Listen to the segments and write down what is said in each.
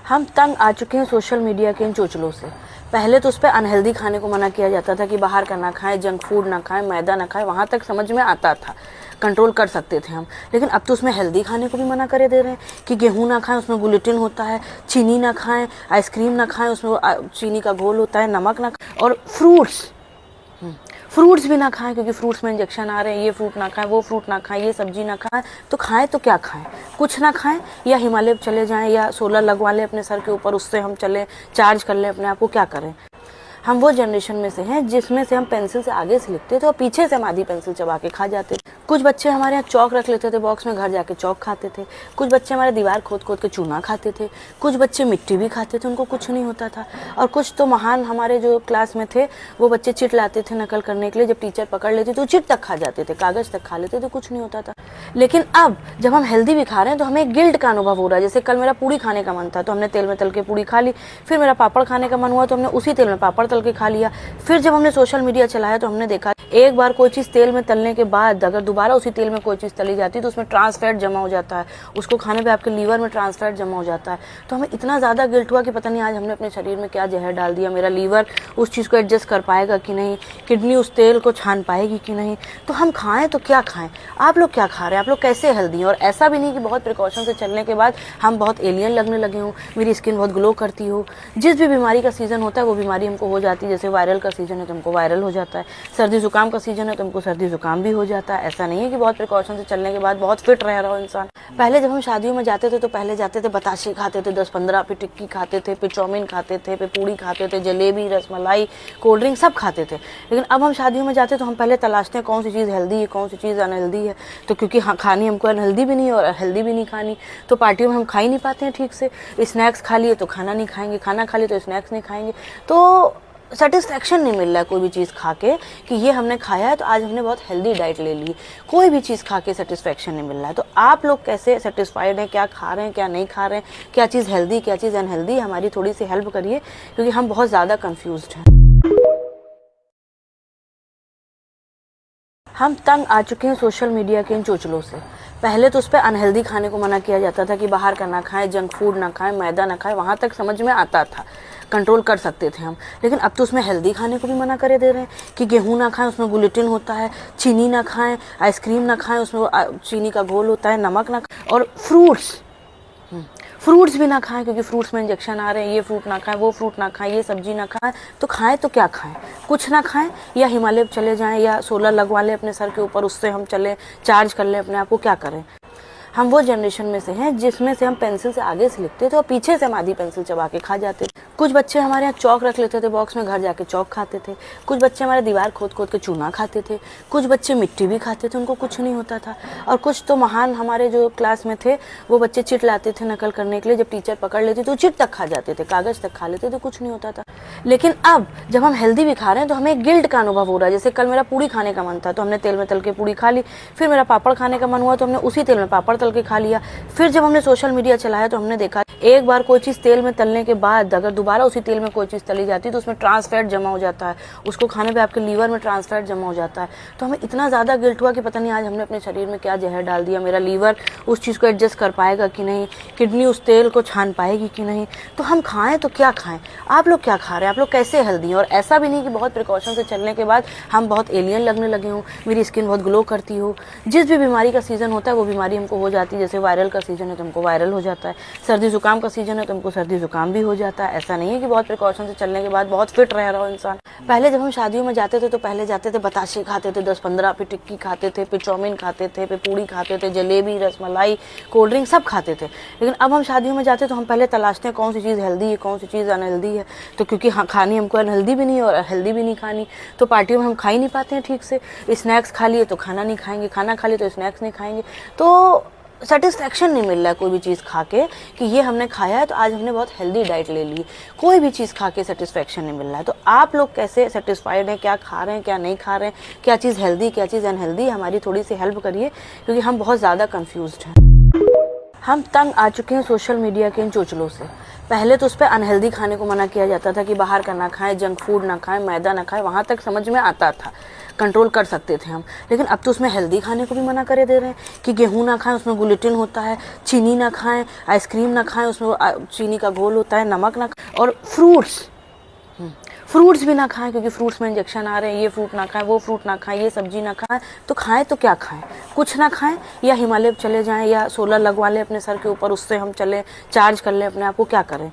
हम तंग आ चुके हैं सोशल मीडिया के इन चोचलों से। पहले तो उस पर अनहेल्दी खाने को मना किया जाता था कि बाहर का ना खाएं, जंक फूड ना खाएं, मैदा ना खाएं, वहाँ तक समझ में आता था, कंट्रोल कर सकते थे हम। लेकिन अब तो उसमें हेल्दी खाने को भी मना करे दे रहे हैं कि गेहूं ना खाएं, उसमें ग्लूटेन होता है, चीनी ना खाएं, आइसक्रीम ना खाएं, उसमें चीनी का घोल होता है, नमक ना खाएं, और फ्रूट्स भी ना खाएं क्योंकि फ्रूट्स में इंजेक्शन आ रहे हैं, ये फ्रूट ना खाएं, वो फ्रूट ना खाएं, ये सब्जी ना खाएं। तो खाएं तो क्या खाएं? कुछ ना खाएं, या हिमालय चले जाएं, या सोलर लगवा लें अपने सर के ऊपर, उससे हम चलें, चार्ज कर लें अपने आप को। क्या करें? हम वो जनरेशन में से हैं जिसमें से हम पेंसिल से आगे से लिखते थे और पीछे से हम आधी पेंसिल चबा के खा जाते थे। कुछ बच्चे हमारे यहाँ चौक रख लेते थे बॉक्स में, घर जाके चौक खाते थे। कुछ बच्चे हमारे दीवार खोद खोद के चूना खाते थे। कुछ बच्चे मिट्टी भी खाते थे, उनको कुछ नहीं होता था। और कुछ तो महान हमारे जो क्लास में थे, वो बच्चे चिट लाते थे नकल करने के लिए। जब टीचर पकड़ लेती तो चिट तक खा जाते थे, कागज तक खा लेते थे, कुछ नहीं होता था। लेकिन अब जब हम हेल्दी भी खा रहे हैं तो हमें गिल्ट का अनुभव हो रहा है। जैसे कल मेरा पूड़ी खाने का मन था तो हमने तेल में तल के पूड़ी खा ली। फिर मेरा पापड़ खाने का मन हुआ तो हमने उसी तेल में पापड़ तल के खा लिया। फिर जब हमने सोशल मीडिया चलाया तो हमने देखा एक बार कोई चीज़ तेल में तलने के बाद अगर दोबारा उसी तेल में कोई चीज़ तली जाती है तो उसमें ट्रांस फैट जमा हो जाता है, उसको खाने पे आपके लीवर में ट्रांस फैट जमा हो जाता है। तो हमें इतना ज़्यादा गिल्ट हुआ कि पता नहीं आज हमने अपने शरीर में क्या जहर डाल दिया, मेरा लीवर उस चीज़ को एडजस्ट कर पाएगा कि नहीं, किडनी उस तेल को छान पाएगी कि नहीं। तो हम खाएं तो क्या खाएं? आप लोग क्या खा रहे हैं? आप लोग कैसे हेल्दी हैं? और ऐसा भी नहीं कि बहुत प्रिकॉशन से चलने के बाद हम बहुत एलियन लगने लगे हों, मेरी स्किन बहुत ग्लो करती हो। जिस भी बीमारी का सीजन होता है वो बीमारी हमको हो जाती है। जैसे वायरल का सीजन है तो हमको वायरल हो जाता है, सर्दी जुकाम का सीजन है तो हमको सर्दी जुकाम भी हो जाता है। ऐसा नहीं है कि बहुत प्रिकॉशन से चलने के बाद बहुत फिट रह रहा हो इंसान। पहले जब हम शादियों में जाते थे तो पहले जाते थे बताशे खाते थे 10-15, फिर टिक्की खाते थे, फिर चाउमीन खाते थे, फिर पूड़ी खाते थे, जलेबी, रसमलाई, कोल्ड ड्रिंक सब खाते थे। लेकिन अब हम शादियों में जाते तो हम पहले तलाशते हैं कौन सी चीज़ हेल्दी है, कौन सी चीज़ अनहेल्दी है। तो क्योंकि हाँ, खानी हमको अनहेल्दी भी नहीं है और हेल्दी भी नहीं खानी, तो पार्टियों में हम खा ही नहीं पाते हैं ठीक से। स्नैक्स खा लिए तो खाना नहीं खाएंगे, खाना खा लिए तो स्नैक्स नहीं खाएंगे। तो सेटिस्फैक्शन नहीं मिल रहा है कोई भी चीज़ खा के कि ये हमने खाया है तो आज हमने बहुत हेल्दी डाइट ले ली। कोई भी चीज़ खा के सेटिस्फैक्शन नहीं मिल रहा है। तो आप लोग कैसे सेटिस्फाइड हैं? क्या खा रहे हैं, क्या नहीं खा रहे हैं, क्या चीज़ हेल्दी, क्या चीज़ अनहेल्दी? हमारी थोड़ी सी हेल्प करिए क्योंकि हम बहुत ज़्यादा कन्फ्यूज्ड हैं। हम तंग आ चुके हैं सोशल मीडिया के इन चोचलों से। पहले तो उस पर अनहेल्दी खाने को मना किया जाता था कि बाहर का ना खाएं, जंक फूड ना खाएं, मैदा ना खाएं, वहाँ तक समझ में आता था, कंट्रोल कर सकते थे हम। लेकिन अब तो उसमें हेल्दी खाने को भी मना करे दे रहे हैं कि गेहूं ना खाएं, उसमें ग्लूटेन होता है, चीनी ना खाएं, आइसक्रीम ना खाएं, उसमें चीनी का घोल होता है, नमक ना खाएं, और फ्रूट्स भी ना खाएं क्योंकि फ्रूट्स में इंजेक्शन आ रहे हैं, ये फ्रूट ना खाएं, वो फ्रूट ना खाएं, ये सब्जी ना खाएं। तो खाएं तो क्या खाएं? कुछ ना खाएं, या हिमालय चले जाएं, या सोलर लगवा लें अपने सर के ऊपर, उससे हम चलें, चार्ज कर लें अपने आप को। क्या करें? हम वो जनरेशन में से हैं जिसमें से हम पेंसिल से आगे से लिखते थे और पीछे से हम आधी पेंसिल चबा के खा जाते थे। कुछ बच्चे हमारे यहाँ चौक रख लेते थे बॉक्स में, घर जाके चौक खाते थे। कुछ बच्चे हमारे दीवार खोद खोद के चूना खाते थे। कुछ बच्चे मिट्टी भी खाते थे, उनको कुछ नहीं होता था। और कुछ तो महान हमारे जो क्लास में थे, वो बच्चे चिट लाते थे नकल करने के लिए। जब टीचर पकड़ लेती तो चिट तक खा जाते थे, कागज तक खा लेते थे, कुछ नहीं होता था। लेकिन अब जब हम हेल्दी भी खा रहे हैं तो हमें गिल्ट का अनुभव हो रहा है। जैसे कल मेरा पूड़ी खाने का मन था तो हमने तेल में तल के पूड़ी खा ली। फिर मेरा पापड़ खाने का मन हुआ तो हमने उसी तेल में पापड़ तल के खा लिया। फिर जब हमने सोशल मीडिया चलाया तो हमने देखा एक बार कोई चीज़ तेल में तलने के बाद अगर दोबारा उसी तेल में कोई चीज़ तली जाती है तो उसमें ट्रांस फैट जमा हो जाता है, उसको खाने पे आपके लीवर में ट्रांस फैट जमा हो जाता है। तो हमें इतना ज़्यादा गिल्ट हुआ कि पता नहीं आज हमने अपने शरीर में क्या जहर डाल दिया, मेरा लीवर उस चीज़ को एडजस्ट कर पाएगा कि नहीं, किडनी उस तेल को छान पाएगी कि नहीं। तो हम खाएं तो क्या खाएं? आप लोग क्या खा रहे हैं? आप लोग कैसे हेल्दी हैं? और ऐसा भी नहीं कि बहुत प्रिकॉशन से चलने के बाद हम बहुत एलियन लगने लगे हों, मेरी स्किन बहुत ग्लो करती हो। जिस भी बीमारी का सीजन होता है वो बीमारी हमको हो जाती है। जैसे वायरल का सीजन है तो हमको वायरल हो जाता है, सर्दी जुकाम का सीजन है तो हमको सर्दी जुकाम भी हो जाता है। ऐसा नहीं है कि बहुत प्रिकॉशन से चलने के बाद बहुत फिट रह रहा हो इंसान। पहले जब हम शादियों में जाते थे तो पहले जाते थे बताशे खाते थे 10-15, फिर टिक्की खाते थे, फिर चाउमीन खाते थे, फिर पूड़ी खाते थे, जलेबी, रसमलाई, कोल्ड ड्रिंक सब खाते थे। लेकिन अब हम शादियों में जाते तो हम पहले तलाशते हैं कौन सी चीज़ हेल्दी है, कौन सी चीज़ अनहेल्दी है। तो क्योंकि हाँ, खानी हमको अनहेल्दी भी नहीं है और हेल्दी भी नहीं खानी, तो पार्टियों में हम खा ही नहीं पाते हैं ठीक से। स्नैक्स खा लिए तो खाना नहीं खाएंगे, खाना खा लिए तो स्नैक्स नहीं खाएंगे। तो सेटिस्फैक्शन नहीं मिल रहा है कोई भी चीज़ खा के कि ये हमने खाया है तो आज हमने बहुत हेल्दी डाइट ले ली। कोई भी चीज़ खा के सेटिस्फैक्शन नहीं मिल रहा है। तो आप लोग कैसे सेटिस्फाइड हैं? क्या खा रहे हैं, क्या नहीं खा रहे हैं, क्या चीज़ हेल्दी, क्या चीज़ अनहेल्दी? हमारी थोड़ी सी हेल्प करिए क्योंकि हम बहुत ज़्यादा कन्फ्यूज्ड हैं। हम तंग आ चुके हैं सोशल मीडिया के इन चोचलों से। पहले तो उस पर अनहेल्दी खाने को मना किया जाता था कि बाहर का ना खाएं, जंक फूड ना खाएं, मैदा ना खाएं, वहाँ तक समझ में आता था, कंट्रोल कर सकते थे हम, लेकिन अब तो उसमें हेल्दी खाने को भी मना करे दे रहे हैं कि गेहूँ ना खाएं, उसमें ग्लूटेन होता है, चीनी ना खाएं, आइसक्रीम ना खाएं, उसमें चीनी का घोल होता है, नमक ना खाएं, और फ्रूट्स भी ना खाएं क्योंकि फ्रूट्स में इंजेक्शन आ रहे हैं, ये फ्रूट ना खाएं, वो फ्रूट ना खाएं, ये सब्जी ना खाएं। तो खाएं तो क्या खाएं, कुछ ना खाएं, या हिमालय चले जाएं, या सोलर लगवा लें अपने सर के ऊपर, उससे हम चलें, चार्ज कर लें अपने आप को, क्या करें।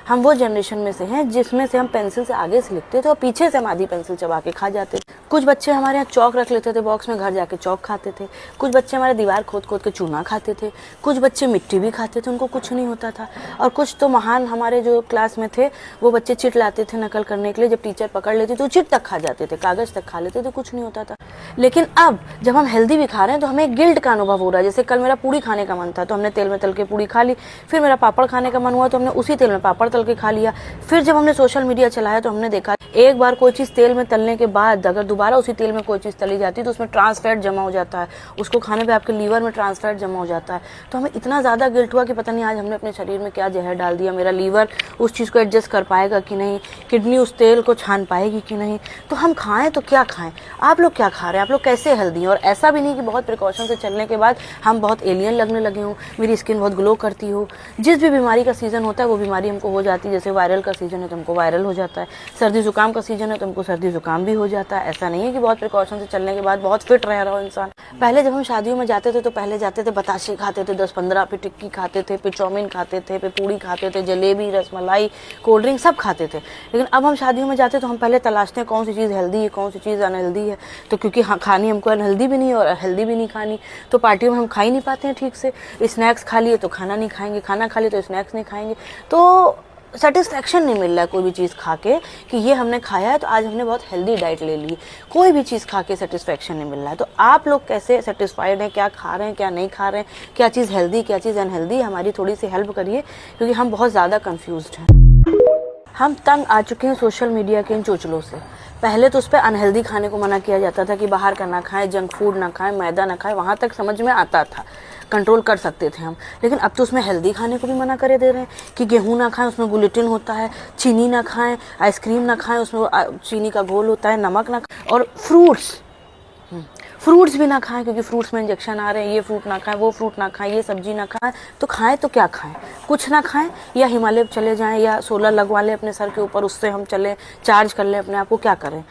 हम वो जनरेशन में से हैं जिसमें से हम पेंसिल से आगे से लिखते थे और पीछे से हम आधी पेंसिल चबा के खा जाते थे। कुछ बच्चे हमारे यहाँ चौक रख लेते थे बॉक्स में, घर जाके चौक खाते थे। कुछ बच्चे हमारे दीवार खोद खोद के चूना खाते थे। कुछ बच्चे मिट्टी भी खाते थे, उनको कुछ नहीं होता था। और कुछ तो महान हमारे जो क्लास में थे, वो बच्चे चिट लाते थे नकल करने के लिए, जब टीचर पकड़ लेती तो चिट तक खा जाते थे, कागज तक खा लेते थे, कुछ नहीं होता था। लेकिन अब जब हम हेल्दी भी खा रहे हैं तो हमें गिल्ट का अनुभव हो रहा है। जैसे कल मेरा पूड़ी खाने का मन था तो हमने तेल में तल के पूड़ी खा ली, फिर मेरा पापड़ खाने का मन हुआ तो हमने उसी तेल में पापड़ तल के खा लिया। फिर जब हमने सोशल मीडिया चलाया तो हमने देखा एक बार कोई चीज़ तेल में तलने के बाद अगर दोबारा उसी तेल में कोई चीज़ तली जाती है तो उसमें ट्रांस फैट जमा हो जाता है, उसको खाने पे आपके लीवर में ट्रांस फैट जमा हो जाता है। तो हमें इतना ज़्यादा गिल्ट हुआ कि पता नहीं आज हमने अपने शरीर में क्या जहर डाल दिया, मेरा लीवर उस चीज़ को एडजस्ट कर पाएगा कि नहीं, किडनी उस तेल को छान पाएगी कि नहीं। तो हम खाएं तो क्या खाएं। आप लोग क्या खा रहे हैं, आप लोग कैसे हेल्दी हैं। और ऐसा भी नहीं कि बहुत प्रिकॉशन से चलने के बाद हम बहुत एलियन लगने लगे हों, मेरी स्किन बहुत ग्लो करती हो। जिस भी बीमारी का सीज़न होता है वो बीमारी हमको हो जाती है। जैसे वायरल का सीज़न है तो हमको वायरल हो जाता है, सर्दी जुकाम का सीज़न है तो हमको सर्दी जुकाम भी हो जाता है। ऐसा नहीं है कि बहुत प्रिकॉशन से चलने के बाद बहुत फिट रह रहा हो इंसान। पहले जब हम शादियों में जाते थे तो पहले जाते थे बताशे खाते थे 10-15, फिर टिक्की खाते थे, फिर चाउमीन खाते थे, फिर पूड़ी खाते थे, जलेबी, रसमलाई, कोल्ड ड्रिंक सब खाते थे। लेकिन अब हम शादियों में जाते तो हम पहले तलाशते हैं कौन सी चीज़ हेल्दी है, कौन सी चीज़ अनहेल्दी है। तो क्योंकि खानी हमको अनहेल्दी भी नहीं है और हेल्दी भी नहीं खानी, तो पार्टियों में हम खा ही नहीं पाते हैं ठीक से। स्नैक्स खा लिए तो खाना नहीं खाएंगे, खाना खा लिए तो स्नैक्स नहीं खाएंगे। तो सेटिस्फैक्शन नहीं मिल रहा है कोई भी चीज़ खा के कि ये हमने खाया है तो आज हमने बहुत हेल्दी डाइट ले ली। कोई भी चीज़ खा के सेटिस्फैक्शन नहीं मिल रहा है। तो आप लोग कैसे सेटिस्फाइड हैं, क्या खा रहे हैं, क्या नहीं खा रहे हैं, क्या चीज़ हेल्दी, क्या चीज़ अनहेल्दी, हमारी थोड़ी सी हेल्प करिए क्योंकि हम बहुत ज़्यादा कन्फ्यूज्ड हैं। हम तंग आ चुके हैं सोशल मीडिया के इन चोचलों से। पहले तो उस पर अनहेल्दी खाने को मना किया जाता था कि बाहर का ना खाएं, जंक फूड ना खाएं, मैदा ना खाएं, वहाँ तक समझ में आता था, कंट्रोल कर सकते थे हम। लेकिन अब तो उसमें हेल्दी खाने को भी मना करे दे रहे हैं कि गेहूँ ना खाएं, उसमें ग्लूटेन होता है, चीनी ना खाएं, आइसक्रीम ना खाएं, उसमें चीनी का घोल होता है, नमक ना खाएं, और फ्रूट्स भी ना खाएं क्योंकि फ्रूट्स में इंजेक्शन आ रहे हैं, ये फ्रूट ना खाएं, वो फ्रूट ना खाएं, ये सब्जी ना खाएं। तो खाएं तो क्या खाएं, कुछ ना खाएं, या हिमालय चले जाएं, या सोलर लगवा लें अपने सर के ऊपर, उससे हम चलें, चार्ज कर लें अपने आप को, क्या करें।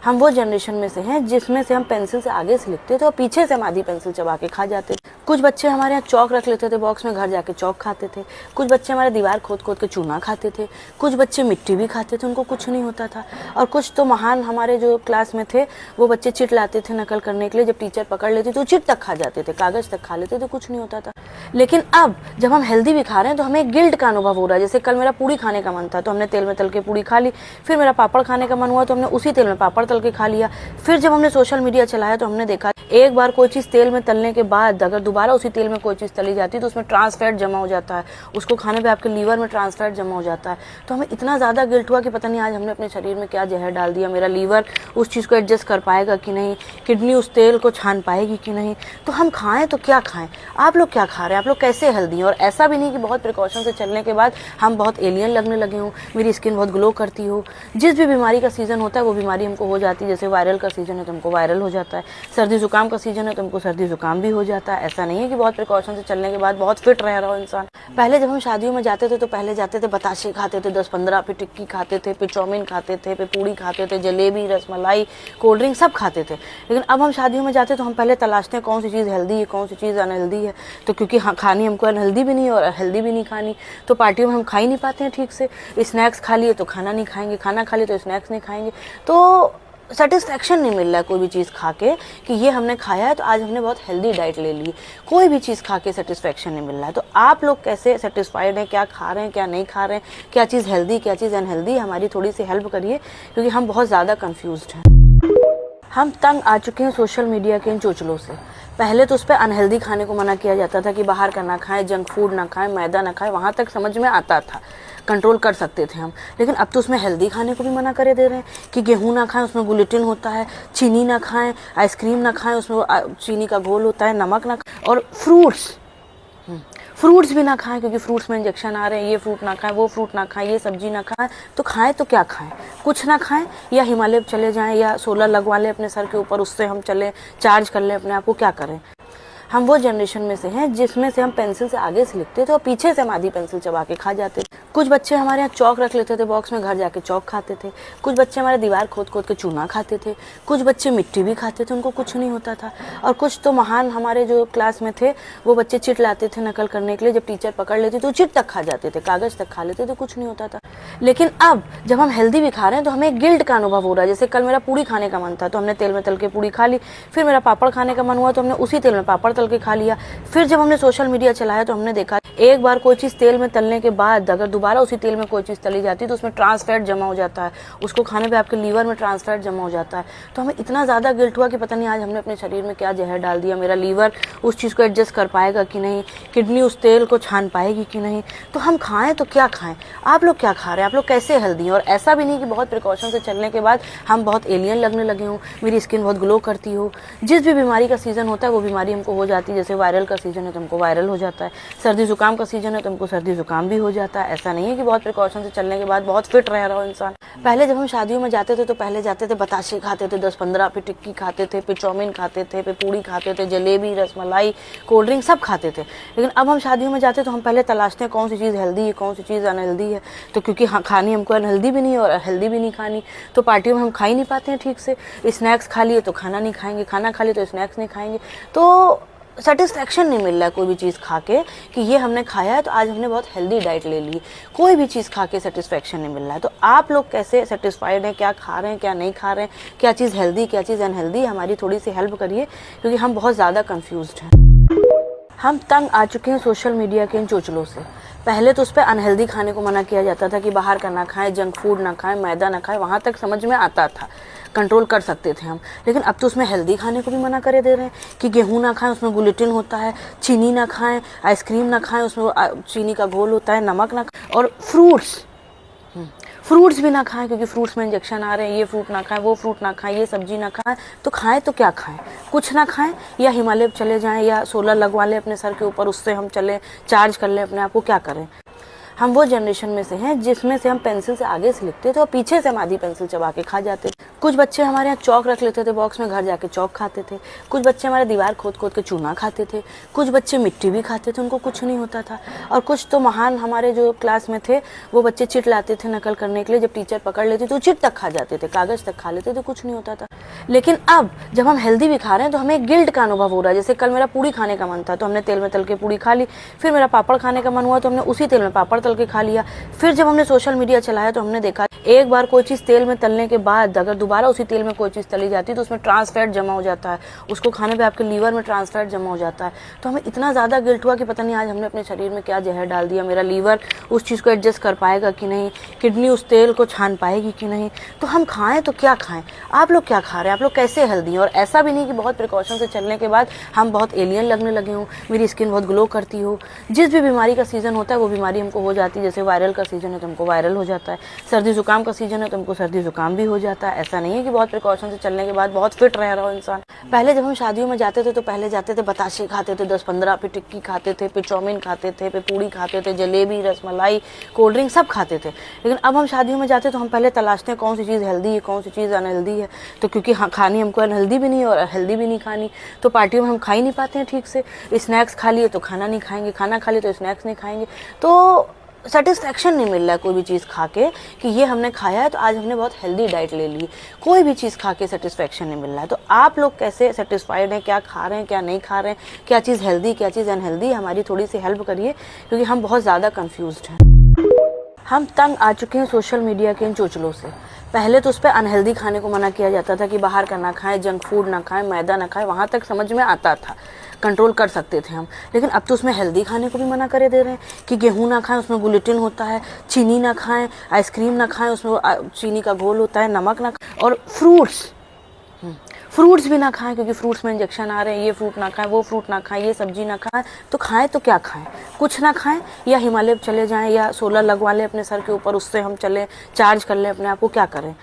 हम वो जनरेशन में से हैं जिसमें से हम पेंसिल से आगे से लिखते थे और पीछे से हम आधी पेंसिल चबा के खा जाते थे। कुछ बच्चे हमारे यहाँ चौक रख लेते थे बॉक्स में, घर जाके चौक खाते थे। कुछ बच्चे हमारे दीवार खोद खोद के चूना खाते थे। कुछ बच्चे मिट्टी भी खाते थे, उनको कुछ नहीं होता था। और कुछ तो महान हमारे जो क्लास में थे, वो बच्चे चिट लाते थे नकल करने के लिए, जब टीचर पकड़ लेती तो चिट तक खा जाते थे, कागज तक खा लेते थे, कुछ नहीं होता था। लेकिन अब जब हम हेल्दी भी खा रहे हैं तो हमें गिल्ट का अनुभव हो रहा है। जैसे कल मेरा पूड़ी खाने का मन था तो हमने तेल में तल के पूड़ी खा ली, फिर मेरा पापड़ खाने का मन हुआ तो हमने उसी तेल में पापड़ तल के खा लिया। फिर जब हमने सोशल मीडिया चलाया तो हमने देखा एक बार कोई चीज़ तेल में तलने के बाद अगर दोबारा उसी तेल में कोई चीज़ तली जाती है तो उसमें ट्रांस फैट जमा हो जाता है, उसको खाने पे आपके लीवर में ट्रांस फैट जमा हो जाता है। तो हमें इतना ज़्यादा गिल्ट हुआ कि पता नहीं आज हमने अपने शरीर में क्या जहर डाल दिया, मेरा लीवर उस चीज़ को एडजस्ट कर पाएगा कि नहीं, किडनी उस तेल को छान पाएगी कि नहीं। तो हम खाएं तो क्या खाएं। आप लोग क्या खा रहे हैं, आप लोग कैसे हेल्दी हैं। और ऐसा भी नहीं कि बहुत प्रिकॉशन से चलने के बाद हम बहुत एलियन लगने लगे हों, मेरी स्किन बहुत ग्लो करती हो। जिस भी बीमारी का सीज़न होता है वो बीमारी हमको हो जाती है। जैसे वायरल का सीज़न है तो हमको वायरल हो जाता है, सर्दी जुकाम का सीज़न है तो हमको सर्दी जुकाम भी हो जाता है। ऐसा नहीं है कि बहुत प्रिकॉशन से चलने के बाद बहुत फिट रह रहा हो इंसान। पहले जब हम शादियों में जाते थे तो पहले जाते थे बताशे खाते थे 10-15, फिर टिक्की खाते थे, फिर चाउमीन खाते थे, फिर पूड़ी खाते थे, जलेबी, रसमलाई, कोल्ड ड्रिंक सब खाते थे। लेकिन अब हम शादियों में जाते तो हम पहले तलाशते हैं कौन सी चीज़ हेल्दी है, कौन सी चीज़ अनहेल्दी है। तो क्योंकि खानी हमको अनहेल्दी भी नहीं है और हेल्दी भी नहीं खानी, तो पार्टियों में हम खा ही नहीं पाते हैं ठीक से। स्नैक्स खा लिए तो खाना नहीं खाएंगे, खाना खा लिए तो स्नैक्स नहीं खाएंगे। तो सेटिस्फैक्शन नहीं मिल रहा है कोई भी चीज़ खा के कि ये हमने खाया है तो आज हमने बहुत हेल्दी डाइट ले ली। कोई भी चीज़ खा के सेटिस्फैक्शन नहीं मिल रहा है। तो आप लोग कैसे सेटिस्फाइड हैं, क्या खा रहे हैं, क्या नहीं खा रहे हैं, क्या चीज़ हेल्दी, क्या चीज़ अनहेल्दी, हमारी थोड़ी सी हेल्प करिए क्योंकि हम बहुत ज़्यादा कन्फ्यूज्ड हैं। हम तंग आ चुके हैं सोशल मीडिया के इन चोचलों से। पहले तो उस पर अनहेल्दी खाने को मना किया जाता था कि बाहर का ना खाएं, जंक फूड ना खाएं, मैदा ना खाएं, वहाँ तक समझ में आता था, कंट्रोल कर सकते थे हम। लेकिन अब तो उसमें हेल्दी खाने को भी मना करे दे रहे हैं कि गेहूँ ना खाएं, उसमें ग्लूटेन होता है, चीनी ना खाएं, आइसक्रीम ना खाएं, उसमें चीनी का घोल होता है, नमक ना खाएं, और फ्रूट्स भी ना खाएं क्योंकि फ्रूट्स में इंजेक्शन आ रहे हैं, ये फ्रूट ना खाएं, वो फ्रूट ना खाएं, ये सब्जी ना खाएं, तो खाएं तो क्या खाएं, कुछ ना खाएं या हिमालय चले जाएं या सोलर लगवा लें अपने सर के ऊपर, उससे हम चलें, चार्ज कर लें अपने आप को, क्या करें। हम वो जनरेशन में से हैं जिसमें से हम पेंसिल से आगे से लिखते थे और पीछे से हम आधी पेंसिल चबा के खा जाते थे। कुछ बच्चे हमारे यहाँ चौक रख लेते थे बॉक्स में, घर जाके चौक खाते थे। कुछ बच्चे हमारे दीवार खोद खोद के चूना खाते थे। कुछ बच्चे मिट्टी भी खाते थे, उनको कुछ नहीं होता था। और कुछ तो महान हमारे जो क्लास में थे वो बच्चे चिट लाते थे नकल करने के लिए, जब टीचर पकड़ लेती तो चिट तक खा जाते थे, कागज तक खा लेते थे, कुछ नहीं होता था। लेकिन अब जब हम हेल्दी भी खा रहे हैं तो हमें गिल्ट का अनुभव हो रहा है। जैसे कल मेरा पूड़ी खाने का मन था तो हमने तेल में तल के पूड़ी खा ली, फिर मेरा पापड़ खाने का मन हुआ तो हमने उसी तेल में पापड़ तल के खा लिया। फिर जब हमने सोशल मीडिया चलाया तो हमने देखा एक बार कोई चीज़ तेल में तलने के बाद अगर दोबारा उसी तेल में कोई चीज़ तली जाती है तो उसमें ट्रांस फैट जमा हो जाता है, उसको खाने पे आपके लीवर में ट्रांस फैट जमा हो जाता है। तो हमें इतना ज़्यादा गिल्ट हुआ कि पता नहीं आज हमने अपने शरीर में क्या जहर डाल दिया, मेरा लीवर उस चीज़ को एडजस्ट कर पाएगा कि नहीं, किडनी उस तेल को छान पाएगी कि नहीं। तो हम खाएँ तो क्या खाएँ। आप लोग क्या खा रहे हैं, आप लोग कैसे हेल्दी हैं। और ऐसा भी नहीं कि बहुत प्रिकॉशन से चलने के बाद हम बहुत एलियन लगने लगे हों, मेरी स्किन बहुत ग्लो करती हो। जिस भी बीमारी का सीज़न होता है वो बीमारी हमको हो जाती है। जैसे वायरल का सीज़न है तो हमको वायरल हो जाता है, सर्दी जुकाम का सीज़न है तो हमको सर्दी जुकाम भी हो जाता है। ऐसा नहीं है कि बहुत प्रिकॉशन से चलने के बाद बहुत फिट रह रहा हो इंसान। पहले जब हम शादियों में जाते थे तो पहले जाते थे बताशे खाते थे 10-15, फिर टिक्की खाते थे, फिर चाउमीन खाते थे, फिर पूड़ी खाते थे, जलेबी, रसमलाई, कोल्ड ड्रिंक सब खाते थे। लेकिन अब हम शादियों में जाते तो हम पहले तलाशते हैं कौन सी चीज़ हेल्दी है, कौन सी चीज़ अनहेल्दी है। तो क्योंकि खानी हमको अनहेल्दी भी नहीं है और हेल्दी भी नहीं खानी, तो पार्टियों में हम खा ही नहीं पाते हैं ठीक से। स्नैक्स खा लिए तो खाना नहीं खाएंगे, खाना खा लिए तो स्नैक्स नहीं खाएंगे। तो सेटिस्फैक्शन नहीं मिल रहा है कोई भी चीज़ खा के कि ये हमने खाया है तो आज हमने बहुत हेल्दी डाइट ले ली। कोई भी चीज़ खा के सेटिस्फैक्शन नहीं मिल रहा है। तो आप लोग कैसे सेटिस्फाइड हैं, क्या खा रहे हैं, क्या नहीं खा रहे हैं, क्या चीज़ हेल्दी, क्या चीज़ अनहेल्दी, हमारी थोड़ी सी हेल्प करिए क्योंकि हम बहुत ज़्यादा कन्फ्यूज्ड हैं। हम तंग आ चुके हैं सोशल मीडिया के इन चोचलों से। पहले तो उस पर अनहेल्दी खाने को मना किया जाता था कि बाहर का ना खाएं, जंक फूड ना खाएं, मैदा ना खाएं, वहाँ तक समझ में आता था, कंट्रोल कर सकते थे हम। लेकिन अब तो उसमें हेल्दी खाने को भी मना करे दे रहे हैं कि गेहूं ना खाएं, उसमें ग्लूटेन होता है, चीनी ना खाएं, आइसक्रीम ना खाएं, उसमें चीनी का घोल होता है, नमक ना खाएं, और फ्रूट्स भी ना खाएं क्योंकि फ्रूट्स में इंजेक्शन आ रहे हैं, ये फ्रूट ना खाएं, वो फ्रूट ना खाएं, ये सब्जी ना खाएं, तो खाएं तो क्या खाएं, कुछ ना खाएं या हिमालय चले जाएं या सोलर लगवा लें अपने सर के ऊपर, उससे हम चलें, चार्ज कर लें अपने आप को, क्या करें। हम वो जनरेशन में से हैं जिसमें से हम पेंसिल से आगे से लिखते थे और पीछे से हम आधी पेंसिल चबा के खा जाते थे। कुछ बच्चे हमारे यहाँ चौक रख लेते थे बॉक्स में, घर जाके चौक खाते थे। कुछ बच्चे हमारे दीवार खोद खोद के चूना खाते थे। कुछ बच्चे मिट्टी भी खाते थे, उनको कुछ नहीं होता था। और कुछ तो महान हमारे जो क्लास में थे वो बच्चे चिट लाते थे नकल करने के लिए, जब टीचर पकड़ लेती तो चिट तक खा जाते थे, कागज तक खा लेते थे, कुछ नहीं होता था। लेकिन अब जब हम हेल्दी भी खा रहे हैं तो हमें गिल्ट का अनुभव हो रहा है। जैसे कल मेरा पूड़ी खाने का मन था तो हमने तेल में तल के पूड़ी खा ली, फिर मेरा पापड़ खाने का मन हुआ तो हमने उसी तेल में पापड़ तल के खा लिया। फिर जब हमने सोशल मीडिया चलाया तो हमने देखा एक बार कोई चीज़ तेल में तलने के बाद अगर दोबारा उसी तेल में कोई चीज़ तली जाती है तो उसमें ट्रांस फैट जमा हो जाता है, उसको खाने पे आपके लीवर में ट्रांस फैट जमा हो जाता है। तो हमें इतना ज़्यादा गिल्ट हुआ कि पता नहीं आज हमने अपने शरीर में क्या जहर डाल दिया, मेरा लीवर उस चीज़ को एडजस्ट कर पाएगा कि नहीं, किडनी उस तेल को छान पाएगी कि नहीं। तो हम खाएँ तो क्या खाएँ। आप लोग क्या खा रहे हैं, आप लोग कैसे हेल्दी हैं। और ऐसा भी नहीं कि बहुत प्रिकॉशन से चलने के बाद हम बहुत एलियन लगने लगे हों, मेरी स्किन बहुत ग्लो करती हो। जिस भी बीमारी का सीज़न होता है वो बीमारी हमको हो जाती है। जैसे वायरल का सीज़न है तो हमको वायरल हो जाता है, सर्दी जुकाम का सीज़न है तो हमको सर्दी जुकाम भी हो जाता है। ऐसा नहीं है कि बहुत प्रिकॉशन से चलने के बाद बहुत फिट रह रहा हो इंसान। पहले जब हम शादियों में जाते थे तो पहले जाते थे बताशे खाते थे 10-15, फिर टिक्की खाते थे, फिर चाउमीन खाते थे, फिर पूड़ी खाते थे, जलेबी, रसमलाई, कोल्ड ड्रिंक सब खाते थे। लेकिन अब हम शादियों में जाते तो हम पहले तलाशते हैं कौन सी चीज़ हेल्दी है, कौन सी चीज़ अनहेल्दी है। तो क्योंकि खानी हमको अनहेल्दी भी नहीं है और हेल्दी भी नहीं खानी, तो पार्टियों में हम खा ही नहीं पाते हैं ठीक से। स्नैक्स खा लिए तो खाना नहीं खाएंगे, खाना खा लिए तो स्नैक्स नहीं खाएंगे। तो सेटिस्फैक्शन नहीं मिल रहा है कोई भी चीज़ खा के कि ये हमने खाया है तो आज हमने बहुत हेल्दी डाइट ले ली। कोई भी चीज़ खा के सेटिस्फैक्शन नहीं मिल रहा है। तो आप लोग कैसे सेटिस्फाइड हैं, क्या खा रहे हैं, क्या नहीं खा रहे हैं, क्या चीज़ हेल्दी, क्या चीज़ अनहेल्दी, हमारी थोड़ी सी हेल्प करिए क्योंकि हम बहुत ज़्यादा कन्फ्यूज्ड हैं। हम तंग आ चुके हैं सोशल मीडिया के इन चोचलों से। पहले तो उस पर अनहेल्दी खाने को मना किया जाता था कि बाहर का ना खाएं, जंक फूड ना खाएं, मैदा ना खाएं, वहाँ तक समझ में आता था, कंट्रोल कर सकते थे हम। लेकिन अब तो उसमें हेल्दी खाने को भी मना करे दे रहे हैं कि गेहूं ना खाएं, उसमें ग्लूटेन होता है, चीनी ना खाएं, आइसक्रीम ना खाएं, उसमें चीनी का घोल होता है, नमक ना खाएं, और फ्रूट्स भी ना खाएं क्योंकि फ्रूट्स में इंजेक्शन आ रहे हैं, ये फ्रूट ना खाएं, वो फ्रूट ना खाएं, ये सब्जी ना खाएं, तो खाएं तो क्या खाएं, कुछ ना खाएं या हिमालय चले जाएं या सोलर लगवा लें अपने सर के ऊपर, उससे हम चलें, चार्ज कर लें अपने आप को, क्या करें।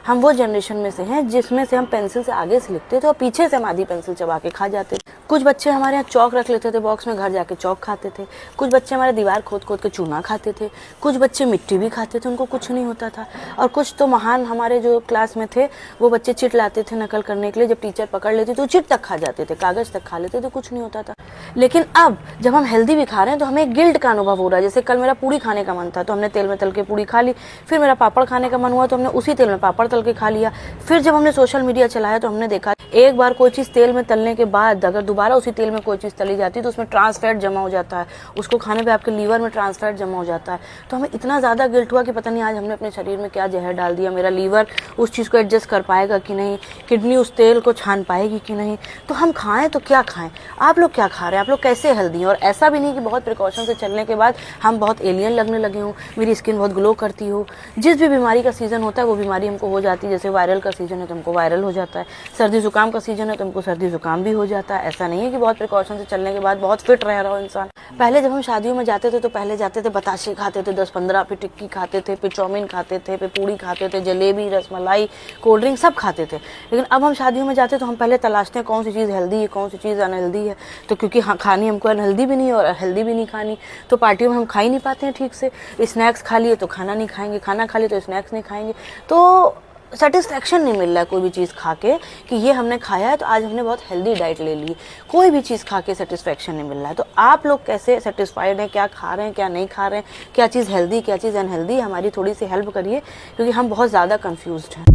हम वो जनरेशन में से हैं जिसमें से हम पेंसिल से आगे से लिखते थे और पीछे से हम आधी पेंसिल चबा के खा जाते थे। कुछ बच्चे हमारे यहाँ चौक रख लेते थे बॉक्स में, घर जाके चौक खाते थे। कुछ बच्चे हमारे दीवार खोद खोद के चूना खाते थे। कुछ बच्चे मिट्टी भी खाते थे, उनको कुछ नहीं होता था। और कुछ तो महान हमारे जो क्लास में थे वो बच्चे चिट लाते थे नकल करने के लिए, जब टीचर पकड़ लेती तो चिट तक खा जाते थे, कागज तक खा लेते थे, कुछ नहीं होता था। लेकिन अब जब हम हेल्दी भी खा रहे हैं तो हमें गिल्ट का अनुभव हो रहा है। जैसे कल मेरा पूड़ी खाने का मन था तो हमने तेल में तल के पूड़ी खा ली, फिर मेरा पापड़ खाने का मन हुआ तो हमने उसी तेल में पापड़ तल के खा लिया। फिर जब हमने सोशल मीडिया चलाया तो हमने देखा एक बार कोई चीज़ तेल में तलने के बाद अगर दोबारा उसी तेल में कोई चीज़ तली जाती है तो उसमें ट्रांस फैट जमा हो जाता है, उसको खाने पे आपके लीवर में ट्रांस फैट जमा हो जाता है। तो हमें इतना ज़्यादा गिल्ट हुआ कि पता नहीं आज हमने अपने शरीर में क्या जहर डाल दिया, मेरा लीवर उस चीज़ को एडजस्ट कर पाएगा कि नहीं, किडनी उस तेल को छान पाएगी कि नहीं। तो हम खाएं तो क्या खाएं? आप लोग क्या खा रहे हैं? आप लोग कैसे हेल्दी हैं? और ऐसा भी नहीं कि बहुत प्रिकॉशन से चलने के बाद हम बहुत एलियन लगने लगे हों, मेरी स्किन बहुत ग्लो करती हो। जिस भी बीमारी का सीज़न होता है वो बीमारी हमको हो जाती है। जैसे वायरल का सीज़न है तो हमको वायरल हो जाता है, सर्दी जुकाम का सीज़न है तो हमको सर्दी जुकाम भी हो जाता है। ऐसा नहीं है कि बहुत प्रिकॉशन से चलने के बाद बहुत फिट रह रहा हो इंसान। पहले जब हम शादियों में जाते थे तो पहले जाते थे बताशे खाते थे 10-15, फिर टिक्की खाते थे, फिर चाउमीन खाते थे, फिर पूड़ी खाते थे, जलेबी, रसमलाई, कोल्ड ड्रिंक सब खाते थे। लेकिन अब हम शादियों में जाते तो हम पहले तलाशते हैं कौन सी चीज़ हेल्दी है, कौन सी चीज़ अनहेल्दी है। तो क्योंकि हाँ खानी हमको अनहेल्दी भी नहीं है और हेल्दी भी नहीं खानी, तो पार्टियों में हम खा ही नहीं पाते हैं ठीक से। स्नैक्स खा लिए तो खाना नहीं खाएंगे, खाना खा लिए तो स्नैक्स नहीं खाएंगे। तो सेटिस्फैक्शन नहीं मिल रहा है कोई भी चीज़ खा के कि ये हमने खाया है तो आज हमने बहुत हेल्दी डाइट ले ली। कोई भी चीज़ खा के सेटिस्फैक्शन नहीं मिल रहा है। तो आप लोग कैसे सेटिस्फाइड हैं, क्या खा रहे हैं, क्या नहीं खा रहे हैं, क्या चीज़ हेल्दी, क्या चीज़ अनहेल्दी, हमारी थोड़ी सी हेल्प करिए क्योंकि हम बहुत ज़्यादा कन्फ्यूज्ड हैं।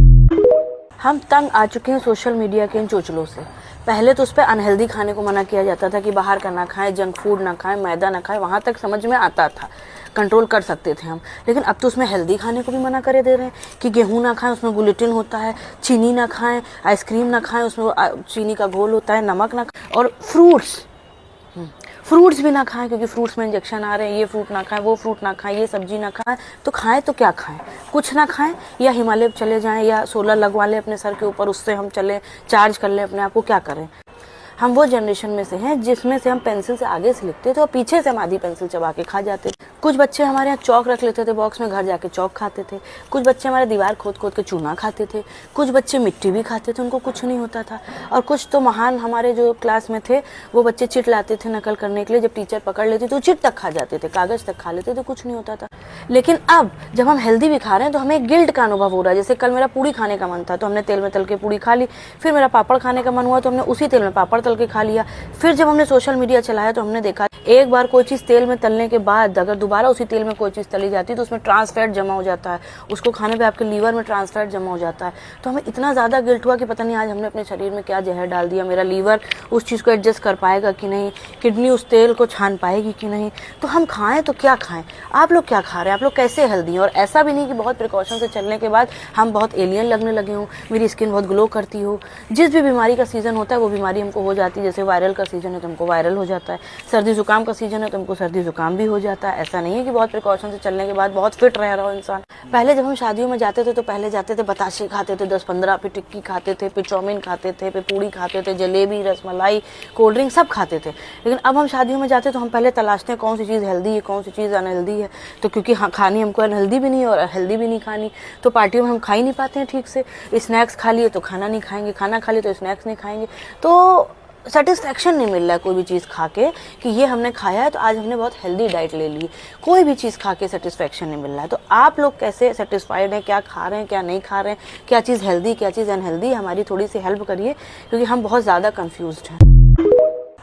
हम तंग आ चुके हैं सोशल मीडिया के इन चोचलों से। पहले तो उस पर अनहेल्दी खाने को मना किया जाता था कि बाहर का ना खाएं, जंक फूड ना खाएं, मैदा ना खाएं, वहाँ तक समझ में आता था, कंट्रोल कर सकते थे हम। लेकिन अब तो उसमें हेल्दी खाने को भी मना करे दे रहे हैं कि गेहूं ना खाएं, उसमें ग्लूटेन होता है, चीनी ना खाएं, आइसक्रीम ना खाएं, उसमें चीनी का घोल होता है, नमक ना खाएं, और फ्रूट्स भी ना खाएं क्योंकि फ्रूट्स में इंजेक्शन आ रहे हैं, ये फ्रूट ना खाएं, वो फ्रूट ना खाएं, ये सब्जी ना खाएं। तो खाएं तो क्या खाएं? कुछ ना खाएं या हिमालय चले जाएं या सोलर लगवा लें अपने सर के ऊपर, उससे हम चलें, चार्ज कर लें अपने आप को। क्या करें? हम वो जनरेशन में से हैं जिसमें से हम पेंसिल से आगे से लिखते थे और पीछे से हम आधी पेंसिल चबा के खा जाते थे। कुछ बच्चे हमारे यहाँ चौक रख लेते थे बॉक्स में, घर जाके चौक खाते थे। कुछ बच्चे हमारे दीवार खोद खोद के चूना खाते थे। कुछ बच्चे मिट्टी भी खाते थे, उनको कुछ नहीं होता था। और कुछ तो महान हमारे जो क्लास में थे वो बच्चे चिट लाते थे नकल करने के लिए, जब टीचर पकड़ लेती तो चिट तक खा जाते थे, कागज तक खा लेते थे, कुछ नहीं होता था। लेकिन अब जब हम हेल्दी भी खा रहे हैं तो हमें गिल्ट का अनुभव हो रहा है। जैसे कल मेरा पूड़ी खाने का मन था तो हमने तेल में तल के पूड़ी खा ली, फिर मेरा पापड़ खाने का मन हुआ तो हमने उसी तेल में पापड़ तल के खा लिया। फिर जब हमने सोशल मीडिया चलाया तो हमने देखा एक बार कोई चीज़ तेल में तलने के बाद अगर दोबारा उसी तेल में कोई चीज़ तली जाती है तो उसमें ट्रांस फैट जमा हो जाता है, उसको खाने पे आपके लीवर में ट्रांस फैट जमा हो जाता है। तो हमें इतना ज़्यादा गिल्ट हुआ कि पता नहीं आज हमने अपने शरीर में क्या जहर डाल दिया, मेरा लीवर उस चीज़ को एडजस्ट कर पाएगा कि नहीं, किडनी उस तेल को छान पाएगी कि नहीं। तो हम खाएं तो क्या खाएं? आप लोग क्या खा रहे हैं? आप लोग कैसे हेल्दी हैं? और ऐसा भी नहीं कि बहुत प्रिकॉशन से चलने के बाद हम बहुत एलियन लगने लगे हों, मेरी स्किन बहुत ग्लो करती हो। जिस भी बीमारी का सीज़न होता है वो बीमारी हमको हो जाती है। जैसे वायरल का सीज़न है तो हमको वायरल हो जाता है, सर्दी जुकाम का सीज़न है तो हमको सर्दी जुकाम भी हो जाता है। ऐसा नहीं है कि बहुत प्रिकॉशन से चलने के बाद बहुत फिट रह रहा हो इंसान। पहले जब हम शादियों में जाते थे तो पहले जाते थे बताशे खाते थे 10-15, फिर टिक्की खाते थे, फिर चाउमीन खाते थे, फिर पूड़ी खाते थे, जलेबी, रसमलाई, कोल्ड ड्रिंक सब खाते थे। लेकिन अब हम शादियों में जाते तो हम पहले तलाशते हैं कौन सी चीज़ हेल्दी है, कौन सी चीज़ अनहेल्दी है। तो क्योंकि हाँ खानी हमको अनहेल्दी भी नहीं है और हेल्दी भी नहीं खानी, तो पार्टियों में हम खा ही नहीं पाते हैं ठीक से। स्नैक्स खा लिए तो खाना नहीं खाएंगे, खाना खा लिए तो स्नैक्स नहीं खाएंगे। तो सेटिस्फैक्शन नहीं मिल रहा है कोई भी चीज़ खा के कि ये हमने खाया है तो आज हमने बहुत हेल्दी डाइट ले ली। कोई भी चीज़ खा के सेटिस्फैक्शन नहीं मिल रहा है। तो आप लोग कैसे सेटिस्फाइड हैं, क्या खा रहे हैं, क्या नहीं खा रहे हैं, क्या चीज़ हेल्दी, क्या चीज़ अनहेल्दी, हमारी थोड़ी सी हेल्प करिए क्योंकि हम बहुत ज़्यादा कन्फ्यूज्ड हैं।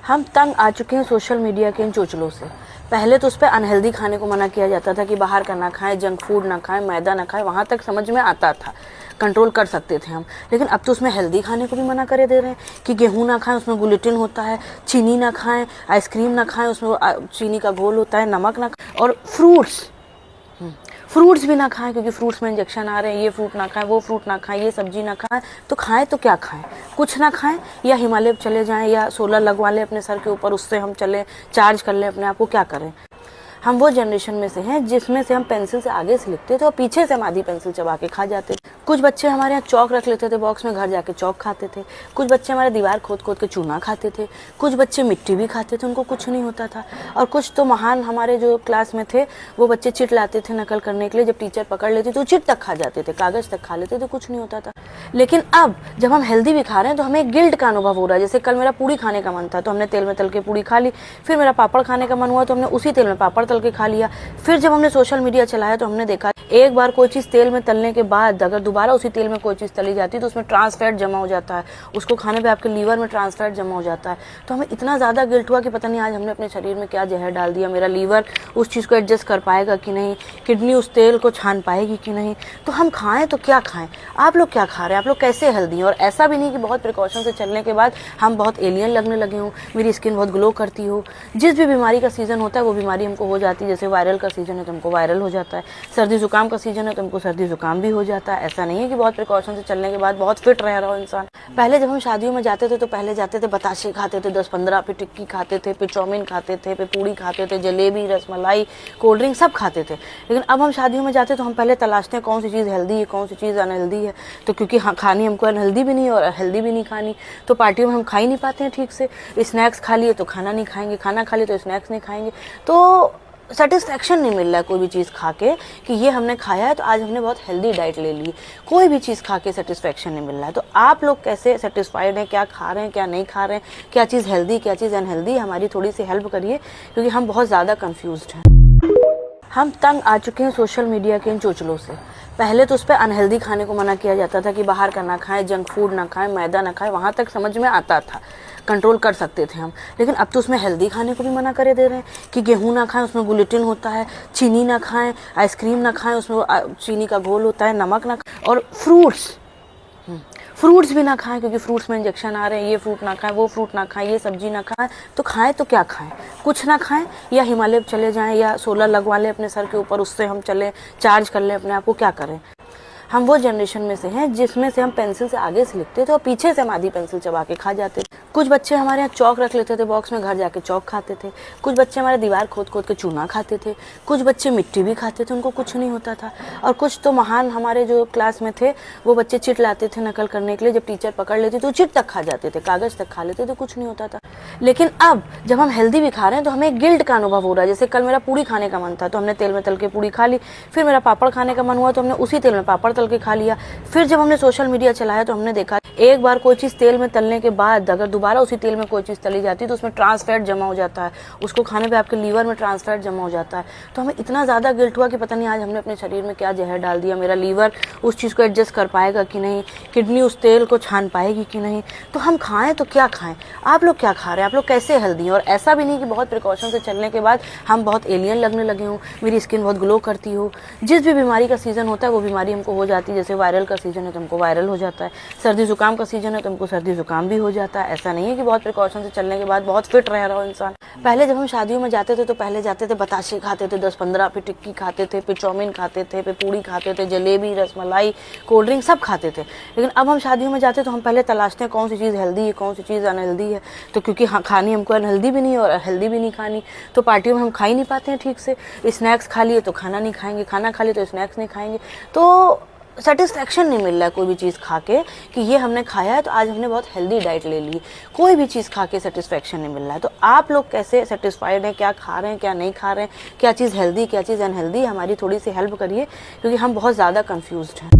हम तंग आ चुके हैं सोशल मीडिया के इन चोचलों से। पहले तो उस पर अनहेल्दी खाने को मना किया जाता था कि बाहर का ना खाएं, जंक फूड ना खाएं, मैदा ना खाएं, वहाँ तक समझ में आता था, कंट्रोल कर सकते थे हम। लेकिन अब तो उसमें हेल्दी खाने को भी मना करे दे रहे हैं कि गेहूं ना खाएं, उसमें ग्लूटेन होता है, चीनी ना खाएं, आइसक्रीम ना खाएं, उसमें चीनी का घोल होता है, नमक ना खाएं, और फ्रूट्स भी ना खाएं क्योंकि फ्रूट्स में इंजेक्शन आ रहे हैं, ये फ्रूट ना खाएं, वो फ्रूट ना खाएं, ये सब्जी ना खाएं। तो खाएं तो क्या खाएं? कुछ ना खाएं या हिमालय चले जाएं या सोलर लगवा लें अपने सर के ऊपर, उससे हम चलें, चार्ज कर लें अपने आप को। क्या करें? हम वो जनरेशन में से हैं जिसमें से हम पेंसिल से आगे से लिखते थे और पीछे से हम आधी पेंसिल चबा के खा जाते थे। कुछ बच्चे हमारे यहाँ चौक रख लेते थे बॉक्स में, घर जाके चौक खाते थे। कुछ बच्चे हमारे दीवार खोद खोद के चूना खाते थे। कुछ बच्चे मिट्टी भी खाते थे, उनको कुछ नहीं होता था। और कुछ तो महान हमारे जो क्लास में थे वो बच्चे चिट लाते थे नकल करने के लिए, जब टीचर पकड़ लेती तो चिट तक खा जाते थे, कागज तक खा लेते थे, कुछ नहीं होता था। लेकिन अब जब हम हेल्दी भी खा रहे हैं तो हमें गिल्ट का अनुभव हो रहा है। जैसे कल मेरा पूड़ी खाने का मन था तो हमने तेल में तल के पूड़ी खा ली, फिर मेरा पापड़ खाने का मन हुआ तो हमने उसी तेल में पापड़ तल के खा लिया। फिर जब हमने सोशल मीडिया चलाया तो हमने देखा एक बार कोई चीज़ तेल में तलने के बाद अगर दोबारा उसी तेल में कोई चीज़ तली जाती है तो उसमें ट्रांस फैट जमा हो जाता है, उसको खाने पे आपके लीवर में ट्रांस फैट जमा हो जाता है। तो हमें इतना ज़्यादा गिल्ट हुआ कि पता नहीं आज हमने अपने शरीर में क्या जहर डाल दिया, मेरा लीवर उस चीज़ को एडजस्ट कर पाएगा कि नहीं, किडनी उस तेल को छान पाएगी कि नहीं। तो हम खाएं तो क्या खाएं? आप लोग क्या खा रहे हैं? आप लोग कैसे हेल्दी हैं? और ऐसा भी नहीं कि बहुत प्रिकॉशन से चलने के बाद हम बहुत एलियन लगने लगे हों, मेरी स्किन बहुत ग्लो करती हो। जिस भी बीमारी का सीज़न होता है वो बीमारी हमको हो जाती है। जैसे वायरल का सीज़न है तो हमको वायरल हो जाता है, सर्दी जुकाम का सीज़न है तो हमको सर्दी जुकाम भी हो जाता है। ऐसा नहीं है कि बहुत प्रिकॉशन से चलने के बाद बहुत फिट रह रहा हो इंसान। पहले जब हम शादियों में जाते थे तो पहले जाते थे बताशे खाते थे 10-15, फिर टिक्की खाते थे, फिर चाउमीन खाते थे, फिर पूड़ी खाते थे, जलेबी, रसमलाई, कोल्ड ड्रिंक सब खाते थे। लेकिन अब हम शादियों में जाते तो हम पहले तलाशते हैं कौन सी चीज़ हेल्दी है, कौन सी चीज़ अनहेल्दी है। तो क्योंकि हाँ खानी हमको अनहेल्दी भी नहीं और हेल्दी भी नहीं खानी, तो पार्टियों में हम खा ही नहीं पाते हैं ठीक से। स्नैक्स खा लिए तो खाना नहीं खाएंगे, खाना खा लिए तो स्नैक्स नहीं खाएंगे। तो सेटिस्फैक्शन नहीं मिल रहा है कोई भी चीज़ खा के कि ये हमने खाया है तो आज हमने बहुत हेल्दी डाइट ले ली। कोई भी चीज़ खा के सेटिस्फैक्शन नहीं मिल रहा है। तो आप लोग कैसे सेटिस्फाइड हैं, क्या खा रहे हैं, क्या नहीं खा रहे हैं, क्या चीज़ हेल्दी, क्या चीज़ अनहेल्दी, हमारी थोड़ी सी हेल्प करिए क्योंकि हम बहुत ज़्यादा कन्फ्यूज्ड हैं। हम तंग आ चुके हैं सोशल मीडिया के इन चोचलों से। पहले तो उस पर अनहेल्दी खाने को मना किया जाता था कि बाहर का ना खाएं, जंक फूड ना खाएं, मैदा ना खाएं, वहाँ तक समझ में आता था, कंट्रोल कर सकते थे हम। लेकिन अब तो उसमें हेल्दी खाने को भी मना करे दे रहे हैं कि गेहूं ना खाएं, उसमें ग्लूटेन होता है, चीनी ना खाएं, आइसक्रीम ना खाएं, उसमें चीनी का घोल होता है, नमक ना खाएं, और फ्रूट्स भी ना खाएं क्योंकि फ्रूट्स में इंजेक्शन आ रहे हैं, ये फ्रूट ना खाएं, वो फ्रूट ना खाएं, ये सब्जी ना खाएं। तो खाएं तो क्या खाएं? कुछ ना खाएं या हिमालय चले जाएं या सोलर लगवा लें अपने सर के ऊपर, उससे हम चलें, चार्ज कर लें अपने आप को, क्या करें? हम वो जनरेशन में से हैं जिसमें से हम पेंसिल से आगे से लिखते थे और पीछे से हम आधी पेंसिल चबा के खा जाते थे। कुछ बच्चे हमारे यहाँ चौक रख लेते थे बॉक्स में, घर जाके चौक खाते थे। कुछ बच्चे हमारे दीवार खोद खोद के चूना खाते थे। कुछ बच्चे मिट्टी भी खाते थे, उनको कुछ नहीं होता था। और कुछ तो महान हमारे जो क्लास में थे वो बच्चे चिट लाते थे नकल करने के लिए, जब टीचर पकड़ लेती तो चिट तक खा जाते थे, कागज तक खा लेते थे, कुछ नहीं होता था। लेकिन अब जब हम हेल्दी भी खा रहे हैं तो हमें गिल्ट का अनुभव हो रहा है। जैसे कल मेरा पूड़ी खाने का मन था तो हमने तेल में तल के पूड़ी खा ली, फिर मेरा पापड़ खाने का मन हुआ तो हमने उसी तेल में पापड़ तल के खा लिया। फिर जब हमने सोशल मीडिया चलाया तो हमने देखा एक बार कोई चीज़ तेल में तलने के बाद अगर दोबारा उसी तेल में कोई चीज़ तली जाती है तो उसमें ट्रांस फैट जमा हो जाता है, उसको खाने पे आपके लीवर में ट्रांस फैट जमा हो जाता है। तो हमें इतना ज़्यादा गिल्ट हुआ कि पता नहीं आज हमने अपने शरीर में क्या जहर डाल दिया, मेरा लीवर उस चीज़ को एडजस्ट कर पाएगा कि नहीं, किडनी उस तेल को छान पाएगी कि नहीं। तो हम खाएं तो क्या खाएं? आप लोग क्या खा रहे हैं? आप लोग कैसे हेल्दी हैं? और ऐसा भी नहीं कि बहुत प्रिकॉशन से चलने के बाद हम बहुत एलियन लगने लगे हों, मेरी स्किन बहुत ग्लो करती हो। जिस भी बीमारी का सीज़न होता है वो बीमारी हमको हो जाती है। जैसे वायरल का सीज़न है तो हमको वायरल हो जाता है, सर्दी जुकाम का सीज़न है तो हमको सर्दी जुकाम भी हो जाता है। ऐसा नहीं है कि बहुत प्रिकॉशन से चलने के बाद बहुत फिट रह रहा हो इंसान। पहले जब हम शादियों में जाते थे तो पहले जाते थे बताशे खाते थे 10-15, फिर टिक्की खाते थे, फिर चाउमीन खाते थे, फिर पूड़ी खाते थे, जलेबी, रसमलाई, कोल्ड ड्रिंक सब खाते थे। लेकिन अब हम शादियों में जाते तो हम पहले तलाशते हैं कौन सी चीज़ हेल्दी है, कौन सी चीज़ अनहेल्दी है। तो क्योंकि हाँ खानी हमको अनहेल्दी भी नहीं और हेल्दी भी नहीं खानी, तो पार्टियों में हम खा ही नहीं पाते हैं ठीक से। स्नैक्स खा लिए तो खाना नहीं खाएंगे, खाना खा लिए तो स्नैक्स नहीं खाएंगे। तो सेटिस्फैक्शन नहीं मिल रहा है कोई भी चीज़ खा के कि ये हमने खाया है तो आज हमने बहुत हेल्दी डाइट ले ली। कोई भी चीज़ खा के सेटिस्फैक्शन नहीं मिल रहा है। तो आप लोग कैसे सेटिस्फाइड हैं, क्या खा रहे हैं, क्या नहीं खा रहे हैं, क्या चीज़ हेल्दी, क्या चीज़ अनहेल्दी, हमारी थोड़ी सी हेल्प करिए क्योंकि हम बहुत ज़्यादा कन्फ्यूज्ड हैं।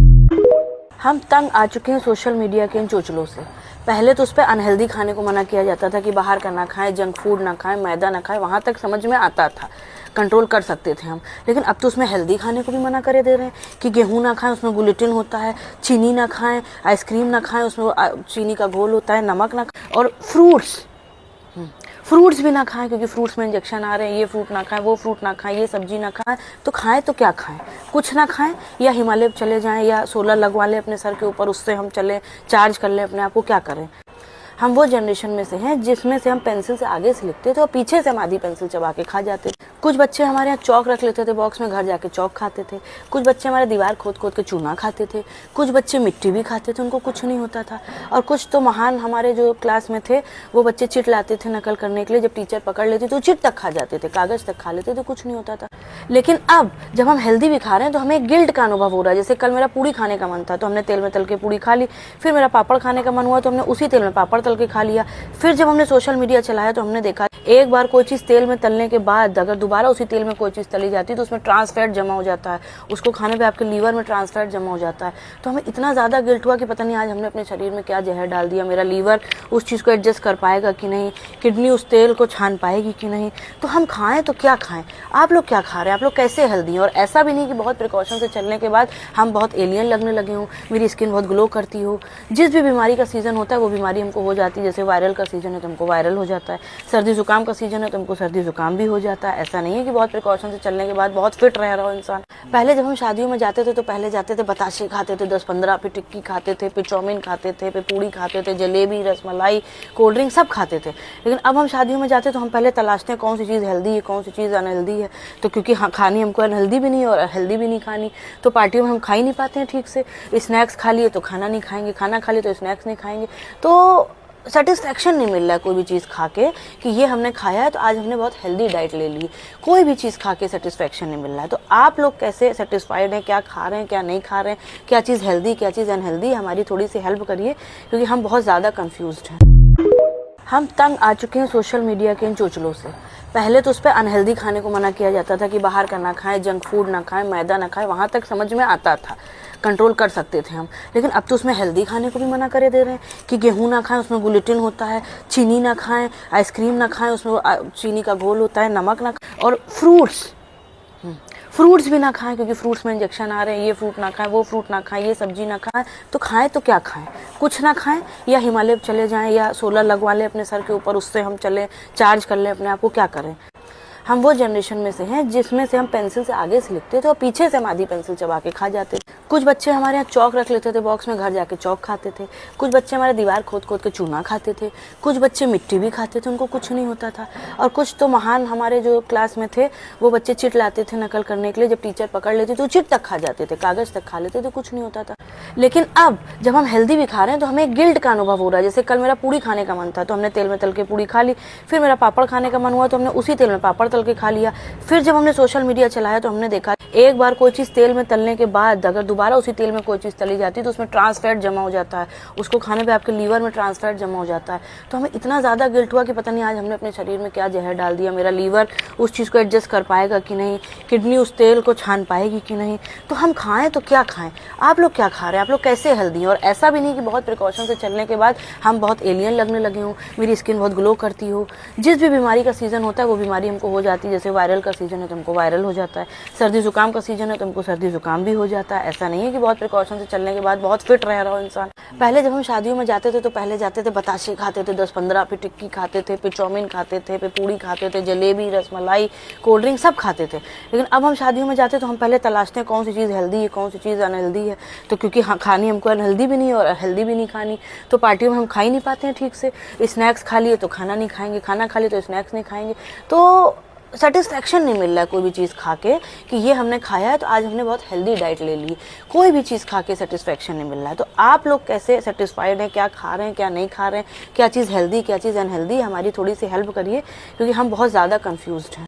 हम तंग आ चुके हैं सोशल मीडिया के इन चोचलों से। पहले तो उस पर अनहेल्दी खाने को मना किया जाता था कि बाहर का ना खाएं, जंक फूड ना खाएं, मैदा ना खाएं, वहाँ तक समझ में आता था, कंट्रोल कर सकते थे हम। लेकिन अब तो उसमें हेल्दी खाने को भी मना करे दे रहे हैं कि गेहूं ना खाएं, उसमें ग्लूटेन होता है, चीनी ना खाएं, आइसक्रीम ना खाएं, उसमें चीनी का घोल होता है, नमक ना खाएं, और फ्रूट्स भी ना खाएं क्योंकि फ्रूट्स में इंजेक्शन आ रहे हैं, ये फ्रूट ना खाएं, वो फ्रूट ना खाएं, ये सब्जी ना खाएं। तो खाएं तो क्या खाएं? कुछ ना खाएं या हिमालय चले जाएं या सोलर लगवा लें अपने सर के ऊपर, उससे हम चलें, चार्ज कर लें अपने आप को, क्या करें? हम वो जनरेशन में से हैं जिसमें से हम पेंसिल से आगे से लिखते थे और पीछे से हम आधी पेंसिल चबा के खा जाते थे। कुछ बच्चे हमारे यहाँ चौक रख लेते थे बॉक्स में, घर जाके चौक खाते थे। कुछ बच्चे हमारे दीवार खोद खोद के चूना खाते थे। कुछ बच्चे मिट्टी भी खाते थे, उनको कुछ नहीं होता था। और कुछ तो महान हमारे जो क्लास में थे वो बच्चे चिट लाते थे नकल करने के लिए, जब टीचर पकड़ लेती तो चिट तक खा जाते थे, कागज तक खा लेते थे, कुछ नहीं होता था। लेकिन अब जब हम हेल्दी भी खा रहे हैं तो हमें गिल्ट का अनुभव हो रहा है। जैसे कल मेरा पूड़ी खाने का मन था तो हमने तेल में तल के पूड़ी खा ली, फिर मेरा पापड़ खाने का मन हुआ तो हमने उसी तेल में पापड़ तल के खा लिया। फिर जब हमने सोशल मीडिया चलाया तो हमने देखा एक बार कोई चीज़ तेल में तलने के बाद अगर दोबारा उसी तेल में कोई चीज़ तली जाती है तो उसमें ट्रांस फैट जमा हो जाता है, उसको खाने पे आपके लीवर में ट्रांस फैट जमा हो जाता है। तो हमें इतना ज़्यादा गिल्ट हुआ कि पता नहीं आज हमने अपने शरीर में क्या जहर डाल दिया, मेरा लीवर उस चीज़ को एडजस्ट कर पाएगा कि नहीं, किडनी उस तेल को छान पाएगी कि नहीं। तो हम खाएं तो क्या खाएं? आप लोग क्या खा रहे हैं? आप लोग कैसे हेल्दी हैं? और ऐसा भी नहीं कि बहुत प्रिकॉशन से चलने के बाद हम बहुत एलियन लगने लगे हों, मेरी स्किन बहुत ग्लो करती हो। जिस भी बीमारी का सीज़न होता है वो बीमारी हमको हो जाती है। जैसे वायरल का सीज़न है तो हमको वायरल हो जाता है, सर्दी जुकाम का सीज़न है तो हमको सर्दी जुकाम भी हो जाता है। ऐसा नहीं है कि बहुत प्रिकॉशन से चलने के बाद बहुत फिट रह रहा हो इंसान। पहले जब हम शादियों में जाते थे तो पहले जाते थे बताशे खाते थे 10-15, फिर टिक्की खाते थे, फिर चाउमीन खाते थे, फिर पूड़ी खाते थे, जलेबी, रसमलाई, कोल्ड ड्रिंक सब खाते थे। लेकिन अब हम शादियों में जाते तो हम पहले तलाशते हैं कौन सी चीज़ हेल्दी है, कौन सी चीज़ अनहेल्दी है। तो क्योंकि हाँ खानी हमको अनहेल्दी भी नहीं है और हेल्दी भी नहीं खानी, तो पार्टियों में हम खा ही नहीं पाते हैं ठीक से। स्नैक्स खा लिए तो खाना नहीं खाएंगे, खाना खा लिए तो स्नैक्स नहीं खाएंगे। तो सेटिस्फैक्शन नहीं मिल रहा है कोई भी चीज़ खा के कि ये हमने खाया है तो आज हमने बहुत हेल्दी डाइट ले ली। कोई भी चीज़ खा के सेटिस्फैक्शन नहीं मिल रहा है। तो आप लोग कैसे सेटिस्फाइड हैं, क्या खा रहे हैं, क्या नहीं खा रहे हैं, क्या चीज़ हेल्दी, क्या चीज़ अनहेल्दी, हमारी थोड़ी सी हेल्प करिए क्योंकि हम बहुत ज़्यादा कन्फ्यूज्ड हैं। हम तंग आ चुके हैं सोशल मीडिया के इन चोचलों से। पहले तो उस पर अनहेल्दी खाने को मना किया जाता था कि बाहर का ना खाएं, जंक फूड ना खाएं, मैदा ना खाएं, वहाँ तक समझ में आता था, कंट्रोल कर सकते थे हम। लेकिन अब तो उसमें हेल्दी खाने को भी मना करे दे रहे हैं कि गेहूं ना खाएं, उसमें ग्लूटेन होता है, चीनी ना खाएं, आइसक्रीम ना खाएं, उसमें चीनी का घोल होता है, नमक ना खाएं, और फ्रूट्स भी ना खाएं क्योंकि फ्रूट्स में इंजेक्शन आ रहे हैं, ये फ्रूट ना खाएं, वो फ्रूट ना खाएं, ये सब्जी ना खाएं। तो खाएं तो क्या खाएं? कुछ ना खाएं या हिमालय चले जाएं या सोलर लगवा लें अपने सर के ऊपर, उससे हम चलें, चार्ज कर लें अपने आप को। क्या करें? हम वो जनरेशन में से हैं जिसमें से हम पेंसिल से आगे से लिखते थे और पीछे से हम आधी पेंसिल चबा के खा जाते थे। कुछ बच्चे हमारे यहाँ चौक रख लेते थे बॉक्स में, घर जाके चौक खाते थे। कुछ बच्चे हमारे दीवार खोद खोद के चूना खाते थे। कुछ बच्चे मिट्टी भी खाते थे, उनको कुछ नहीं होता था। और कुछ तो महान हमारे जो क्लास में थे वो बच्चे चिट लाते थे नकल करने के लिए, जब टीचर पकड़ लेती तो चिट तक खा जाते थे, कागज तक खा लेते थे, कुछ नहीं होता था। लेकिन अब जब हम हेल्दी भी खा रहे हैं तो हमें गिल्ट का अनुभव हो रहा है। जैसे कल मेरा पूड़ी खाने का मन था तो हमने तेल में तल के पूड़ी खा ली, फिर मेरा पापड़ खाने का मन हुआ तो हमने उसी तेल में पापड़ तल के खा लिया। फिर जब हमने सोशल मीडिया चलाया तो हमने देखा एक बार कोई चीज़ तेल में तलने के बाद अगर दोबारा उसी तेल में कोई चीज़ तली जाती है तो उसमें ट्रांस फैट जमा हो जाता है, उसको खाने पे आपके लीवर में ट्रांस फैट जमा हो जाता है। तो हमें इतना ज़्यादा गिल्ट हुआ कि पता नहीं आज हमने अपने शरीर में क्या जहर डाल दिया, मेरा लीवर उस चीज़ को एडजस्ट कर पाएगा कि नहीं, किडनी उस तेल को छान पाएगी कि नहीं। तो हम खाएं तो क्या खाएं? आप लोग क्या खा रहे हैं? आप लोग कैसे हेल्दी हैं? और ऐसा भी नहीं कि बहुत प्रिकॉशन से चलने के बाद हम बहुत एलियन लगने लगे हों, मेरी स्किन बहुत ग्लो करती हो। जिस भी बीमारी का सीज़न होता है वो बीमारी हमको हो जाती है। जैसे वायरल का सीज़न है तो हमको वायरल हो जाता है, सर्दी जुकाम का सीज़न है तो हमको सर्दी जुकाम भी हो जाता है। ऐसा नहीं है कि बहुत प्रिकॉशन से चलने के बाद बहुत फिट रह रहा हो इंसान। पहले जब हम शादियों में जाते थे तो पहले जाते थे बताशे खाते थे 10-15, फिर टिक्की खाते थे, फिर चाउमीन खाते थे, फिर पूड़ी खाते थे, जलेबी, रसमलाई, कोल्ड ड्रिंक सब खाते थे। लेकिन अब हम शादियों में जाते तो हम पहले तलाशते हैं कौन सी चीज़ हेल्दी है, कौन सी चीज़ अनहेल्दी है। तो क्योंकि हाँ खानी हमको अनहेल्दी भी नहीं है और हेल्दी भी नहीं खानी, तो पार्टियों में हम खा ही नहीं पाते हैं ठीक से। स्नैक्स खा लिए तो खाना नहीं खाएंगे, खाना खा लिए तो स्नैक्स नहीं खाएंगे। तो सेटिस्फैक्शन नहीं मिल रहा है कोई भी चीज़ खा के कि ये हमने खाया है तो आज हमने बहुत हेल्दी डाइट ले ली। कोई भी चीज़ खा के सेटिस्फैक्शन नहीं मिल रहा है। तो आप लोग कैसे सेटिस्फाइड हैं, क्या खा रहे हैं, क्या नहीं खा रहे हैं, क्या चीज़ हेल्दी, क्या चीज़ अनहेल्दी, हमारी थोड़ी सी हेल्प करिए क्योंकि हम बहुत ज़्यादा कन्फ्यूज्ड हैं।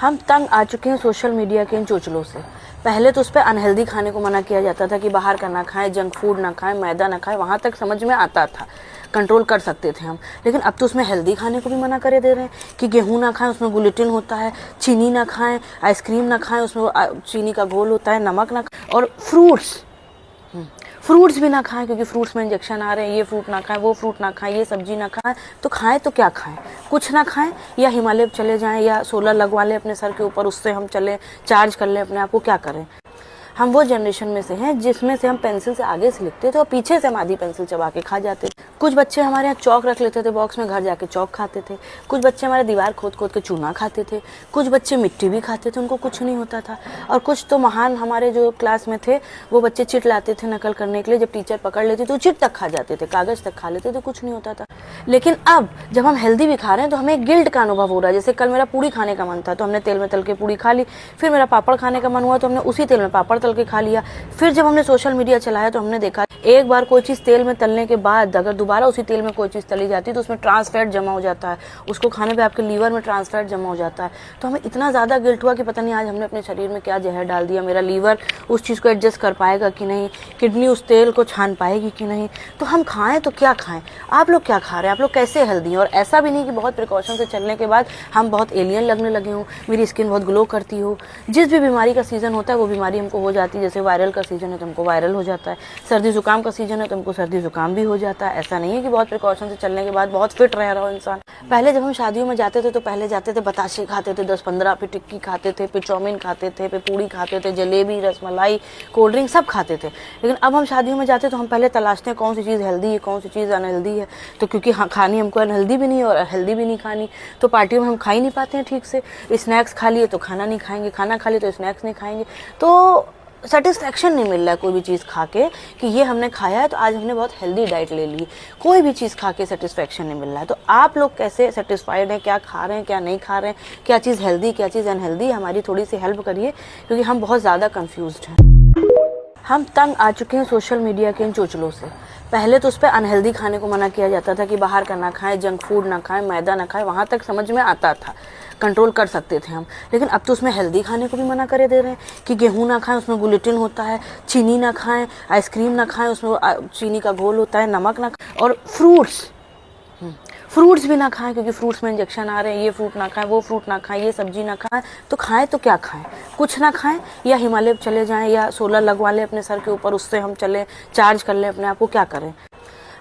हम तंग आ चुके हैं सोशल मीडिया के इन चोचलों से। पहले तो उस पर अनहेल्दी खाने को मना किया जाता था कि बाहर का ना खाएं, जंक फूड ना खाएं, मैदा ना खाएं, वहाँ तक समझ में आता था, कंट्रोल कर सकते थे हम। लेकिन अब तो उसमें हेल्दी खाने को भी मना करे दे रहे हैं कि गेहूं ना खाएं, उसमें ग्लूटेन होता है, चीनी ना खाएं, आइसक्रीम ना खाएं, उसमें चीनी का घोल होता है, नमक ना खाएं, और फ्रूट्स भी ना खाएं क्योंकि फ्रूट्स में इंजेक्शन आ रहे हैं, ये फ्रूट ना खाएं, वो फ्रूट ना खाएं, ये सब्जी ना खाएं। तो खाएं तो क्या खाएं? कुछ ना खाएं या हिमालय चले जाएं या सोलर लगवा लें अपने सर के ऊपर, उससे हम चलें, चार्ज कर लें अपने आप को। क्या करें? हम वो जनरेशन में से हैं जिसमें से हम पेंसिल से आगे से लिखते थे और पीछे से हम आधी पेंसिल चबा के खा जाते थे। कुछ बच्चे हमारे यहाँ चौक रख लेते थे बॉक्स में, घर जाके चौक खाते थे। कुछ बच्चे हमारे दीवार खोद खोद के चूना खाते थे। कुछ बच्चे मिट्टी भी खाते थे, उनको कुछ नहीं होता था। और कुछ तो महान हमारे जो क्लास में थे, वो बच्चे चिट लाते थे नकल करने के लिए। जब टीचर पकड़ लेती तो चिट तक खा जाते थे, कागज तक खा लेते थे, कुछ नहीं होता था। लेकिन अब जब हम हेल्दी भी खा रहे हैं तो हमें गिल्ट का अनुभव हो रहा है। जैसे कल मेरा पूड़ी खाने का मन था तो हमने तेल में तल के पूड़ी खा ली। फिर मेरा पापड़ खाने का मन हुआ तो हमने उसी तेल में पापड़ तल के खा लिया। फिर जब हमने सोशल मीडिया चलाया तो हमने देखा एक बार कोई चीज़ तेल में तलने के बाद अगर दोबारा उसी तेल में कोई चीज़ तली जाती है तो उसमें ट्रांस फैट जमा हो जाता है। उसको खाने पे आपके लीवर में ट्रांस फैट जमा हो जाता है। तो हमें इतना ज़्यादा गिल्ट हुआ कि पता नहीं आज हमने अपने शरीर में क्या जहर डाल दिया। मेरा लीवर उस चीज़ को एडजस्ट कर पाएगा कि नहीं, किडनी उस तेल को छान पाएगी कि नहीं। तो हम खाएं तो क्या खाएं? आप लोग क्या खा रहे हैं? आप लोग कैसे हेल्दी हैं? और ऐसा भी नहीं कि बहुत प्रिकॉशन से चलने के बाद हम बहुत एलियन लगने लगे हों, मेरी स्किन बहुत ग्लो करती हो। जिस भी बीमारी का सीज़न होता है वो बीमारी हमको हो जाती है। जैसे वायरल का सीज़न है तो हमको वायरल हो जाता है, सर्दी जुकाम का सीज़न है तो हमको सर्दी जुकाम भी हो जाता है। ऐसा नहीं है कि बहुत प्रिकॉशन से चलने के बाद बहुत फिट रह रहा हो इंसान। पहले जब हम शादियों में जाते थे तो पहले जाते थे बताशे खाते थे 10-15, फिर टिक्की खाते थे, फिर चाउमीन खाते थे, फिर पूड़ी खाते थे, जलेबी, रसमलाई, कोल्ड ड्रिंक सब खाते थे। लेकिन अब हम शादियों में जाते तो हम पहले तलाशते हैं कौन सी चीज़ हेल्दी है, कौन सी चीज़ अनहेल्दी है। तो क्योंकि हाँ, खानी हमको अनहेल्दी भी नहीं और हेल्दी भी नहीं खानी, तो पार्टियों में हम खा ही नहीं पाते हैं ठीक से। स्नैक्स खा लिए तो खाना नहीं खाएंगे, खाना खा लिए तो स्नैक्स नहीं खाएंगे। तो सेटिस्फेक्शन नहीं मिल रहा है कोई भी चीज़ खा के कि ये हमने खाया है तो आज हमने बहुत हेल्दी डाइट ले ली। कोई भी चीज़ खा के सेटिस्फेक्शन नहीं मिल रहा है। तो आप लोग कैसे सेटिस्फाइड हैं? क्या खा रहे हैं, क्या नहीं खा रहे हैं, क्या चीज़ हेल्दी, क्या चीज़ अनहेल्दी? हमारी थोड़ी सी हेल्प करिए क्योंकि हम बहुत ज़्यादा कन्फ्यूज्ड हैं। हम तंग आ चुके हैं सोशल मीडिया के इन चोचलों से। पहले तो उस पर अनहेल्दी खाने को मना किया जाता था कि बाहर का ना खाएं, जंक फूड ना खाएं, मैदा ना खाएं, वहाँ तक समझ में आता था, कंट्रोल कर सकते थे हम। लेकिन अब तो उसमें हेल्दी खाने को भी मना करे दे रहे हैं कि गेहूं ना खाएं, उसमें ग्लूटेन होता है, चीनी ना खाएं, आइसक्रीम ना खाएं, उसमें चीनी का घोल होता है, नमक ना खाएं, और फ्रूट्स भी ना खाएं क्योंकि फ्रूट्स में इंजेक्शन आ रहे हैं। ये फ्रूट ना खाएं, वो फ्रूट ना खाएं, ये सब्जी ना खाएं। तो खाएं तो क्या खाएं? कुछ ना खाएं या हिमालय चले जाएं या सोलर लगवा लें अपने सर के ऊपर, उससे हम चलें, चार्ज कर लें अपने आप को। क्या करें?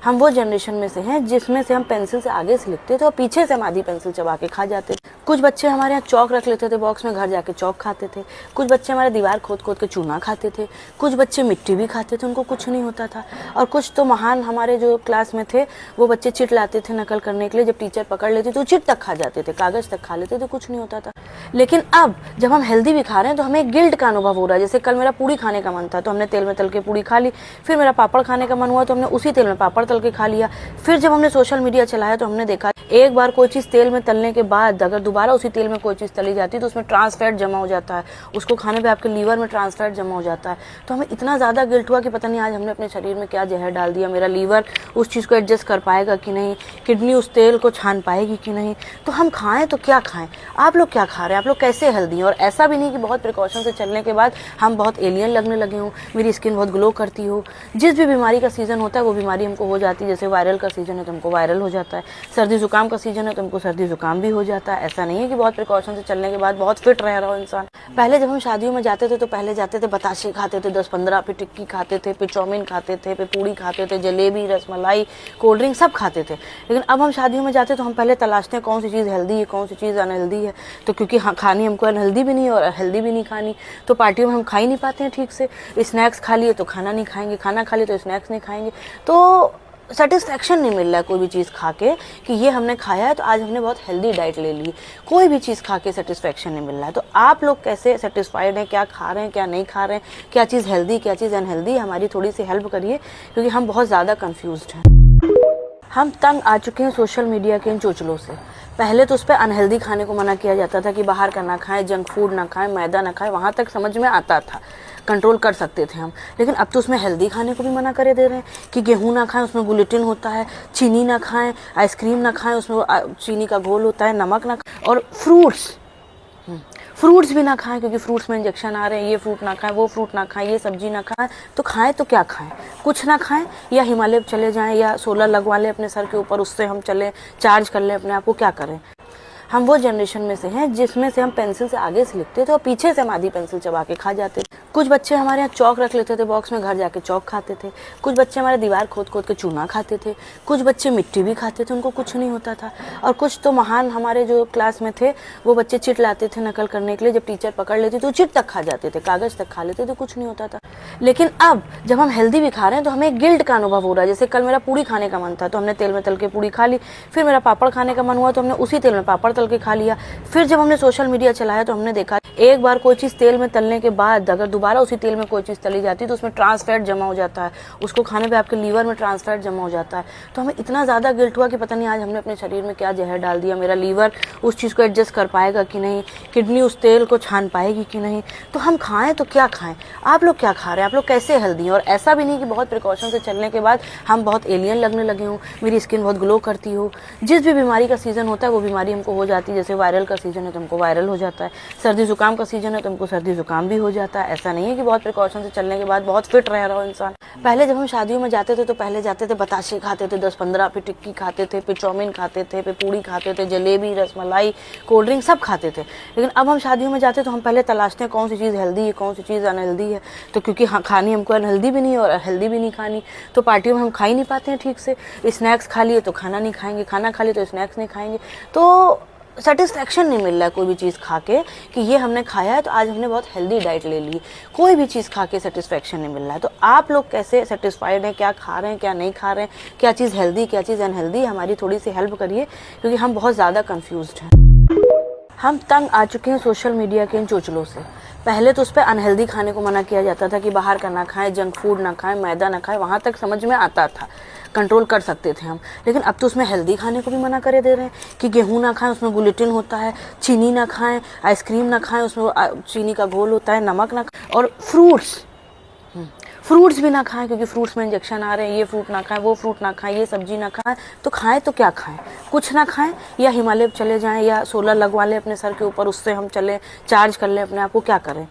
हम वो जनरेशन में से हैं जिसमें से हम पेंसिल से आगे से लिखते थे और पीछे से हम आधी पेंसिल चबा के खा जाते थे। कुछ बच्चे हमारे यहाँ चौक रख लेते थे बॉक्स में, घर जाके चौक खाते थे। कुछ बच्चे हमारे दीवार खोद खोद के चूना खाते थे। कुछ बच्चे मिट्टी भी खाते थे, उनको कुछ नहीं होता था। और कुछ तो महान हमारे जो क्लास में थे, वो बच्चे चिट लाते थे नकल करने के लिए। जब टीचर पकड़ लेती तो चिट तक खा जाते थे, कागज तक खा लेते थे, कुछ नहीं होता था। लेकिन अब जब हम हेल्दी भी खा रहे हैं तो हमें गिल्ट का अनुभव हो रहा है। जैसे कल मेरा पूड़ी खाने का मन था तो हमने तेल में तल के पूड़ी खा ली। फिर मेरा पापड़ खाने का मन हुआ तो हमने उसी तेल में पापड़ तल के खा लिया। फिर जब हमने सोशल मीडिया चलाया तो हमने देखा एक बार कोई चीज़ तेल में तलने के बाद अगर दोबारा उसी तेल में कोई चीज़ तली जाती है तो उसमें ट्रांस फैट जमा हो जाता है। उसको खाने पे आपके लीवर में ट्रांस फैट जमा हो जाता है। तो हमें इतना ज़्यादा गिल्ट हुआ कि पता नहीं आज हमने अपने शरीर में क्या जहर डाल दिया। मेरा लीवर उस चीज़ को एडजस्ट कर पाएगा कि नहीं, किडनी उस तेल को छान पाएगी कि नहीं। तो हम खाएं तो क्या खाएं? आप लोग क्या खा रहे हैं? आप लोग कैसे हेल्दी हैं? और ऐसा भी नहीं कि बहुत प्रिकॉशन से चलने के बाद हम बहुत एलियन लगने लगे हों, मेरी स्किन बहुत ग्लो करती हो। जिस भी बीमारी का सीज़न होता है वो बीमारी हमको हो जाती है। जैसे वायरल का सीज़न है तो हमको वायरल हो जाता है, सर्दी जुकाम का सीज़न है तो हमको सर्दी जुकाम भी हो जाता है। ऐसा नहीं है कि बहुत प्रिकॉशन से चलने के बाद बहुत फिट रह रहा हो इंसान। पहले जब हम शादियों में जाते थे तो पहले जाते थे बताशे खाते थे 10-15, फिर टिक्की खाते थे, फिर चाउमीन खाते थे, फिर पूड़ी खाते थे, जलेबी, रसमलाई, कोल्ड ड्रिंक सब खाते थे। लेकिन अब हम शादियों में जाते तो हम पहले तलाशते हैं कौन सी चीज़ हेल्दी है, कौन सी चीज़ अनहेल्दी है। तो क्योंकि हाँ, खानी हमको अनहेल्दी भी नहीं और हेल्दी भी नहीं खानी, तो पार्टियों में हम खा ही नहीं पाते हैं ठीक से। स्नैक्स खा लिए तो खाना नहीं खाएंगे, खाना खा लिए तो स्नैक्स नहीं खाएंगे। तो सेटिस्फेक्शन नहीं मिल रहा है कोई भी चीज़ खा के कि ये हमने खाया है तो आज हमने बहुत हेल्दी डाइट ले ली। कोई भी चीज़ खा के सेटिस्फेक्शन नहीं मिल रहा है। तो आप लोग कैसे सेटिस्फाइड हैं? क्या खा रहे हैं, क्या नहीं खा रहे हैं, क्या चीज़ हेल्दी, क्या चीज़ अनहेल्दी? हमारी थोड़ी सी हेल्प करिए क्योंकि हम बहुत ज़्यादा कन्फ्यूज्ड हैं। हम तंग आ चुके हैं सोशल मीडिया के इन चोचलों से। पहले तो उस पर अनहेल्दी खाने को मना किया जाता था कि बाहर का ना खाएं, जंक फूड ना खाएं, मैदा ना खाएं, वहाँ तक समझ में आता था, कंट्रोल कर सकते थे हम। लेकिन अब तो उसमें हेल्दी खाने को भी मना करे दे रहे हैं कि गेहूं ना खाएं, उसमें ग्लूटेन होता है, चीनी ना खाएं, आइसक्रीम ना खाएं, उसमें चीनी का घोल होता है, नमक ना खाएं, और फ्रूट्स भी ना खाएं क्योंकि फ्रूट्स में इंजेक्शन आ रहे हैं। ये फ्रूट ना खाएं, वो फ्रूट ना खाएं, ये सब्जी ना खाएं। तो खाएं तो क्या खाएं? कुछ ना खाएं या हिमालय चले जाएं या सोलर लगवा लें अपने सर के ऊपर, उससे हम चलें, चार्ज कर लें अपने आप को। क्या करें? हम वो जनरेशन में से हैं जिसमें से हम पेंसिल से आगे से लिखते थे और पीछे से हम आधी पेंसिल चबा के खा जाते थे। कुछ बच्चे हमारे यहाँ चौक रख लेते थे बॉक्स में, घर जाके चौक खाते थे। कुछ बच्चे हमारे दीवार खोद खोद के चूना खाते थे। कुछ बच्चे मिट्टी भी खाते थे, उनको कुछ नहीं होता था। और कुछ तो महान हमारे जो क्लास में थे, वो बच्चे चिट लाते थे नकल करने के लिए। जब टीचर पकड़ लेती तो चिट तक खा जाते थे, कागज तक खा लेते थे, कुछ नहीं होता था। लेकिन अब जब हम हेल्दी भी खा रहे हैं तो हमें गिल्ट का अनुभव हो रहा है। जैसे कल मेरा पूड़ी खाने का मन था तो हमने तेल में तल के पूड़ी खा ली, फिर मेरा पापड़ खाने का मन हुआ तो हमने उसी तेल में पापड़ तल के खा लिया। फिर जब हमने सोशल मीडिया चलाया तो हमने देखा एक बार कोई चीज़ तेल में तलने के बाद अगर दोबारा उसी तेल में कोई चीज़ तली जाती है तो उसमें ट्रांस फैट जमा हो जाता है, उसको खाने पे आपके लीवर में ट्रांस फैट जमा हो जाता है। तो हमें इतना ज़्यादा गिल्ट हुआ कि पता नहीं आज हमने अपने शरीर में क्या जहर डाल दिया, मेरा लीवर उस चीज़ को एडजस्ट कर पाएगा कि नहीं, किडनी उस तेल को छान पाएगी कि नहीं। तो हम खाएं तो क्या खाएं? आप लोग क्या खा रहे हैं? आप लोग कैसे हेल्दी हैं? और ऐसा भी नहीं कि बहुत प्रिकॉशन से चलने के बाद हम बहुत एलियन लगने लगे हों, मेरी स्किन बहुत ग्लो करती हो। जिस भी बीमारी का सीज़न होता है वो बीमारी हमको हो जाती है। जैसे वायरल का सीज़न है तो हमको वायरल हो जाता है, सर्दी जुकाम का सीज़न है तो हमको सर्दी जुकाम भी हो जाता है। ऐसा नहीं है कि बहुत प्रिकॉशन से चलने के बाद बहुत फिट रह रहा हो इंसान। पहले जब हम शादियों में जाते थे तो पहले जाते थे बताशे खाते थे 10-15, फिर टिक्की खाते थे, फिर चाउमीन खाते थे, फिर पूड़ी खाते थे, जलेबी, रसमलाई, कोल्ड ड्रिंक सब खाते थे। लेकिन अब हम शादियों में जाते तो हम पहले तलाशते हैं कौन सी चीज़ हेल्दी है, कौन सी चीज़ अनहेल्दी है। तो क्योंकि खानी हमको अनहेल्दी भी नहीं है और हेल्दी भी नहीं खानी, तो पार्टियों में हम खा ही नहीं पाते हैं ठीक से। स्नैक्स खा लिए तो खाना नहीं खाएंगे, खाना खा लिए तो स्नैक्स नहीं खाएंगे। तो सेटिस्फैक्शन नहीं मिल रहा है कोई भी चीज़ खा के कि ये हमने खाया है तो आज हमने बहुत हेल्दी डाइट ले ली। कोई भी चीज़ खा के सेटिस्फैक्शन नहीं मिल रहा है। तो आप लोग कैसे सेटिस्फाइड हैं, क्या खा रहे हैं, क्या नहीं खा रहे हैं, क्या चीज़ हेल्दी, क्या चीज़ अनहेल्दी, हमारी थोड़ी सी हेल्प करिए क्योंकि हम बहुत ज़्यादा कन्फ्यूज्ड हैं। हम तंग आ चुके हैं सोशल मीडिया के इन चोचलों से। पहले तो उस पर अनहेल्दी खाने को मना किया जाता था कि बाहर का ना खाएं, जंक फूड ना खाएं, मैदा ना खाएं, वहाँ तक समझ में आता था, कंट्रोल कर सकते थे हम। लेकिन अब तो उसमें हेल्दी खाने को भी मना करे दे रहे हैं कि गेहूं ना खाएं, उसमें ग्लूटेन होता है, चीनी ना खाएं, आइसक्रीम ना खाएं, उसमें चीनी का घोल होता है, नमक ना खाएं, और फ्रूट्स भी ना खाएं क्योंकि फ्रूट्स में इंजेक्शन आ रहे हैं, ये फ्रूट ना खाएं, वो फ्रूट ना खाएं, ये सब्जी ना खाएं। तो खाएं तो क्या खाएं? कुछ ना खाएं या हिमालय चले जाएं या सोलर लगवा लें अपने सर के ऊपर, उससे हम चलें, चार्ज कर लें अपने आप को। क्या करें?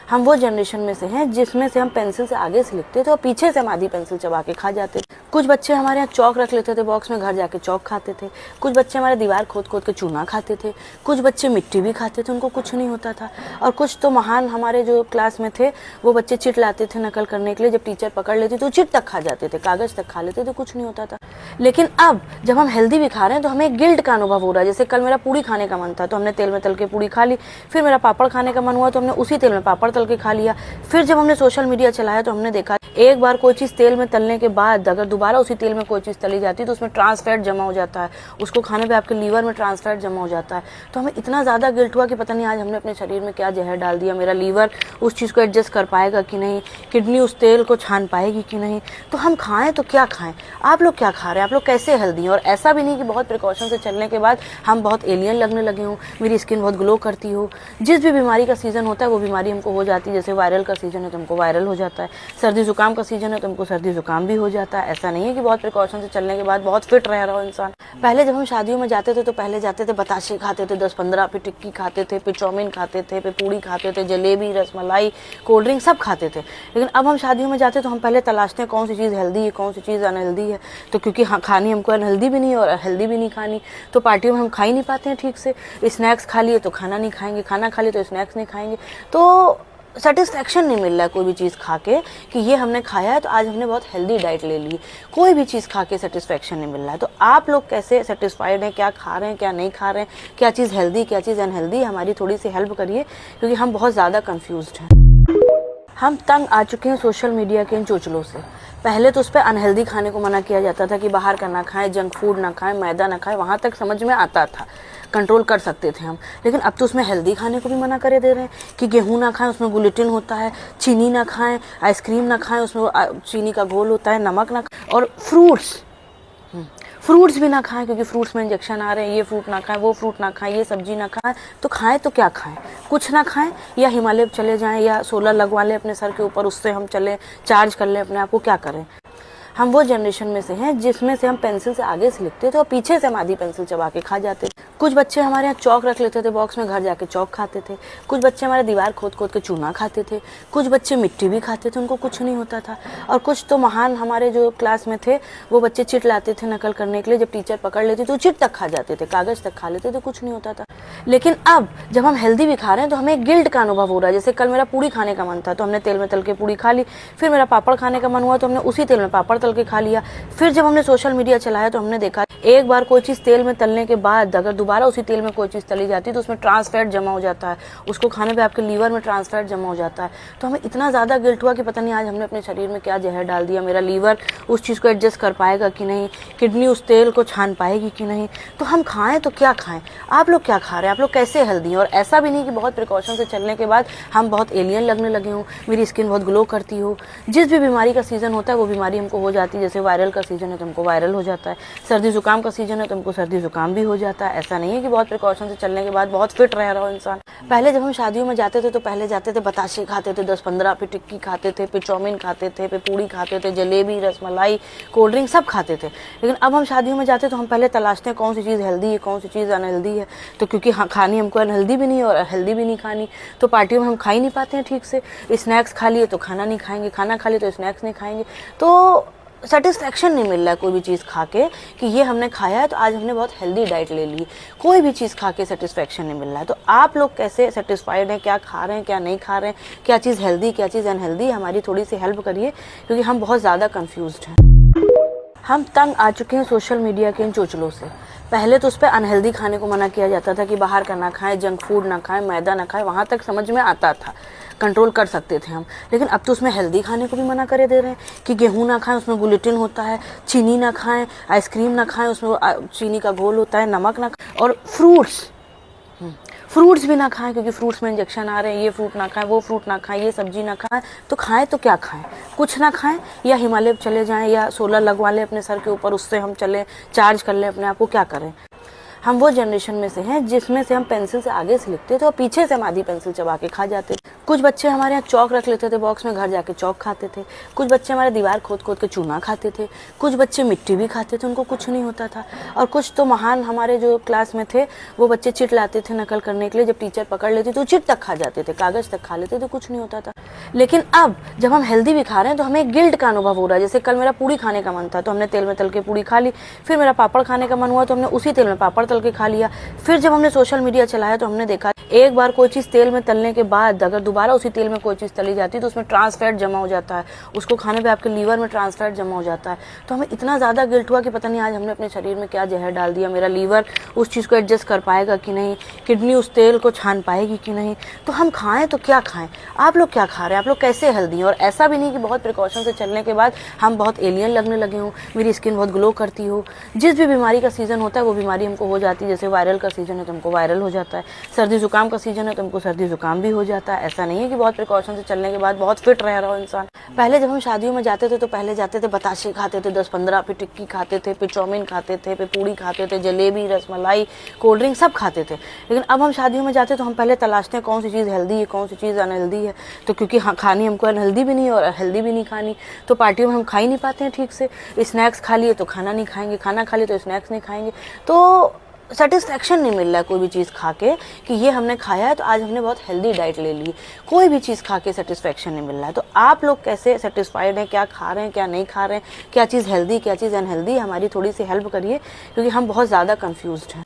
हम वो जनरेशन में से हैं जिसमें से हम पेंसिल से आगे से लिखते थे और पीछे से हम आधी पेंसिल चबा के खा जाते थे। कुछ बच्चे हमारे यहाँ चौक रख लेते थे बॉक्स में, घर जाके चौक खाते थे। कुछ बच्चे हमारे दीवार खोद खोद के चूना खाते थे। कुछ बच्चे मिट्टी भी खाते थे, उनको कुछ नहीं होता था। और कुछ तो महान हमारे जो क्लास में थे वो बच्चे चिट लाते थे नकल करने के लिए, जब टीचर पकड़ लेती तो चिट तक खा जाते थे, कागज तक खा लेते थे, कुछ नहीं होता था। लेकिन अब जब हम हेल्दी भी खा रहे हैं तो हमें गिल्ट का अनुभव हो रहा है। जैसे कल मेरा पूड़ी खाने का मन था तो हमने तेल में तल के पूड़ी खा ली, फिर मेरा पापड़ खाने का मन हुआ तो हमने उसी तेल में पापड़ तल के खा लिया। फिर जब हमने सोशल मीडिया चलाया तो हमने देखा एक बार कोई चीज़ तेल में तलने के बाद अगर दोबारा उसी तेल में कोई चीज़ तली जाती है तो उसमें ट्रांस फैट जमा हो जाता है, उसको खाने पे आपके लीवर में ट्रांस फैट जमा हो जाता है। तो हमें इतना ज़्यादा गिल्ट हुआ कि पता नहीं आज हमने अपने शरीर में क्या जहर डाल दिया, मेरा लीवर उस चीज़ को एडजस्ट कर पाएगा कि नहीं, किडनी उस तेल को छान पाएगी कि नहीं। तो हम खाएं तो क्या खाएं? आप लोग क्या खा रहे हैं? आप लोग कैसे हेल्दी हैं? और ऐसा भी नहीं कि बहुत प्रिकॉशन से चलने के बाद हम बहुत एलियन लगने लगे हों, मेरी स्किन बहुत ग्लो करती हो। जिस भी बीमारी का सीज़न होता है वो बीमारी हमको हो जाती है। जैसे वायरल का सीज़न है तो हमको वायरल हो जाता है, सर्दी जुकाम का सीज़न है तो हमको सर्दी जुकाम भी हो जाता है। ऐसा नहीं है कि बहुत प्रिकॉशन से चलने के बाद बहुत फिट रह रहा हो इंसान। पहले जब हम शादियों में जाते थे तो पहले जाते थे बताशे खाते थे 10-15, फिर टिक्की खाते थे, फिर चाउमीन खाते थे, फिर पूड़ी खाते थे, जलेबी, रसमलाई, कोल्ड ड्रिंक सब खाते थे। लेकिन अब हम शादियों में जाते तो हम पहले तलाशते हैं कौन सी चीज़ हेल्दी है, कौन सी चीज़ अनहेल्दी है। तो क्योंकि खानी हमको अनहेल्दी भी नहीं है और हेल्दी भी नहीं खानी, तो पार्टियों में हम खा ही नहीं पाते हैं ठीक से। स्नैक्स खा लिए तो खाना नहीं खाएंगे, खाना खा लिए तो स्नैक्स नहीं खाएंगे। तो सेटिस्फैक्शन नहीं मिल रहा है कोई भी चीज़ खा के कि ये हमने खाया है तो आज हमने बहुत हेल्दी डाइट ले ली। कोई भी चीज़ खा के सेटिस्फैक्शन नहीं मिल रहा है। तो आप लोग कैसे सेटिस्फाइड हैं, क्या खा रहे हैं, क्या नहीं खा रहे हैं, क्या चीज़ हेल्दी, क्या चीज़ अनहेल्दी, हमारी थोड़ी सी हेल्प करिए क्योंकि हम बहुत ज़्यादा कन्फ्यूज्ड हैं। हम तंग आ चुके हैं सोशल मीडिया के इन चोचलों से। पहले तो उस पर अनहेल्दी खाने को मना किया जाता था कि बाहर का ना खाएं, जंक फूड ना खाएं, मैदा ना खाएं, वहाँ तक समझ में आता था, कंट्रोल कर सकते थे हम। लेकिन अब तो उसमें हेल्दी खाने को भी मना करे दे रहे हैं कि गेहूं ना खाएं, उसमें ग्लूटेन होता है, चीनी ना खाएं, आइसक्रीम ना खाएं, उसमें चीनी का घोल होता है, नमक ना खाएं, और फ्रूट्स भी ना खाएं क्योंकि फ्रूट्स में इंजेक्शन आ रहे हैं, ये फ्रूट ना खाएं, वो फ्रूट ना खाएं, ये सब्जी ना खाएं। तो खाएं तो क्या खाएं? कुछ ना खाएं या हिमालय चले जाएं या सोलर लगवा लें अपने सर के ऊपर, उससे हम चलें, चार्ज कर लें अपने आप को। क्या करें? हम वो जनरेशन में से हैं जिसमें से हम पेंसिल से आगे से लिखते थे और पीछे से हम आधी पेंसिल चबा के खा जाते थे। कुछ बच्चे हमारे यहाँ चौक रख लेते थे बॉक्स में, घर जाके चौक खाते थे। कुछ बच्चे हमारे दीवार खोद खोद के चूना खाते थे। कुछ बच्चे मिट्टी भी खाते थे, उनको कुछ नहीं होता था। और कुछ तो महान हमारे जो क्लास में थे वो बच्चे चिट लाते थे नकल करने के लिए, जब टीचर पकड़ लेती तो चिट तक खा जाते थे, कागज तक खा लेते थे, कुछ नहीं होता था। लेकिन अब जब हम हेल्दी भी खा रहे हैं तो हमें गिल्ट का अनुभव हो रहा है। जैसे कल मेरा पूड़ी खाने का मन था तो हमने तेल में तल के पूड़ी खा ली, फिर मेरा पापड़ खाने का मन हुआ तो हमने उसी तेल में पापड़ तल के खा लिया। फिर जब हमने सोशल मीडिया चलाया तो हमने देखा एक बार कोई चीज़ तेल में तलने के बाद अगर दोबारा उसी तेल में कोई चीज़ तली जाती है तो उसमें ट्रांस फैट जमा हो जाता है, उसको खाने पे आपके लीवर में ट्रांस फैट जमा हो जाता है। तो हमें इतना ज़्यादा गिल्ट हुआ कि पता नहीं आज हमने अपने शरीर में क्या जहर डाल दिया, मेरा लीवर उस चीज़ को एडजस्ट कर पाएगा कि नहीं, किडनी उस तेल को छान पाएगी कि नहीं। तो हम खाएं तो क्या खाएं? आप लोग क्या खा रहे हैं? आप लोग कैसे हेल्दी हैं? और ऐसा भी नहीं कि बहुत प्रिकॉशन से चलने के बाद हम बहुत एलियन लगने लगे हों, मेरी स्किन बहुत ग्लो करती हो। जिस भी बीमारी का सीज़न होता है वो बीमारी हमको हो जाती है। जैसे वायरल का सीज़न है तो हमको वायरल हो जाता है, सर्दी जुकाम का सीज़न है तो हमको सर्दी जुकाम भी हो जाता है। ऐसा नहीं है कि बहुत प्रिकॉशन से चलने के बाद बहुत फिट रह रहा हो इंसान। पहले जब हम शादियों में जाते थे तो पहले जाते थे बताशे खाते थे 10-15, फिर टिक्की खाते थे, फिर चाउमीन खाते थे, फिर पूड़ी खाते थे, जलेबी, रसमलाई, कोल्ड ड्रिंक सब खाते थे। लेकिन अब हम शादियों में जाते तो हम पहले तलाशते हैं कौन सी चीज़ हेल्दी है, कौन सी चीज़ अनहेल्दी है। तो क्योंकि हाँ खानी हमको अनहेल्दी भी नहीं और हेल्दी भी नहीं खानी, तो पार्टियों में हम खा ही नहीं पाते हैं ठीक से। स्नैक्स खा लिए तो खाना नहीं खाएंगे, खाना खा लिए तो स्नैक्स नहीं खाएंगे। तो सेटिस्फेक्शन नहीं मिल रहा है कोई भी चीज़ खा के कि ये हमने खाया है तो आज हमने बहुत हेल्दी डाइट ले ली। कोई भी चीज़ खा के सेटिस्फेक्शन नहीं मिल रहा है। तो आप लोग कैसे सेटिस्फाइड हैं, क्या खा रहे हैं, क्या नहीं खा रहे हैं, क्या चीज़ हेल्दी, क्या चीज़ अनहेल्दी, हमारी थोड़ी सी हेल्प करिए क्योंकि हम बहुत ज़्यादा कन्फ्यूज्ड हैं। हम तंग आ चुके हैं सोशल मीडिया के इन चोचलों से। पहले तो उस पर अनहेल्दी खाने को मना किया जाता था कि बाहर का ना खाएं, जंक फूड ना खाएं, मैदा ना खाएं, वहाँ तक समझ में आता था, कंट्रोल कर सकते थे हम। लेकिन अब तो उसमें हेल्दी खाने को भी मना करे दे रहे हैं कि गेहूं ना खाएं, उसमें ग्लूटेन होता है, चीनी ना खाएं, आइसक्रीम ना खाएं, उसमें चीनी का घोल होता है, नमक ना खाएं, और फ्रूट्स भी ना खाएं क्योंकि फ्रूट्स में इंजेक्शन आ रहे हैं, ये फ्रूट ना खाएं, वो फ्रूट ना खाएं, ये सब्जी ना खाएं। तो खाएं तो क्या खाएं? कुछ ना खाएं या हिमालय चले जाएं या सोलर लगवा लें अपने सर के ऊपर, उससे हम चलें, चार्ज कर लें अपने आप को। क्या करें? हम वो जनरेशन में से हैं जिसमें से हम पेंसिल से आगे से लिखते थे और पीछे से हम आधी पेंसिल चबा के खा जाते थे। कुछ बच्चे हमारे यहाँ चौक रख लेते थे बॉक्स में, घर जाके चौक खाते थे। कुछ बच्चे हमारे दीवार खोद खोद के चूना खाते थे। कुछ बच्चे मिट्टी भी खाते थे, उनको कुछ नहीं होता था। और कुछ तो महान हमारे जो क्लास में थे वो बच्चे चिट लाते थे नकल करने के लिए, जब टीचर पकड़ लेती तो चिट तक खा जाते थे, कागज तक खा लेते थे, कुछ नहीं होता था। लेकिन अब जब हम हेल्दी भी खा रहे हैं तो हमें गिल्ट का अनुभव हो रहा है। जैसे कल मेरा पूड़ी खाने का मन था तो हमने तेल में तल के पूड़ी खा ली। फिर मेरा पापड़ खाने का मन हुआ तो हमने उसी तेल में पापड़ तल के खा लिया। फिर जब हमने सोशल मीडिया चलाया तो हमने देखा एक बार कोई चीज़ तेल में तलने के बाद अगर दोबारा उसी तेल में कोई चीज़ तली जाती है तो उसमें ट्रांस फैट जमा हो जाता है, उसको खाने पे आपके लीवर में ट्रांस फैट जमा हो जाता है। तो हमें इतना ज़्यादा गिल्ट हुआ कि पता नहीं आज हमने अपने शरीर में क्या जहर डाल दिया, मेरा लीवर उस चीज़ को एडजस्ट कर पाएगा कि नहीं, किडनी उस तेल को छान पाएगी कि नहीं। तो हम खाएं तो क्या खाएं? आप लोग क्या खा रहे हैं? आप लोग कैसे हेल्दी हैं? और ऐसा भी नहीं कि बहुत प्रिकॉशन से चलने के बाद हम बहुत एलियन लगने लगे हों, मेरी स्किन बहुत ग्लो करती हो। जिस भी बीमारी का सीज़न होता है वो बीमारी हमको हो जाती है। जैसे वायरल का सीज़न है तो हमको वायरल हो जाता है, सर्दी जुकाम का सीज़न है तो हमको सर्दी जुकाम भी हो जाता है। ऐसा नहीं है कि बहुत प्रिकॉशन से चलने के बाद बहुत फिट रह रहा हो इंसान। पहले जब हम शादियों में जाते थे तो पहले जाते थे बताशे खाते थे 10-15, फिर टिक्की खाते थे, फिर चाउमीन खाते थे, फिर पूड़ी खाते थे, जलेबी, रसमलाई, कोल्ड ड्रिंक सब खाते थे। लेकिन अब हम शादियों में जाते तो हम पहले तलाशते हैं कौन सी चीज़ हेल्दी है, कौन सी चीज़ अनहेल्दी है। तो क्योंकि हाँ खानी हमको अनहेल्दी भी नहीं और हेल्दी भी नहीं खानी, तो पार्टियों में हम खा ही नहीं पाते हैं ठीक से। स्नैक्स खा लिए तो खाना नहीं खाएंगे, खाना खा लिए तो स्नैक्स नहीं खाएंगे। तो सेटिस्फेक्शन नहीं मिल रहा है कोई भी चीज़ खा के कि ये हमने खाया है तो आज हमने बहुत हेल्दी डाइट ले ली। कोई भी चीज़ खा के सेटिस्फेक्शन नहीं मिल रहा है। तो आप लोग कैसे सेटिस्फाइड हैं, क्या खा रहे हैं, क्या नहीं खा रहे हैं, क्या चीज़ हेल्दी, क्या चीज़ अनहेल्दी, हमारी थोड़ी सी हेल्प करिए क्योंकि हम बहुत ज़्यादा कन्फ्यूज्ड हैं।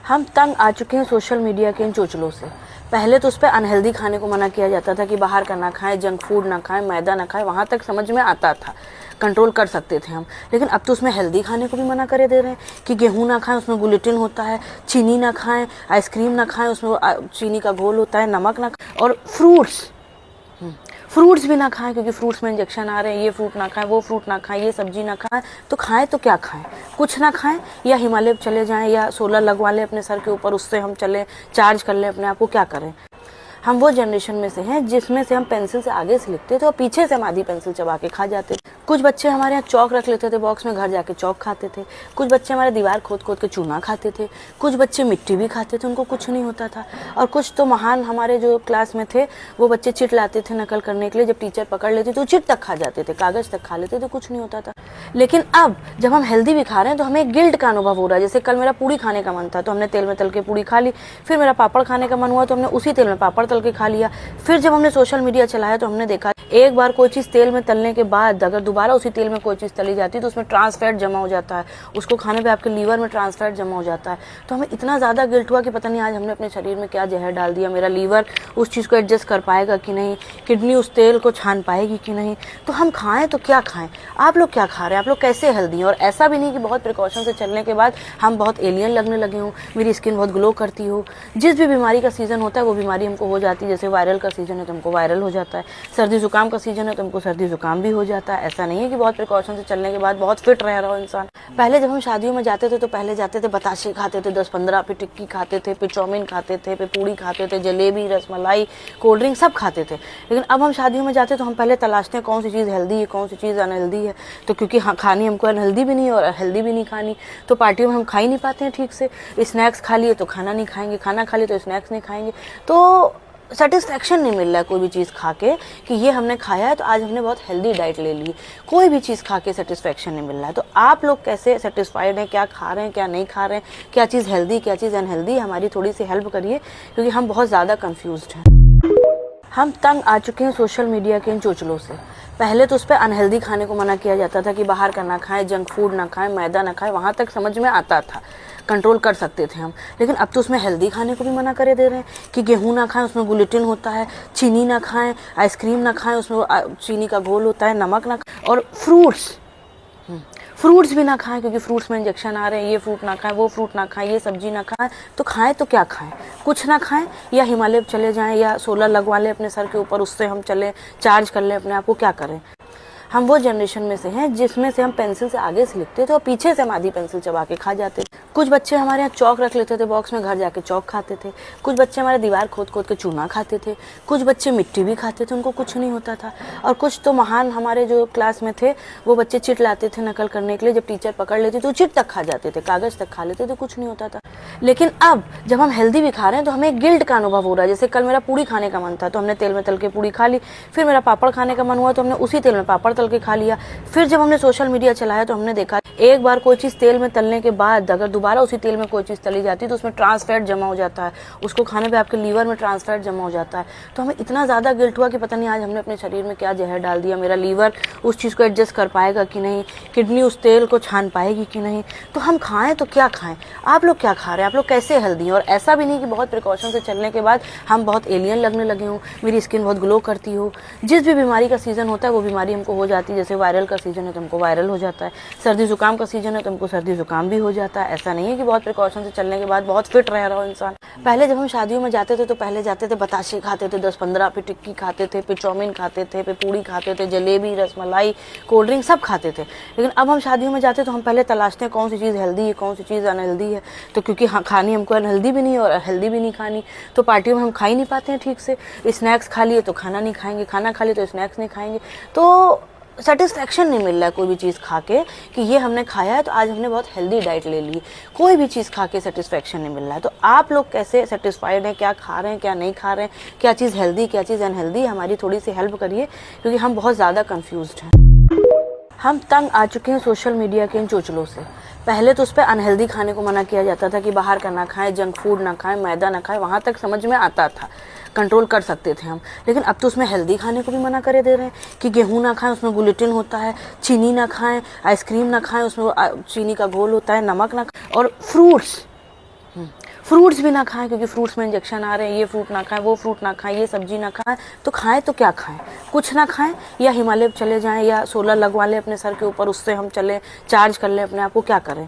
हम तंग आ चुके हैं सोशल मीडिया के इन चोचलों से। पहले तो उस पर अनहेल्दी खाने को मना किया जाता था कि बाहर का ना खाएं, जंक फूड ना खाएं, मैदा ना खाएं, वहाँ तक समझ में आता था, कंट्रोल कर सकते थे हम। लेकिन अब तो उसमें हेल्दी खाने को भी मना करे दे रहे हैं कि गेहूं ना खाएं, उसमें ग्लूटेन होता है, चीनी ना खाएं, आइसक्रीम ना खाएं, उसमें चीनी का घोल होता है, नमक ना खाएं, और फ्रूट्स भी ना खाएं क्योंकि फ्रूट्स में इंजेक्शन आ रहे हैं, ये फ्रूट ना खाएं, वो फ्रूट ना खाएं, ये सब्जी ना खाएं। तो खाएं तो क्या खाएं? कुछ ना खाएं या हिमालय चले जाएं या सोलर लगवा लें अपने सर के ऊपर, उससे हम चलें, चार्ज कर लें अपने आप को। क्या करें? हम वो जनरेशन में से हैं जिसमें से हम पेंसिल से आगे से लिखते थे और पीछे से हम आधी पेंसिल चबा के खा जाते थे। कुछ बच्चे हमारे यहाँ चौक रख लेते थे बॉक्स में, घर जाके चौक खाते थे। कुछ बच्चे हमारे दीवार खोद खोद के चूना खाते थे। कुछ बच्चे मिट्टी भी खाते थे, उनको कुछ नहीं होता था। और कुछ तो महान हमारे जो क्लास में थे वो बच्चे चिट लाते थे नकल करने के लिए, जब टीचर पकड़ लेती तो चिट तक खा जाते थे, कागज तक खा लेते थे, कुछ नहीं होता था। लेकिन अब जब हम हेल्दी भी खा रहे हैं तो हमें गिल्ट का अनुभव हो रहा है। जैसे कल मेरा पूड़ी खाने का मन था तो हमने तेल में तल के पूड़ी खा ली। फिर मेरा पापड़ खाने का मन हुआ तो हमने उसी तेल में पापड़ तल के खा लिया। फिर जब हमने सोशल मीडिया चलाया तो हमने देखा एक बार कोई चीज़ तेल में तलने के बाद अगर दोबारा उसी तेल में कोई चीज़ तली जाती है तो उसमें ट्रांस फैट जमा हो जाता है, उसको खाने पे आपके लीवर में ट्रांस फैट जमा हो जाता है। तो हमें इतना ज़्यादा गिल्ट हुआ कि पता नहीं आज हमने अपने शरीर में क्या जहर डाल दिया, मेरा लीवर उस चीज़ को एडजस्ट कर पाएगा कि नहीं, किडनी उस तेल को छान पाएगी कि नहीं। तो हम खाएँ तो क्या खाएँ? आप लोग क्या खा रहे हैं? आप लोग कैसे हेल्दी हैं? और ऐसा भी नहीं कि बहुत प्रिकॉशन से चलने के बाद हम बहुत एलियन लगने लगे हों, मेरी स्किन बहुत ग्लो करती हो। जिस भी बीमारी का सीज़न होता है वो बीमारी हमको हो जाती है। जैसे वायरल का सीज़न है तो हमको वायरल हो जाता है, सर्दी जुकाम का सीज़न है तो हमको सर्दी जुकाम भी हो जाता है। ऐसा नहीं है कि बहुत प्रिकॉशन से चलने के बाद बहुत फिट रह रहा हो इंसान। पहले जब हम शादियों में जाते थे तो पहले जाते थे बताशे खाते थे 10-15, फिर टिक्की खाते थे, फिर चाउमीन खाते थे, फिर पूड़ी खाते थे, जलेबी, रसमलाई, कोल्ड ड्रिंक सब खाते थे। लेकिन अब हम शादियों में जाते तो हम पहले तलाशते हैं कौन सी चीज़ हेल्दी है, कौन सी चीज़ अनहेल्दी है। तो क्योंकि खानी हमको अनहेल्दी भी नहीं है और हेल्दी भी नहीं खानी, तो पार्टियों में हम खा ही नहीं पाते हैं ठीक से। स्नैक्स खा लिए तो खाना नहीं खाएंगे, खाना खा लिए तो स्नैक्स नहीं खाएंगे। तो सेटिस्फैक्शन नहीं मिल रहा है कोई भी चीज़ खा के कि ये हमने खाया है तो आज हमने बहुत हेल्दी डाइट ले ली। कोई भी चीज़ खा के सेटिस्फैक्शन नहीं मिल रहा है। तो आप लोग कैसे सेटिस्फाइड हैं, क्या खा रहे हैं, क्या नहीं खा रहे हैं, क्या चीज़ हेल्दी, क्या चीज़ अनहेल्दी, हमारी थोड़ी सी हेल्प करिए क्योंकि हम बहुत ज़्यादा कन्फ्यूज्ड हैं। हम तंग आ चुके हैं सोशल मीडिया के इन चोचलों से। पहले तो उस पर अनहेल्दी खाने को मना किया जाता था कि बाहर का ना खाएं, जंक फूड ना खाएं, मैदा ना खाएं, वहाँ तक समझ में आता था, कंट्रोल कर सकते थे हम। लेकिन अब तो उसमें हेल्दी खाने को भी मना करे दे रहे हैं कि गेहूं ना खाएं, उसमें ग्लूटेन होता है, चीनी ना खाएं, आइसक्रीम ना खाएं, उसमें चीनी का घोल होता है, नमक ना खाएं, और फ्रूट्स भी ना खाएं क्योंकि फ्रूट्स में इंजेक्शन आ रहे हैं, ये फ्रूट ना खाएं, वो फ्रूट ना खाएं, ये सब्जी ना खाएं। तो खाएं तो क्या खाएं? कुछ ना खाएं या हिमालय चले जाएं या सोलर लगवा लें अपने सर के ऊपर, उससे हम चलें, चार्ज कर लें अपने आप को। क्या करें? हम वो जनरेशन में से हैं जिसमें से हम पेंसिल से आगे से लिखते थे और पीछे से हम आधी पेंसिल चबा के खा जाते थे। कुछ बच्चे हमारे यहाँ चौक रख लेते थे बॉक्स में, घर जाके चौक खाते थे। कुछ बच्चे हमारे दीवार खोद खोद के चूना खाते थे। कुछ बच्चे मिट्टी भी खाते थे, उनको कुछ नहीं होता था। और कुछ तो महान हमारे जो क्लास में थे वो बच्चे चिट लाते थे नकल करने के लिए, जब टीचर पकड़ लेती तो चिट तक खा जाते थे, कागज तक खा लेते थे, कुछ नहीं होता था। लेकिन अब जब हम हेल्दी भी खा रहे हैं तो हमें गिल्ट का अनुभव हो रहा है। जैसे कल मेरा पूड़ी खाने का मन था तो हमने तेल में तल के पूड़ी खा ली। फिर मेरा पापड़ खाने का मन हुआ तो हमने उसी तेल में पापड़ तल के खा लिया। फिर जब हमने सोशल मीडिया चलाया तो हमने देखा एक बार कोई चीज़ तेल में तलने के बाद अगर दोबारा उसी तेल में कोई चीज़ तली जाती है तो उसमें ट्रांस फैट जमा हो जाता है, उसको खाने पे आपके लीवर में ट्रांस फैट जमा हो जाता है। तो हमें इतना ज़्यादा गिल्ट हुआ कि पता नहीं आज हमने अपने शरीर में क्या जहर डाल दिया, मेरा लीवर उस चीज़ को एडजस्ट कर पाएगा कि नहीं, किडनी उस तेल को छान पाएगी कि नहीं। तो हम खाएँ तो क्या खाएँ? आप लोग क्या खा रहे हैं? आप लोग कैसे हेल्दी हैं? और ऐसा भी नहीं कि बहुत प्रिकॉशन से चलने के बाद हम बहुत एलियन लगने लगे हों, मेरी स्किन बहुत ग्लो करती हो। जिस भी बीमारी का सीज़न होता है वो बीमारी हमको हो जाती है। जैसे वायरल का सीज़न है तो हमको वायरल हो जाता है, सर्दी जुकाम का सीज़न है तो हमको सर्दी जुकाम भी हो जाता है। ऐसा नहीं है कि बहुत प्रिकॉशन से चलने के बाद बहुत फिट रह रहा हो इंसान। पहले जब हम शादियों में जाते थे तो पहले जाते थे बताशे खाते थे 10-15, फिर टिक्की खाते थे, फिर चाउमीन खाते थे, फिर पूड़ी खाते थे, जलेबी, रसमलाई, कोल्ड ड्रिंक सब खाते थे। लेकिन अब हम शादियों में जाते तो हम पहले तलाशते हैं कौन सी चीज़ हेल्दी है, कौन सी चीज़ अनहेल्दी है। तो क्योंकि खानी हमको अनहेल्दी भी नहीं है और हेल्दी भी नहीं खानी, तो पार्टियों में हम खा ही नहीं पाते हैं ठीक से। स्नैक्स खा लिए तो खाना नहीं खाएंगे, खाना खा लिए तो स्नैक्स नहीं खाएंगे। तो सेटिस्फैक्शन नहीं मिल रहा है कोई भी चीज़ खा के कि ये हमने खाया है तो आज हमने बहुत हेल्दी डाइट ले ली। कोई भी चीज़ खा के सेटिस्फैक्शन नहीं मिल रहा है। तो आप लोग कैसे सेटिस्फाइड हैं, क्या खा रहे हैं, क्या नहीं खा रहे हैं, क्या चीज़ हेल्दी, क्या चीज़ अनहेल्दी, हमारी थोड़ी सी हेल्प करिए क्योंकि हम बहुत ज़्यादा कन्फ्यूज्ड हैं। हम तंग आ चुके हैं सोशल मीडिया के इन चोचलों से। पहले तो उस पर अनहेल्दी खाने को मना किया जाता था कि बाहर का ना खाएं, जंक फूड ना खाएं, मैदा ना खाएं, वहाँ तक समझ में आता था, कंट्रोल कर सकते थे हम। लेकिन अब तो उसमें हेल्दी खाने को भी मना करे दे रहे हैं कि गेहूं ना खाएं, उसमें ग्लूटेन होता है, चीनी ना खाएं, आइसक्रीम ना खाएं, उसमें चीनी का घोल होता है, नमक ना खाएं, और फ्रूट्स भी ना खाएं क्योंकि फ्रूट्स में इंजेक्शन आ रहे हैं, ये फ्रूट ना खाएं, वो फ्रूट ना खाएं, ये सब्जी ना खाएं। तो खाएं तो क्या खाएं? कुछ ना खाएं या हिमालय चले जाएं या सोलर लगवा लें अपने सर के ऊपर, उससे हम चलें, चार्ज कर लें अपने आप को। क्या करें?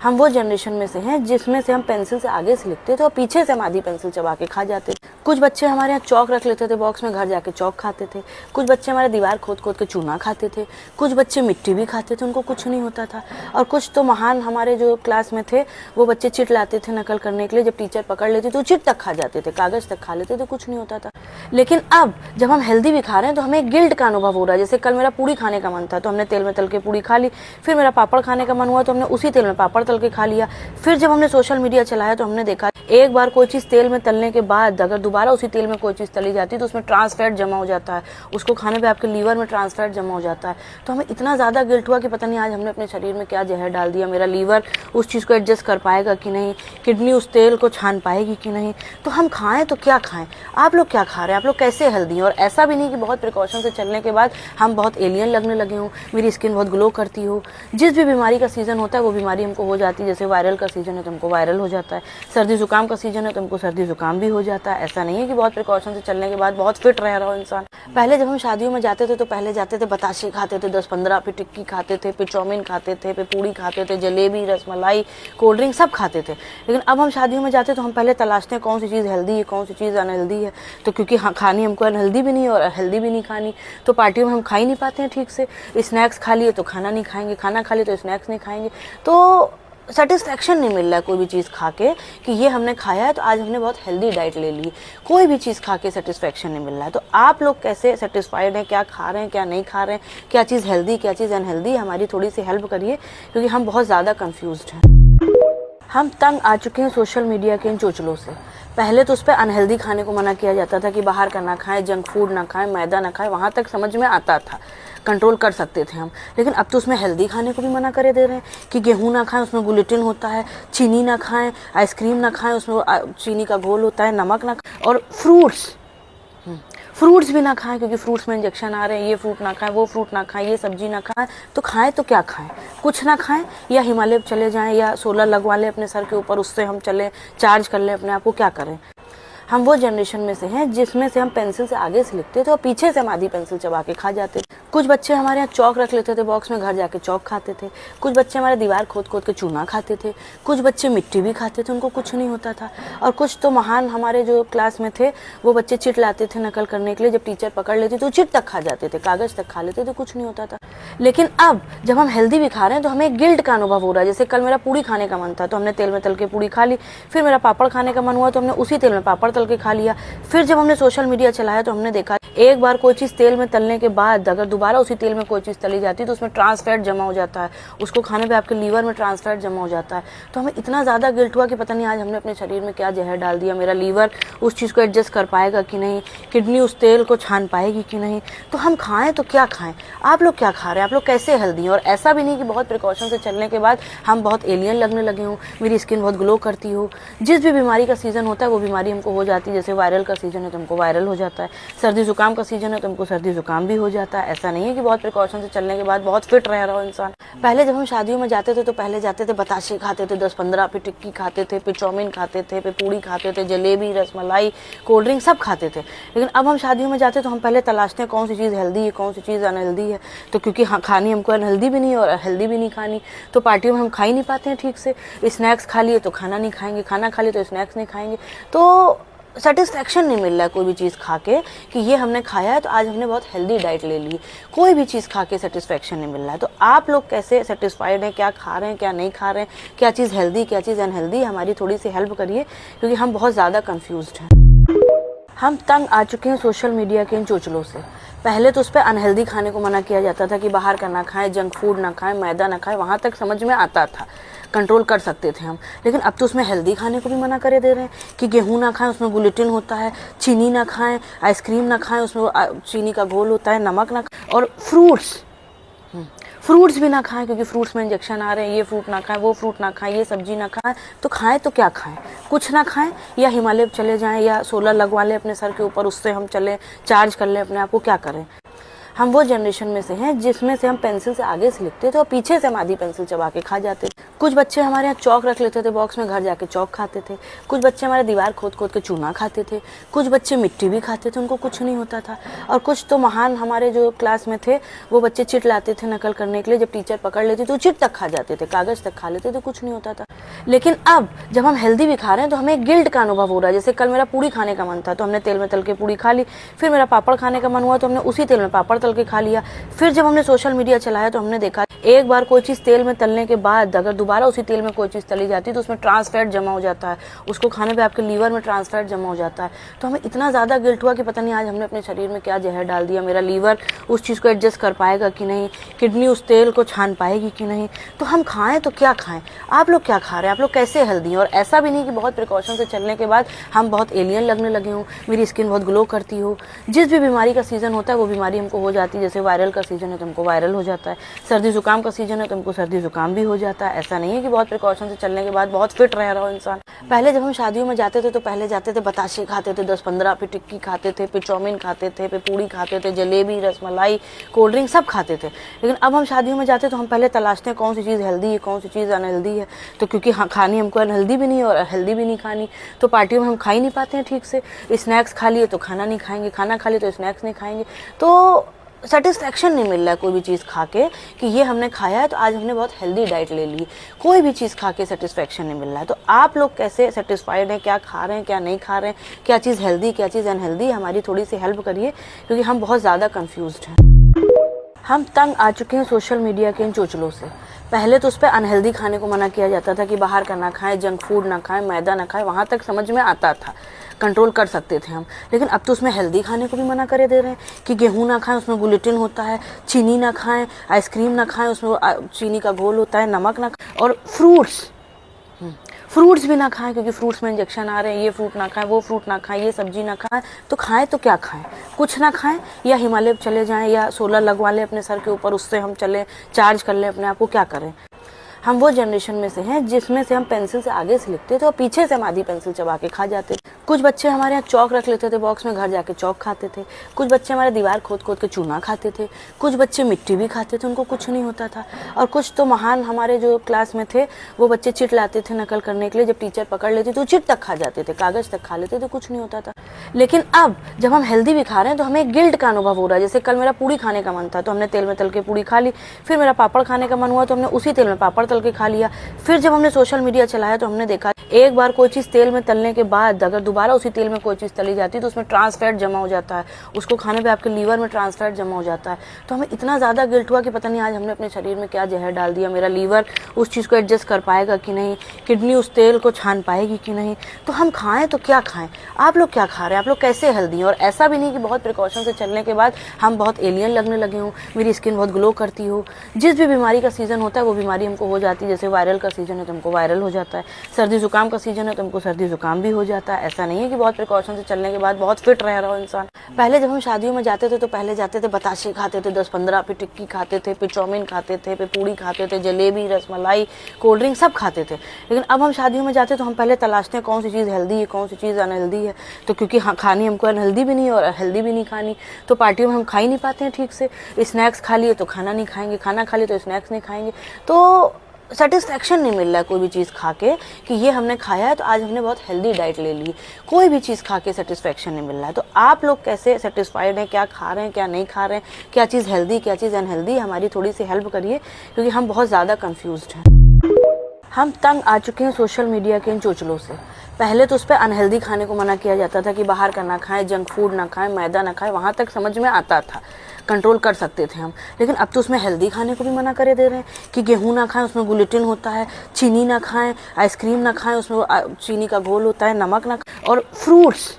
हम वो जनरेशन में से हैं जिसमें से हम पेंसिल से आगे से लिखते थे और पीछे से हम आधी पेंसिल चबा के खा जाते थे। कुछ बच्चे हमारे यहाँ चौक रख लेते थे बॉक्स में, घर जाके चौक खाते थे। कुछ बच्चे हमारे दीवार खोद खोद के चूना खाते थे। कुछ बच्चे मिट्टी भी खाते थे, उनको कुछ नहीं होता था। और कुछ तो महान हमारे जो क्लास में थे वो बच्चे चिट लाते थे नकल करने के लिए, जब टीचर पकड़ लेती तो चिट तक खा जाते थे, कागज तक खा लेते थे, कुछ नहीं होता था। लेकिन अब जब हम हेल्दी भी खा रहे हैं तो हमें गिल्ट का अनुभव हो रहा है। जैसे कल मेरा पूड़ी खाने का मन था तो हमने तेल में तल के पूड़ी खा ली। फिर मेरा पापड़ खाने का मन हुआ तो हमने उसी तेल में पापड़ तल के खा लिया। फिर जब हमने सोशल मीडिया चलाया तो हमने देखा एक बार कोई चीज़ तेल में तलने के बाद अगर दोबारा उसी तेल में कोई चीज़ तली जाती है तो उसमें ट्रांस फैट जमा हो जाता है, उसको खाने पे आपके लीवर में ट्रांस फैट जमा हो जाता है। तो हमें इतना ज़्यादा गिल्ट हुआ कि पता नहीं आज हमने अपने शरीर में क्या जहर डाल दिया, मेरा लीवर उस चीज़ को एडजस्ट कर पाएगा कि नहीं, किडनी उस तेल को छान पाएगी कि नहीं। तो हम खाएं तो क्या खाएं? आप लोग क्या खा रहे हैं? आप लोग कैसे हेल्दी हैं? और ऐसा भी नहीं कि बहुत प्रिकॉशन से चलने के बाद हम बहुत एलियन लगने लगे हों, मेरी स्किन बहुत ग्लो करती हो। जिस भी बीमारी का सीज़न होता है वो बीमारी हमको हो जाती है। जैसे वायरल का सीज़न है तो हमको वायरल हो जाता है, सर्दी जुकाम का सीज़न है तो हमको सर्दी जुकाम भी हो जाता है। ऐसा नहीं है कि बहुत प्रिकॉशन से चलने के बाद बहुत फिट रह रहा हो इंसान। पहले जब हम शादियों में जाते थे तो पहले जाते थे बताशे खाते थे 10-15, फिर टिक्की खाते थे, फिर चाउमीन खाते थे, फिर पूड़ी खाते थे, जलेबी, रसमलाई, कोल्ड ड्रिंक सब खाते थे। लेकिन अब हम शादियों में जाते तो हम पहले तलाशते हैं कौन सी चीज़ हेल्दी है, कौन सी चीज़ अनहेल्दी है। तो क्योंकि हाँ खानी हमको अनहेल्दी भी नहीं है और हेल्दी भी नहीं खानी, तो पार्टियों में हम खा ही नहीं पाते हैं ठीक से। स्नैक्स खा लिए तो खाना नहीं खाएंगे, खाना खा लिए तो स्नैक्स नहीं खाएंगे। तो सेटिस्फेक्शन नहीं मिल रहा है कोई भी चीज़ खा के कि ये हमने खाया है तो आज हमने बहुत हेल्दी डाइट ले ली। कोई भी चीज़ खा के सेटिस्फेक्शन नहीं मिल रहा है। तो आप लोग कैसे सेटिस्फाइड हैं? क्या खा रहे हैं, क्या नहीं खा रहे हैं, क्या चीज़ हेल्दी, क्या चीज़ अनहेल्दी? हमारी थोड़ी सी हेल्प करिए क्योंकि हम बहुत ज़्यादा कन्फ्यूज्ड हैं। हम तंग आ चुके हैं सोशल मीडिया के इन चोचलों से। पहले तो उस पर अनहेल्दी खाने को मना किया जाता था कि बाहर का ना खाएं, जंक फूड ना खाएं, मैदा ना खाएं, वहाँ तक समझ में आता था, कंट्रोल कर सकते थे हम। लेकिन अब तो उसमें हेल्दी खाने को भी मना करे दे रहे हैं कि गेहूं ना खाएं, उसमें ग्लूटेन होता है, चीनी ना खाएं, आइसक्रीम ना खाएं, उसमें चीनी का घोल होता है, नमक ना खाएं, और फ्रूट्स भी ना खाएं क्योंकि फ्रूट्स में इंजेक्शन आ रहे हैं, ये फ्रूट ना खाएं, वो फ्रूट ना खाएं, ये सब्जी ना खाएं। तो खाएं तो क्या खाएं? कुछ ना खाएं या हिमालय चले जाएं या सोलर लगवा लें अपने सर के ऊपर, उससे हम चलें, चार्ज कर लें अपने आप को। क्या करें? हम वो जनरेशन में से हैं जिसमें से हम पेंसिल से आगे से लिखते थे और पीछे से हम आधी पेंसिल चबा के खा जाते थे। कुछ बच्चे हमारे यहाँ चौक रख लेते थे बॉक्स में, घर जाके चौक खाते थे। कुछ बच्चे हमारे दीवार खोद खोद के चूना खाते थे। कुछ बच्चे मिट्टी भी खाते थे, उनको कुछ नहीं होता था। और कुछ तो महान हमारे जो क्लास में थे वो बच्चे चिट लाते थे नकल करने के लिए, जब टीचर पकड़ लेती तो चिट तक खा जाते थे, कागज तक खा लेते थे, कुछ नहीं होता था। लेकिन अब जब हम हेल्दी भी खा रहे हैं तो हमें गिल्ट का अनुभव हो रहा है। जैसे कल मेरा पूड़ी खाने का मन था तो हमने तेल में तल के पूड़ी खा ली। फिर मेरा पापड़ खाने का मन हुआ तो हमने उसी तेल में पापड़ तल के खा लिया। फिर जब हमने सोशल मीडिया चलाया तो हमने देखा एक बार कोई चीज़ तेल में तलने के बाद अगर दोबारा उसी तेल में कोई चीज़ तली जाती है तो उसमें ट्रांस फैट जमा हो जाता है, उसको खाने पे आपके लीवर में ट्रांस फैट जमा हो जाता है। तो हमें इतना ज़्यादा गिल्ट हुआ कि पता नहीं आज हमने अपने शरीर में क्या जहर डाल दिया, मेरा लीवर उस चीज़ को एडजस्ट कर पाएगा कि नहीं, किडनी उस तेल को छान पाएगी कि नहीं। तो हम खाएं तो क्या खाएं? आप लोग क्या खा रहे हैं? आप लोग कैसे हेल्दी हैं? और ऐसा भी नहीं कि बहुत प्रिकॉशन से चलने के बाद हम बहुत एलियन लगने लगे हों, मेरी स्किन बहुत ग्लो करती हो। जिस भी बीमारी का सीज़न होता है वो बीमारी हमको हो जाती है। जैसे वायरल का सीज़न है तो हमको वायरल हो जाता है, सर्दी जुकाम का सीज़न है तो हमको सर्दी जुकाम भी हो जाता है। ऐसा नहीं है कि बहुत प्रिकॉशन से चलने के बाद बहुत फिट रह रहा हो इंसान। पहले जब हम शादियों में जाते थे तो पहले जाते थे बताशे खाते थे 10-15, फिर टिक्की खाते थे, फिर चाउमीन खाते थे, फिर पूड़ी खाते थे, जलेबी, रसमलाई, कोल्ड ड्रिंक सब खाते थे। लेकिन अब हम शादियों में जाते तो हम पहले तलाशते हैं कौन सी चीज़ हेल्दी है, कौन सी चीज़ अनहेल्दी है। तो क्योंकि हाँ खानी हमको अनहेल्दी भी नहीं है और हेल्दी भी नहीं खानी, तो पार्टियों में हम खा ही नहीं पाते हैं ठीक से। स्नैक्स खा लिए तो खाना नहीं खाएंगे, खाना खा लिए तो स्नैक्स नहीं खाएंगे। तो सेटिस्फेक्शन नहीं मिल रहा है कोई भी चीज़ खा के कि ये हमने खाया है तो आज हमने बहुत हेल्दी डाइट ले ली। कोई भी चीज़ खा के सेटिस्फेक्शन नहीं मिल रहा है। तो आप लोग कैसे सेटिस्फाइड हैं? क्या खा रहे हैं, क्या नहीं खा रहे हैं, क्या चीज़ हेल्दी, क्या चीज़ अनहेल्दी? हमारी थोड़ी सी हेल्प करिए क्योंकि हम बहुत ज़्यादा कन्फ्यूज्ड हैं। हम तंग आ चुके हैं सोशल मीडिया के इन चोचलों से। पहले तो उस पर अनहेल्दी खाने को मना किया जाता था कि बाहर का ना खाएं, जंक फूड ना खाएं, मैदा ना खाएं, वहाँ तक समझ में आता था, कंट्रोल कर सकते थे हम। लेकिन अब तो उसमें हेल्दी खाने को भी मना करे दे रहे हैं कि गेहूं ना खाएं, उसमें ग्लूटेन होता है, चीनी ना खाएं, आइसक्रीम ना खाएं, उसमें चीनी का घोल होता है, नमक ना खाएं, और फ्रूट्स भी ना खाएं क्योंकि फ्रूट्स में इंजेक्शन आ रहे हैं, ये फ्रूट ना खाएं, वो फ्रूट ना खाएं, ये सब्जी ना खाएं। तो खाएं तो क्या खाएं? कुछ ना खाएं या हिमालय चले जाएं या सोलर लगवा लें अपने सर के ऊपर, उससे हम चलें, चार्ज कर लें अपने आप को। क्या करें? हम वो जनरेशन में से हैं जिसमें से हम पेंसिल से आगे से लिखते थे और पीछे से हम आधी पेंसिल चबा के खा जाते थे। कुछ बच्चे हमारे यहाँ चौक रख लेते थे बॉक्स में, घर जाके चौक खाते थे। कुछ बच्चे हमारे दीवार खोद खोद के चूना खाते थे। कुछ बच्चे मिट्टी भी खाते थे, उनको कुछ नहीं होता था। और कुछ तो महान हमारे जो क्लास में थे वो बच्चे चिट लाते थे नकल करने के लिए, जब टीचर पकड़ लेती तो चिट तक खा जाते थे, कागज तक खा लेते थे, कुछ नहीं होता था। लेकिन अब जब हम हेल्दी भी खा रहे हैं तो हमें गिल्ट का अनुभव हो रहा है। जैसे कल मेरा पूड़ी खाने का मन था तो हमने तेल में तल के पूड़ी खा ली। फिर मेरा पापड़ खाने का मन हुआ तो हमने उसी तेल में पापड़ तल के खा लिया। फिर जब हमने सोशल मीडिया चलाया तो हमने देखा एक बार कोई चीज़ तेल में तलने के बाद अगर दोबारा उसी तेल में कोई चीज़ तली जाती है तो उसमें ट्रांस फैट जमा हो जाता है, उसको खाने पे आपके लीवर में ट्रांस फैट जमा हो जाता है। तो हमें इतना ज़्यादा गिल्ट हुआ कि पता नहीं आज हमने अपने शरीर में क्या जहर डाल दिया, मेरा लीवर उस चीज़ को एडजस्ट कर पाएगा कि नहीं, किडनी उस तेल को छान पाएगी कि नहीं। तो हम खाएँ तो क्या खाएँ? आप लोग क्या खा रहे हैं? आप लोग कैसे हेल्दी हैं? और ऐसा भी नहीं कि बहुत प्रिकॉशन से चलने के बाद हम बहुत एलियन लगने लगे हों, मेरी स्किन बहुत ग्लो करती हो। जिस भी बीमारी का सीज़न होता है वो बीमारी हमको हो जाती है। जैसे वायरल का सीज़न है तो हमको वायरल हो जाता है, सर्दी जुकाम का सीज़न है तो हमको सर्दी जुकाम भी हो जाता है। ऐसा नहीं है कि बहुत प्रिकॉशन से चलने के बाद बहुत फिट रह रहा हो इंसान। पहले जब हम शादियों में जाते थे तो पहले जाते थे बताशे खाते थे 10-15, फिर टिक्की खाते थे, फिर चाउमीन खाते थे, फिर पूड़ी खाते थे, जलेबी, रसमलाई, कोल्ड ड्रिंक सब खाते थे। लेकिन अब हम शादियों में जाते तो हम पहले तलाशते हैं कौन सी चीज़ हेल्दी है, कौन सी चीज़ अनहेल्दी है। तो क्योंकि खानी हमको अनहेल्दी भी नहीं और हेल्दी भी नहीं खानी, तो पार्टियों में हम खा ही नहीं पाते हैं ठीक से। स्नैक्स खा लिए तो खाना नहीं खाएंगे, खाना खा लिए तो स्नैक्स नहीं खाएंगे। तो सेटिस्फैक्शन नहीं मिल रहा है कोई भी चीज़ खा के कि ये हमने खाया है तो आज हमने बहुत हेल्दी डाइट ले ली। कोई भी चीज़ खा के सेटिस्फैक्शन नहीं मिल रहा है। तो आप लोग कैसे सेटिस्फाइड हैं, क्या खा रहे हैं, क्या नहीं खा रहे हैं, क्या चीज़ हेल्दी, क्या चीज़ अनहेल्दी, हमारी थोड़ी सी हेल्प करिए क्योंकि हम बहुत ज़्यादा कन्फ्यूज्ड हैं। हम तंग आ चुके हैं सोशल मीडिया के इन चोचलों से। पहले तो उस पर अनहेल्दी खाने को मना किया जाता था कि बाहर का ना खाएं, जंक फूड ना खाएं, मैदा ना खाएं, वहाँ तक समझ में आता था, कंट्रोल कर सकते थे हम। लेकिन अब तो उसमें हेल्दी खाने को भी मना करे दे रहे हैं कि गेहूं ना खाएं, उसमें ग्लूटेन होता है, चीनी ना खाएं, आइसक्रीम ना खाएं, उसमें चीनी का घोल होता है, नमक ना खाएं, और फ्रूट्स भी ना खाएं क्योंकि फ्रूट्स में इंजेक्शन आ रहे हैं, ये फ्रूट ना खाएं, वो फ्रूट ना खाएं, ये सब्जी ना खाएं। तो खाएं तो क्या खाएं? कुछ ना खाएं या हिमालय चले जाएं या सोलर लगवा लें अपने सर के ऊपर, उससे हम चलें, चार्ज कर लें अपने आप को। क्या करें? हम वो जनरेशन में से हैं जिसमें से हम पेंसिल से आगे से लिखते थे और पीछे से हम आधी पेंसिल चबा के खा जाते थे। कुछ बच्चे हमारे यहाँ चौक रख लेते थे बॉक्स में, घर जाके चौक खाते थे। कुछ बच्चे हमारे दीवार खोद खोद के चूना खाते थे। कुछ बच्चे मिट्टी भी खाते थे, उनको कुछ नहीं होता था। और कुछ तो महान हमारे जो क्लास में थे वो बच्चे चिट लाते थे नकल करने के लिए, जब टीचर पकड़ लेती तो चिट तक खा जाते थे, कागज तक खा लेते थे, कुछ नहीं होता था। लेकिन अब जब हम हेल्दी भी खा रहे हैं तो हमें गिल्ट का अनुभव हो रहा है। जैसे कल मेरा पूड़ी खाने का मन था तो हमने तेल में तल के पूड़ी खा ली। फिर मेरा पापड़ खाने का मन हुआ तो हमने उसी तेल में पापड़ तल के खा लिया। फिर जब हमने सोशल मीडिया चलाया तो हमने देखा एक बार कोई चीज़ तेल में तलने के बाद अगर दोबारा उसी तेल में कोई चीज़ तली जाती है तो उसमें ट्रांस फैट जमा हो जाता है, उसको खाने पे आपके लीवर में ट्रांस फैट जमा हो जाता है। तो हमें इतना ज़्यादा गिल्ट हुआ कि पता नहीं आज हमने अपने शरीर में क्या जहर डाल दिया, मेरा लीवर उस चीज़ को एडजस्ट कर पाएगा कि नहीं, किडनी उस तेल को छान पाएगी कि नहीं। तो हम खाएँ तो क्या खाएँ? आप लोग क्या खा रहे हैं? आप लोग कैसे हेल्दी हैं? और ऐसा भी नहीं कि बहुत प्रिकॉशन से चलने के बाद हम बहुत एलियन लगने लगे हों, मेरी स्किन बहुत ग्लो करती हो। जिस भी बीमारी का सीज़न होता है वो बीमारी हमको हो जाती है। जैसे वायरल का सीज़न है तो हमको वायरल हो जाता है, सर्दी जुकाम का सीज़न है तो हमको सर्दी जुकाम भी हो जाता है। ऐसा नहीं है कि बहुत प्रिकॉशन से चलने के बाद बहुत फिट रह रहा हो इंसान। पहले जब हम शादियों में जाते थे तो पहले जाते थे बताशे खाते थे 10-15, फिर टिक्की खाते थे, फिर चाउमीन खाते थे, फिर पूड़ी खाते थे, जलेबी, रसमलाई, कोल्ड ड्रिंक सब खाते थे। लेकिन अब हम शादियों में जाते तो हम पहले तलाशते हैं कौन सी चीज़ हेल्दी है, कौन सी चीज़ अनहेल्दी है। तो क्योंकि खानी हमको अनहेल्दी भी नहीं और हेल्दी भी नहीं खानी, तो पार्टियों में हम खा ही नहीं पाते हैं ठीक से। स्नैक्स खा लिए तो खाना नहीं खाएंगे, खाना खा लिए तो स्नैक्स नहीं खाएंगे। तो सेटिस्फैक्शन नहीं मिल रहा है कोई भी चीज़ खा के कि ये हमने खाया है तो आज हमने बहुत हेल्दी डाइट ले ली। कोई भी चीज़ खा के सेटिस्फैक्शन नहीं मिल रहा है। तो आप लोग कैसे सेटिस्फाइड हैं, क्या खा रहे हैं, क्या नहीं खा रहे हैं, क्या चीज़ हेल्दी, क्या चीज़ अनहेल्दी, हमारी थोड़ी सी हेल्प करिए क्योंकि हम बहुत ज़्यादा कन्फ्यूज्ड हैं। हम तंग आ चुके हैं सोशल मीडिया के इन चोचलों से। पहले तो उस पर अनहेल्दी खाने को मना किया जाता था कि बाहर का ना खाएं, जंक फूड ना खाएं, मैदा ना खाएं, वहाँ तक समझ में आता था, कंट्रोल कर सकते थे हम। लेकिन अब तो उसमें हेल्दी खाने को भी मना करे दे रहे हैं कि गेहूं ना खाएं, उसमें ग्लूटेन होता है, चीनी ना खाएं, आइसक्रीम ना खाएं, उसमें चीनी का घोल होता है, नमक ना खाएं, और फ्रूट्स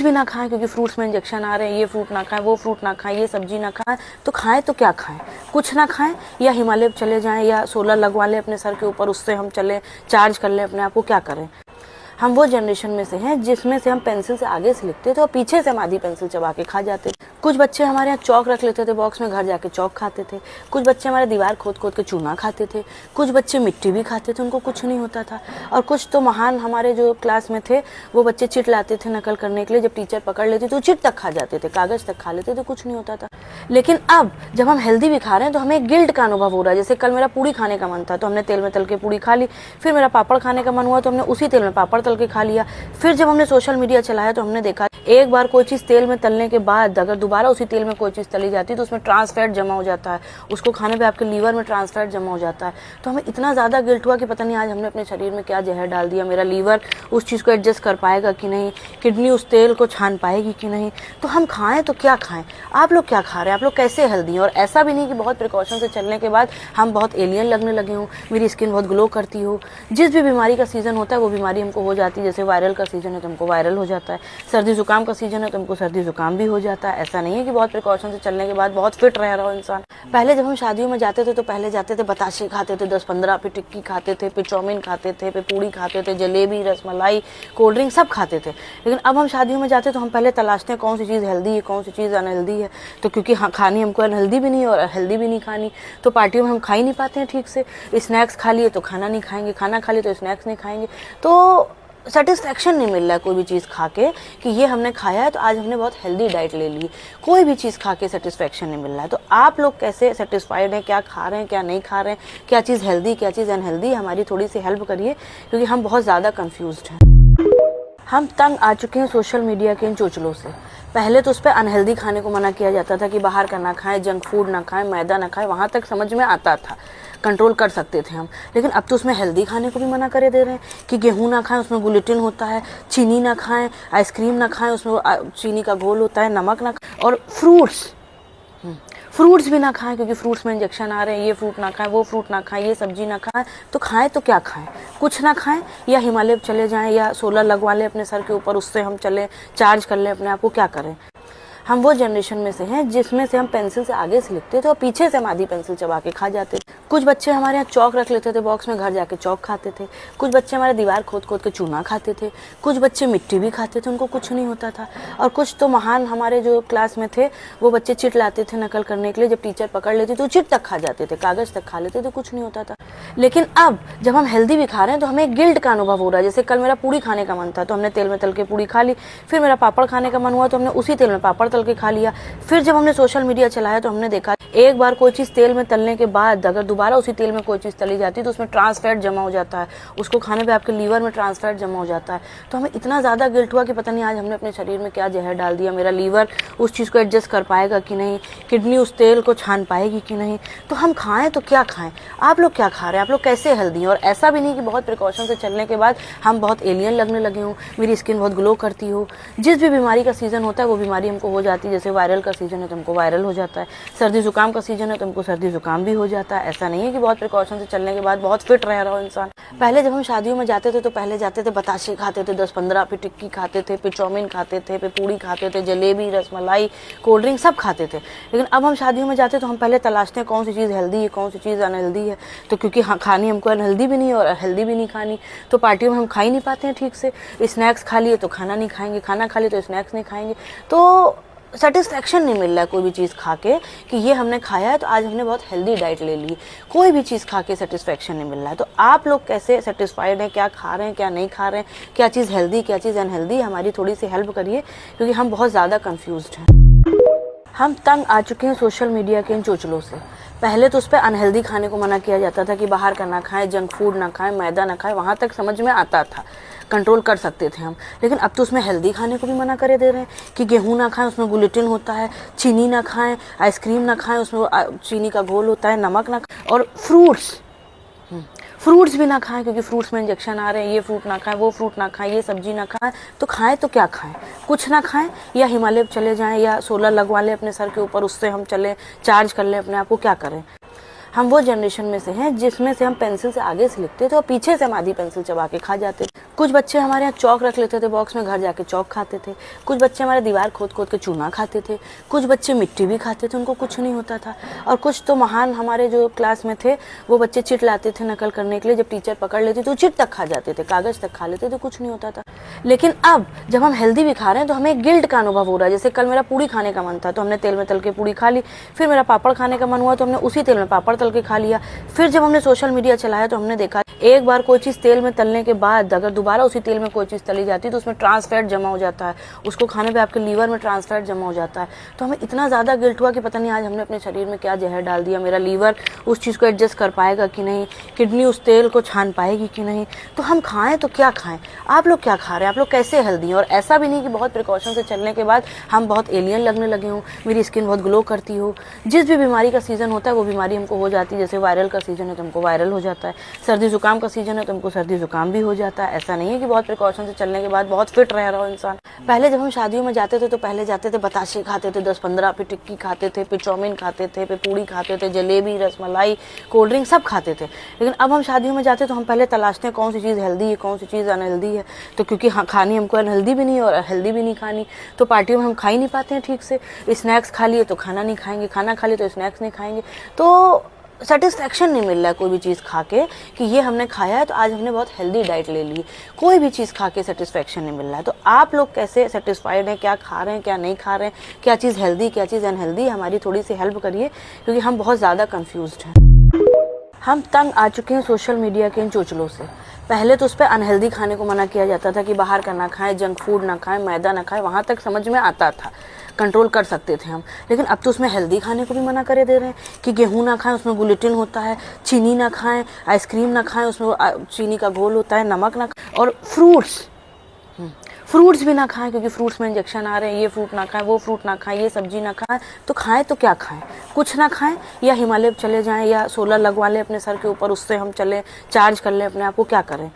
भी ना खाएं क्योंकि फ्रूट्स में इंजेक्शन आ रहे हैं, ये फ्रूट ना खाएं, वो फ्रूट ना खाएं, ये सब्जी ना खाएं। तो खाएं तो क्या खाएं? कुछ ना खाएं या हिमालय चले जाएं या सोलर लगवा लें अपने सर के ऊपर, उससे हम चलें, चार्ज कर लें अपने आप को। क्या करें? हम वो जनरेशन में से हैं जिसमें से हम पेंसिल से आगे से लिखते थे और पीछे से हम आधी पेंसिल चबा के खा जाते थे। कुछ बच्चे हमारे यहाँ चौक रख लेते थे बॉक्स में, घर जाके चौक खाते थे। कुछ बच्चे हमारे दीवार खोद खोद के चूना खाते थे। कुछ बच्चे मिट्टी भी खाते थे, उनको कुछ नहीं होता था। और कुछ तो महान हमारे जो क्लास में थे वो बच्चे चिट लाते थे नकल करने के लिए, जब टीचर पकड़ लेती तो चिट तक खा जाते थे, कागज तक खा लेते थे, कुछ नहीं होता था। लेकिन अब जब हम हेल्दी भी खा रहे हैं तो हमें गिल्ट का अनुभव हो रहा है। जैसे कल मेरा पूड़ी खाने का मन था तो हमने तेल में तल के पूड़ी खा ली, फिर मेरा पापड़ खाने का मन हुआ तो हमने उसी तेल में पापड़ तल के खा लिया। फिर जब हमने सोशल मीडिया चलाया तो हमने देखा एक बार कोई चीज़ तेल में तलने के बाद अगर दोबारा उसी तेल में कोई चीज़ तली जाती है तो उसमें ट्रांस फैट जमा हो जाता है, उसको खाने पे आपके लीवर में ट्रांस फैट जमा हो जाता है। तो हमें इतना ज़्यादा गिल्ट हुआ कि पता नहीं आज हमने अपने शरीर में क्या जहर डाल दिया, मेरा लीवर उस चीज़ को एडजस्ट कर पाएगा कि नहीं, किडनी उस तेल को छान पाएगी कि नहीं। तो हम खाएं तो क्या खाएं? आप लोग क्या खा रहे हैं? आप लोग कैसे हेल्दी हैं? और ऐसा भी नहीं कि बहुत प्रिकॉशन से चलने के बाद हम बहुत एलियन लगने लगे हों, मेरी स्किन बहुत ग्लो करती हो। जिस भी बीमारी का सीज़न होता है वो बीमारी हमको हो जाती है। जैसे वायरल का सीज़न है तो हमको वायरल हो जाता है, सर्दी जुकाम का सीज़न है तो हमको सर्दी जुकाम भी हो जाता है। ऐसा नहीं है कि बहुत प्रिकॉशन से चलने के बाद बहुत फिट रह रहा हो इंसान। पहले जब हम शादियों में जाते थे तो पहले जाते थे बताशे खाते थे 10-15, फिर टिक्की खाते थे, फिर चाउमीन खाते थे, फिर पूड़ी खाते थे, जलेबी, रसमलाई, कोल्ड ड्रिंक सब खाते थे। लेकिन अब हम शादियों में जाते तो हम पहले तलाशते हैं कौन सी चीज़ हेल्दी है, कौन सी चीज़ अनहेल्दी है। तो क्योंकि हाँ खानी हमको अनहेल्दी भी नहीं और हेल्दी भी नहीं खानी, तो पार्टियों में हम खा ही नहीं पाते हैं ठीक से। स्नैक्स खा लिए तो खाना नहीं खाएंगे, खाना खा लिए तो स्नैक्स नहीं खाएंगे। तो सेटिस्फेक्शन नहीं मिल रहा है कोई भी चीज़ खा के कि ये हमने खाया है तो आज हमने बहुत हेल्दी डाइट ले ली। कोई भी चीज़ खा के सेटिस्फेक्शन नहीं मिल रहा है। तो आप लोग कैसे सेटिस्फाइड हैं? क्या खा रहे हैं, क्या नहीं खा रहे हैं, क्या चीज़ हेल्दी, क्या चीज़ अनहेल्दी? हमारी थोड़ी सी हेल्प करिए क्योंकि हम बहुत ज़्यादा कन्फ्यूज्ड हैं। हम तंग आ चुके हैं सोशल मीडिया के इन चोचलों से। पहले तो उस पर अनहेल्दी खाने को मना किया जाता था कि बाहर का ना खाएं, जंक फूड ना खाएं, मैदा ना खाएं, वहाँ तक समझ में आता था, कंट्रोल कर सकते थे हम। लेकिन अब तो उसमें हेल्दी खाने को भी मना करे दे रहे हैं कि गेहूं ना खाएं, उसमें ग्लूटेन होता है, चीनी ना खाएं, आइसक्रीम ना खाएं, उसमें चीनी का घोल होता है, नमक ना खाएं, और फ्रूट्स भी ना खाएं क्योंकि फ्रूट्स में इंजेक्शन आ रहे हैं, ये फ्रूट ना खाएं, वो फ्रूट ना खाएं, ये सब्जी ना खाएं। तो खाएं तो क्या खाएं? कुछ ना खाएं या हिमालय चले जाएं या सोलर लगवा लें अपने सर के ऊपर, उससे हम चलें, चार्ज कर लें अपने आप को। क्या करें? हम वो जनरेशन में से हैं जिसमें से हम पेंसिल से आगे से लिखते थे और पीछे से हम आधी पेंसिल चबा के खा जाते थे। कुछ बच्चे हमारे यहाँ चौक रख लेते थे बॉक्स में, घर जाके चौक खाते थे। कुछ बच्चे हमारे दीवार खोद खोद के चूना खाते थे। कुछ बच्चे मिट्टी भी खाते थे, उनको कुछ नहीं होता था। और कुछ तो महान हमारे जो क्लास में थे वो बच्चे चिट लाते थे नकल करने के लिए, जब टीचर पकड़ लेती तो चिट तक खा जाते थे, कागज तक खा लेते थे, कुछ नहीं होता था। लेकिन अब जब हम हेल्दी भी खा रहे हैं तो हमें गिल्ट का अनुभव हो रहा है। जैसे कल मेरा पूड़ी खाने का मन था तो हमने तेल में तल के पूड़ी खा ली, फिर मेरा पापड़ खाने का मन हुआ तो हमने उसी तेल में पापड़ तल के खा लिया। फिर जब हमने सोशल मीडिया चलाया तो हमने देखा एक बार कोई चीज़ तेल में तलने के बाद अगर दोबारा उसी तेल में कोई चीज़ तली जाती है तो उसमें ट्रांस फैट जमा हो जाता है, उसको खाने पे आपके लीवर में ट्रांस फैट जमा हो जाता है। तो हमें इतना ज़्यादा गिल्ट हुआ कि पता नहीं आज हमने अपने शरीर में क्या जहर डाल दिया, मेरा लीवर उस चीज़ को एडजस्ट कर पाएगा कि नहीं, किडनी उस तेल को छान पाएगी कि नहीं। तो हम खाएं तो क्या खाएं? आप लोग क्या खा रहे हैं? आप लोग कैसे हेल्दी हैं? और ऐसा भी नहीं कि बहुत प्रिकॉशन से चलने के बाद हम बहुत एलियन लगने लगे हों, मेरी स्किन बहुत ग्लो करती हो। जिस भी बीमारी का सीज़न होता है वो बीमारी हमको हो जाती है। जैसे वायरल का सीज़न है तो हमको वायरल हो जाता है, सर्दी जुकाम का सीज़न है तो हमको सर्दी जुकाम भी हो जाता है। ऐसा नहीं है कि बहुत प्रिकॉशन से चलने के बाद बहुत फिट रह रहा हो इंसान। पहले जब हम शादियों में जाते थे तो पहले जाते थे बताशे खाते थे 10-15, फिर टिक्की खाते थे, फिर चाउमीन खाते थे, फिर पूड़ी खाते थे, जलेबी, रसमलाई, कोल्ड ड्रिंक सब खाते थे। लेकिन अब हम शादियों में जाते तो हम पहले तलाशते हैं कौन सी चीज़ हेल्दी है, कौन सी चीज़ अनहेल्दी है। तो क्योंकि हाँ खानी हमको अनहेल्दी भी नहीं और हेल्दी भी नहीं खानी, तो पार्टियों में हम खा ही नहीं पाते हैं ठीक से। स्नैक्स खा लिए तो खाना नहीं खाएंगे, खाना खा लिए तो स्नैक्स नहीं खाएंगे। तो सेटिस्फेक्शन नहीं मिल रहा है कोई भी चीज़ खा के कि ये हमने खाया है तो आज हमने बहुत हेल्दी डाइट ले ली। कोई भी चीज़ खा के सेटिस्फेक्शन नहीं मिल रहा है। तो आप लोग कैसे सेटिस्फाइड हैं? क्या खा रहे हैं, क्या नहीं खा रहे हैं, क्या चीज़ हेल्दी, क्या चीज़ अनहेल्दी? हमारी थोड़ी सी हेल्प करिए क्योंकि हम बहुत ज़्यादा कन्फ्यूज्ड हैं। हम तंग आ चुके हैं सोशल मीडिया के इन चोचलों से। पहले तो उस पर अनहेल्दी खाने को मना किया जाता था कि बाहर का ना खाएं, जंक फूड ना खाएं, मैदा ना खाएं, वहाँ तक समझ में आता था, कंट्रोल कर सकते थे हम। लेकिन अब तो उसमें हेल्दी खाने को भी मना करे दे रहे हैं कि गेहूं ना खाएं, उसमें ग्लूटेन होता है, चीनी ना खाएं, आइसक्रीम ना खाएं, उसमें चीनी का घोल होता है, नमक ना खाएं, और फ्रूट्स भी ना खाएं क्योंकि फ्रूट्स में इंजेक्शन आ रहे हैं, ये फ्रूट ना खाएं, वो फ्रूट ना खाएं, ये सब्जी ना खाएं। तो खाएं तो क्या खाएं? कुछ ना खाएं या हिमालय चले जाएं या सोलर लगवा लें अपने सर के ऊपर, उससे हम चलें, चार्ज कर लें अपने आप को। क्या करें? हम वो जनरेशन में से हैं जिसमें से हम पेंसिल से आगे से लिखते थे और पीछे से हम आधी पेंसिल चबा के खा जाते थे। कुछ बच्चे हमारे यहाँ चौक रख लेते थे बॉक्स में, घर जाके चौक खाते थे। कुछ बच्चे हमारे दीवार खोद खोद के चूना खाते थे। कुछ बच्चे मिट्टी भी खाते थे, उनको कुछ नहीं होता था। और कुछ तो महान हमारे जो क्लास में थे वो बच्चे चिट लाते थे नकल करने के लिए, जब टीचर पकड़ लेती तो चिट तक खा जाते थे, कागज तक खा लेते थे, कुछ नहीं होता था। लेकिन अब जब हम हेल्दी भी खा रहे हैं तो हमें गिल्ट का अनुभव हो रहा है। जैसे कल मेरा पूड़ी खाने का मन था तो हमने तेल में तल के पूड़ी खा ली, फिर मेरा पापड़ खाने का मन हुआ तो हमने उसी तेल में पापड़ तल के खा लिया। फिर जब हमने सोशल मीडिया चलाया तो हमने देखा एक बार कोई चीज़ तेल में तलने के बाद अगर दोबारा उसी तेल में कोई चीज़ तली जाती है तो उसमें ट्रांस फैट जमा हो जाता है, उसको खाने पे आपके लीवर में ट्रांस फैट जमा हो जाता है। तो हमें इतना ज़्यादा गिल्ट हुआ कि पता नहीं आज हमने अपने शरीर में क्या जहर डाल दिया, मेरा लीवर उस चीज़ को एडजस्ट कर पाएगा कि नहीं, किडनी उस तेल को छान पाएगी कि नहीं। तो हम खाएँ तो क्या खाएँ? आप लोग क्या खा रहे हैं? आप लोग कैसे हेल्दी हैं? और ऐसा भी नहीं कि बहुत प्रिकॉशन से चलने के बाद हम बहुत एलियन लगने लगे हों, मेरी स्किन बहुत ग्लो करती हो। जिस भी बीमारी का सीज़न होता है वो बीमारी हमको हो जाती है। जैसे वायरल का सीज़न है तो हमको वायरल हो जाता है, सर्दी जुकाम का सीज़न है तो हमको सर्दी जुकाम भी हो जाता है। ऐसा नहीं है कि बहुत प्रिकॉशन से चलने के बाद बहुत फिट रह रहा हो इंसान। पहले जब हम शादियों में जाते थे तो पहले जाते थे बताशे खाते थे 10-15, फिर टिक्की खाते थे, फिर चाउमीन खाते थे, फिर पूड़ी खाते थे, जलेबी, रसमलाई, कोल्ड ड्रिंक सब खाते थे। लेकिन अब हम शादियों में जाते तो हम पहले तलाशते हैं कौन सी चीज़ हेल्दी है, कौन सी चीज़ अनहेल्दी है। तो क्योंकि खानी हमको अनहेल्दी भी नहीं और हेल्दी भी नहीं खानी, तो पार्टियों में हम खा ही नहीं पाते हैं ठीक से। स्नैक्स खा लिए तो खाना नहीं खाएंगे, खाना खा लिए तो स्नैक्स नहीं खाएंगे। तो सेटिस्फैक्शन नहीं मिल रहा है कोई भी चीज़ खा के कि ये हमने खाया है तो आज हमने बहुत हेल्दी डाइट ले ली। कोई भी चीज़ खा के सेटिस्फैक्शन नहीं मिल रहा है। तो आप लोग कैसे सेटिस्फाइड हैं, क्या खा रहे हैं, क्या नहीं खा रहे हैं, क्या चीज़ हेल्दी, क्या चीज़ अनहेल्दी, हमारी थोड़ी सी हेल्प करिए क्योंकि हम बहुत ज़्यादा कन्फ्यूज्ड हैं। हम तंग आ चुके हैं सोशल मीडिया के इन चोचलों से। पहले तो उस पर अनहेल्दी खाने को मना किया जाता था कि बाहर का ना खाएं, जंक फूड ना खाएं, मैदा ना खाएं, वहाँ तक समझ में आता था, कंट्रोल कर सकते थे हम। लेकिन अब तो उसमें हेल्दी खाने को भी मना करे दे रहे हैं कि गेहूं ना खाएं, उसमें ग्लूटेन होता है, चीनी ना खाएं, आइसक्रीम ना खाएं, उसमें चीनी का घोल होता है, नमक ना खाएं, और फ्रूट्स भी ना खाएं क्योंकि फ्रूट्स में इंजेक्शन आ रहे हैं, ये फ्रूट ना खाएं, वो फ्रूट ना खाएं, ये सब्जी ना खाएं। तो खाएं तो क्या खाएं? कुछ ना खाएं या हिमालय चले जाएं या सोलर लगवा लें अपने सर के ऊपर, उससे हम चलें, चार्ज कर लें अपने आप को। क्या करें?